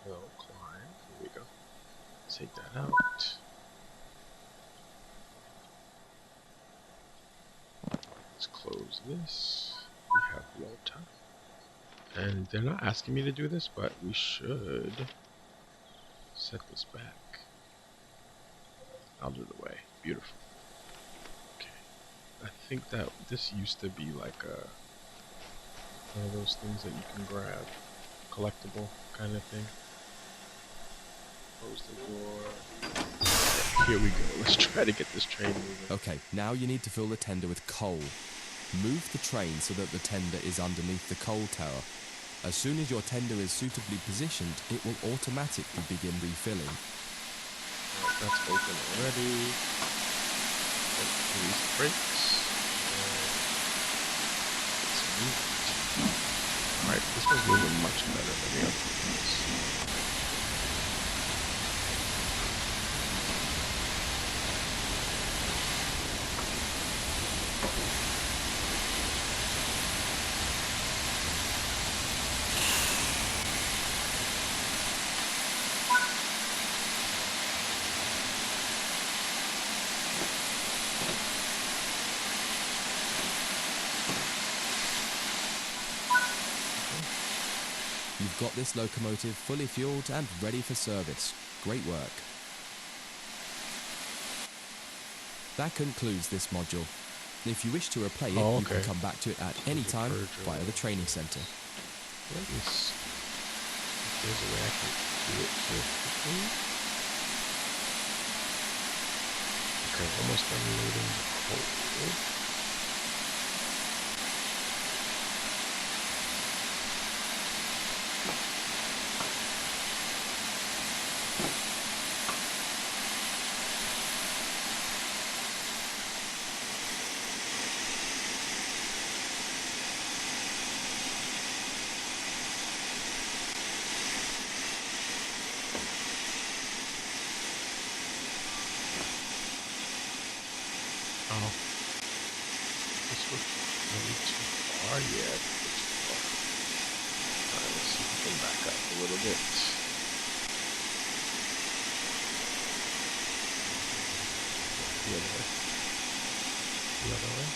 No, climb. Here we go. Take that out. Let's close this. We have water. And they're not asking me to do this, but we should set this back. Out of the way. Beautiful. Okay. I think that this used to be like one of those things that you can grab. Collectible kind of thing. Close the door. Here we go. Let's try to get this train moving. Okay, now you need to fill the tender with coal. Move the train so that the tender is underneath the coal tower. As soon as your tender is suitably positioned, it will automatically begin refilling. Alright, that's open already. Release the brakes. Alright, this one's moving much better than the other ones. You've got this locomotive fully fueled and ready for service. Great work. That concludes this module. If you wish to replay it, you can come back to it at any time via the training center. Let me see if there's a way I can do it here quickly. Okay, almost done loading the code. Oh, this was really too far yet. Alright, let's see if we can back up a little bit. The other way. The other way.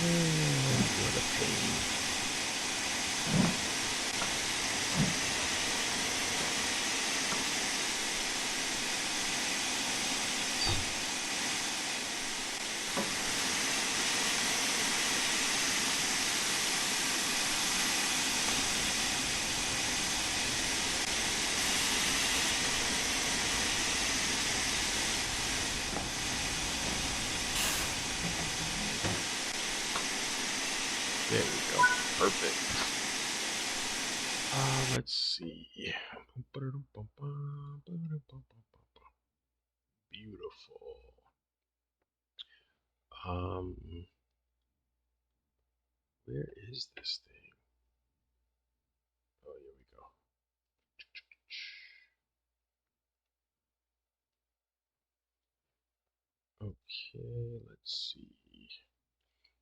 What a pain. There we go. Perfect. Let's see. Beautiful. Um, where is this thing? Oh, here we go. Okay, let's see.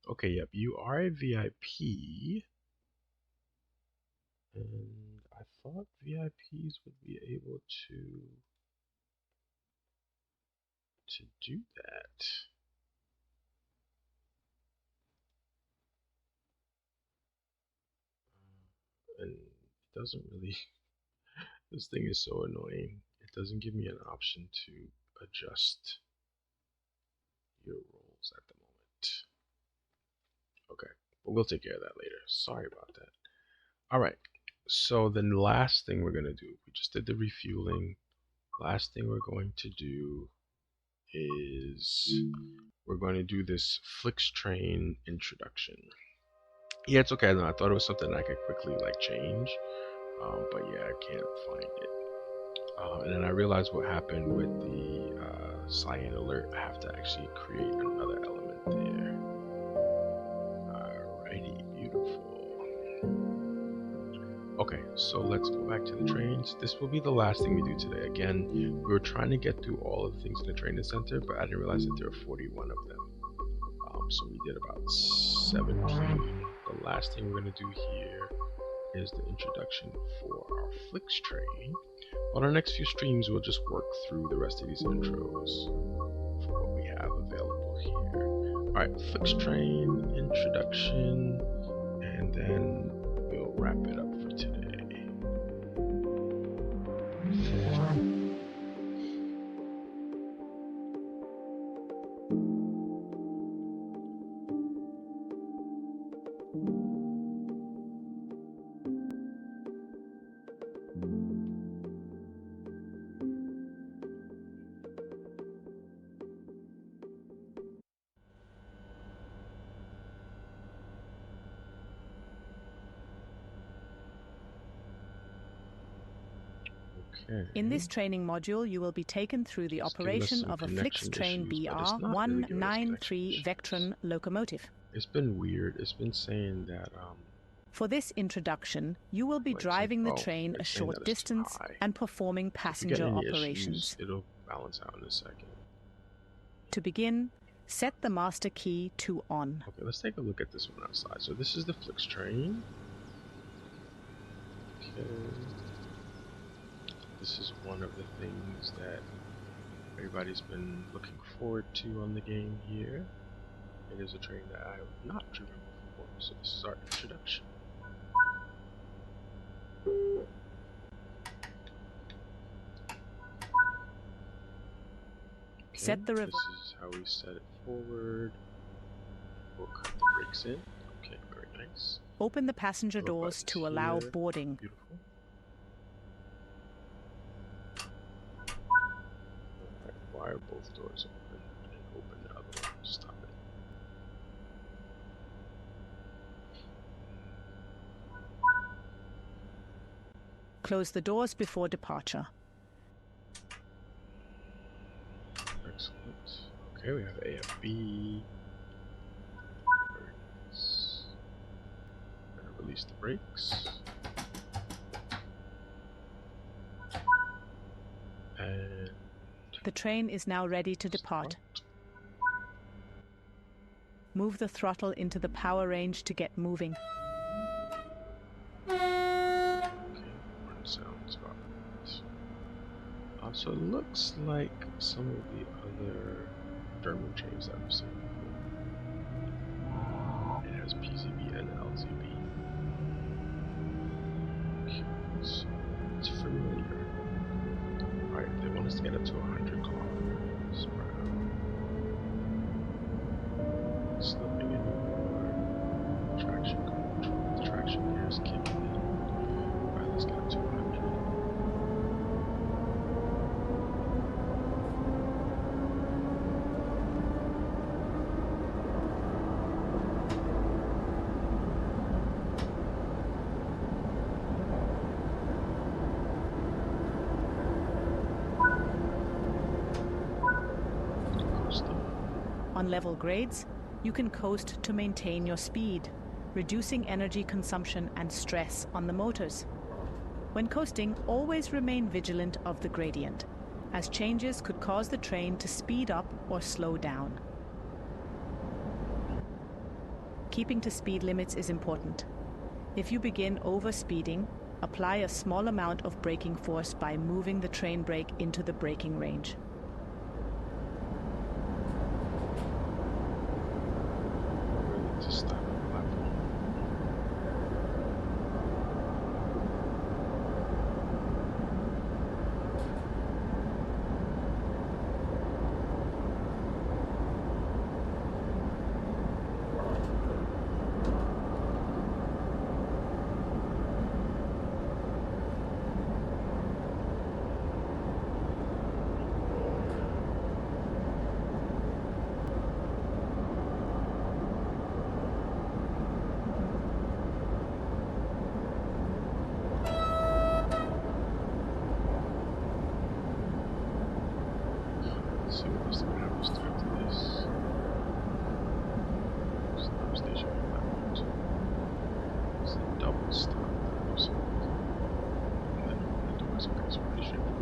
Okay, yep, you are a VIP, and I thought VIPs would be able to do that. And it doesn't really. This thing is so annoying. It doesn't give me an option to adjust your roles at the moment. Okay, but we'll take care of that later. Sorry about that. All right. So the last thing we're gonna do, we just did the refueling. Last thing we're going to do is we're going to do this Flix train introduction. Yeah, it's okay. I thought it was something I could quickly like change, but yeah, I can't find it. And then I realized what happened with the cyan alert. I have to actually create another element there. Alrighty, beautiful. Okay, so let's go back to the trains. This will be the last thing we do today. Again, we were trying to get through all of the things in the training center, but I didn't realize that there are 41 of them. So we did about 17. The last thing we're going to do here is the introduction for our Flix train. On our next few streams, we'll just work through the rest of these intros for what we have available here. Alright, Flix train introduction, and then we'll wrap it up for today. In this training module, you will be taken through the operation of a Flix train BR 193 Vectron locomotive. It's been weird. It's been saying that For this introduction, you will be driving the train a short distance and performing passenger operations. It'll balance out in a second. To begin, set the master key to on. Okay, let's take a look at this one outside. So this is the Flix train. Okay. This is one of the things that everybody's been looking forward to on the game here. It is a train that I have not driven before, so this is our introduction. Okay, Set the this is how we set it forward. We'll cut the brakes in. Okay, very nice. Open the passenger doors to allow boarding. Beautiful. Alright, why are both doors open? And open the other one. Stop it. Close the doors before departure. Excellent. Okay, we have A and B. Very nice. I'm gonna release the brakes. And The train is now ready to depart. Move the throttle into the power range to get moving. okay, horn sounds about right. So it looks like some of the other German trains that I've seen before. It has PZB and LZB. Okay, so it's familiar. Alright, they want us to get up to 100 kilometers per hour. Slipping anymore. Traction control. The traction gear is kicking in. Alright, let's get up to 100. On level grades, you can coast to maintain your speed, reducing energy consumption and stress on the motors. When coasting, always remain vigilant of the gradient, as changes could cause the train to speed up or slow down. Keeping to speed limits is important. If you begin overspeeding, apply a small amount of braking force by moving the train brake into the braking range. To stop the platform. Let's see what this thing happens to after this. Stop station platform 2. It's a double stop. So, and then open the doors. Okay, it's pretty straightforward.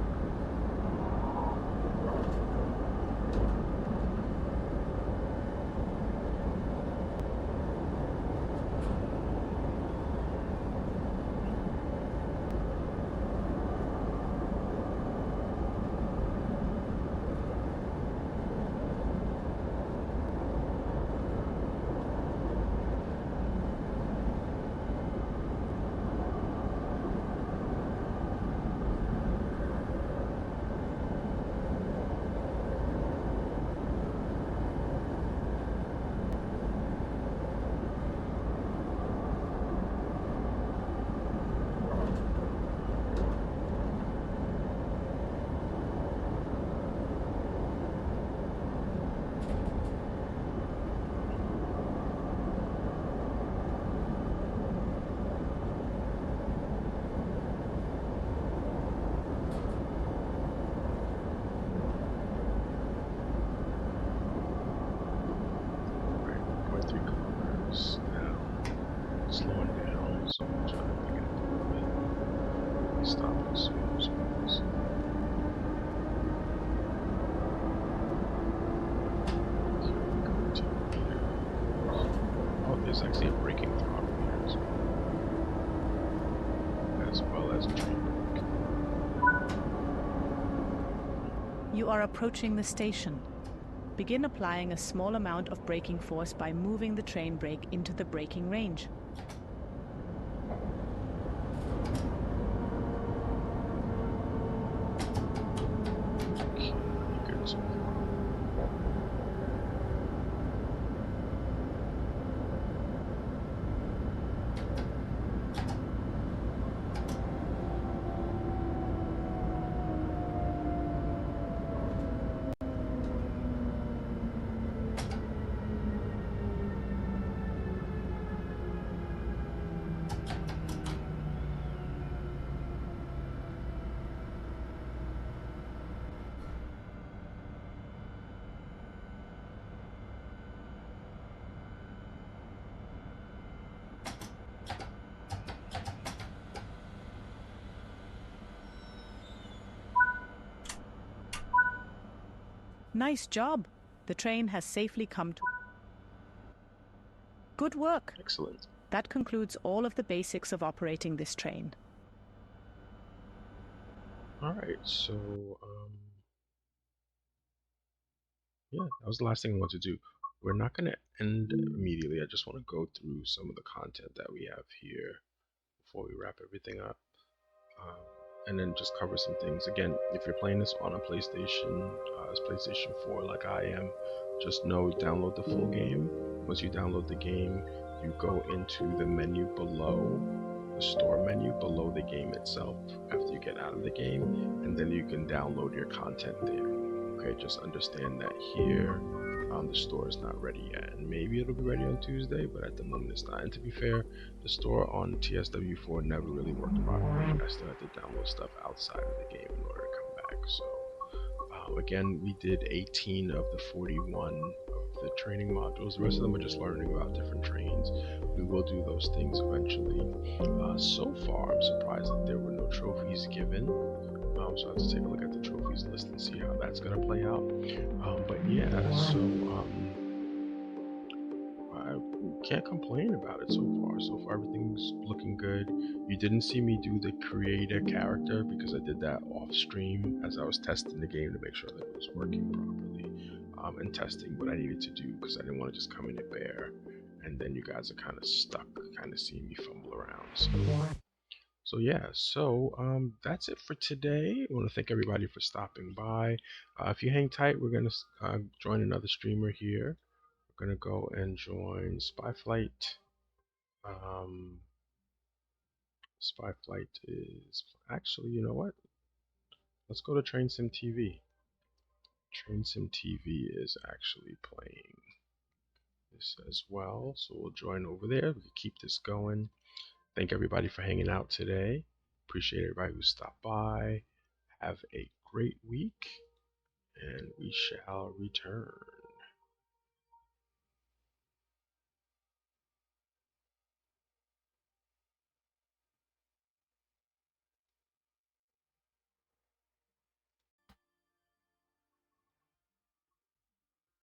Slowing down so much I don't think I can stop as soon as possible. Oh, there's actually a braking throttle here as well as a train brake. You are approaching the station. Begin applying a small amount of braking force by moving the train brake into the braking range. Okay, good so far. Nice job. The train has safely come to... Good work. Excellent. That concludes all of the basics of operating this train. All right, so yeah, that was the last thing I want to do. We're not going to end immediately. I just want to go through some of the content that we have here before we wrap everything up. And then just cover some things. Again, if you're playing this on a PlayStation, it's PlayStation 4 like I am, just know download the full game. Once you download the game, you go into the menu below, the store menu below the game itself after you get out of the game, and then you can download your content there. Okay, just understand that here, the store is not ready yet, and maybe it'll be ready on Tuesday, but at the moment it's not. And to be fair, the store on TSW4 never really worked properly. I still had to download stuff outside of the game in order to come back. So again, we did 18 of the 41 of the training modules. The rest of them are just learning about different trains. We will do those things eventually. So far, I'm surprised that there were no trophies given. So I have to take a look at the trophies list and see how that's going to play out. But yeah, so I can't complain about it so far. So far, everything's looking good. You didn't see me do the creator character because I did that off stream as I was testing the game to make sure that it was working properly, and testing what I needed to do because I didn't want to just come in it bare and then you guys are kind of stuck, kind of seeing me fumble around. So yeah, that's it for today. I want to thank everybody for stopping by. If you hang tight, we're gonna join another streamer here. We're gonna go and join Spyflight. Spyflight is actually, you know what? Let's go to Train Sim TV. Train Sim TV is actually playing this as well, so we'll join over there. We can keep this going. Thank everybody for hanging out today. Appreciate everybody who stopped by. Have a great week, and we shall return.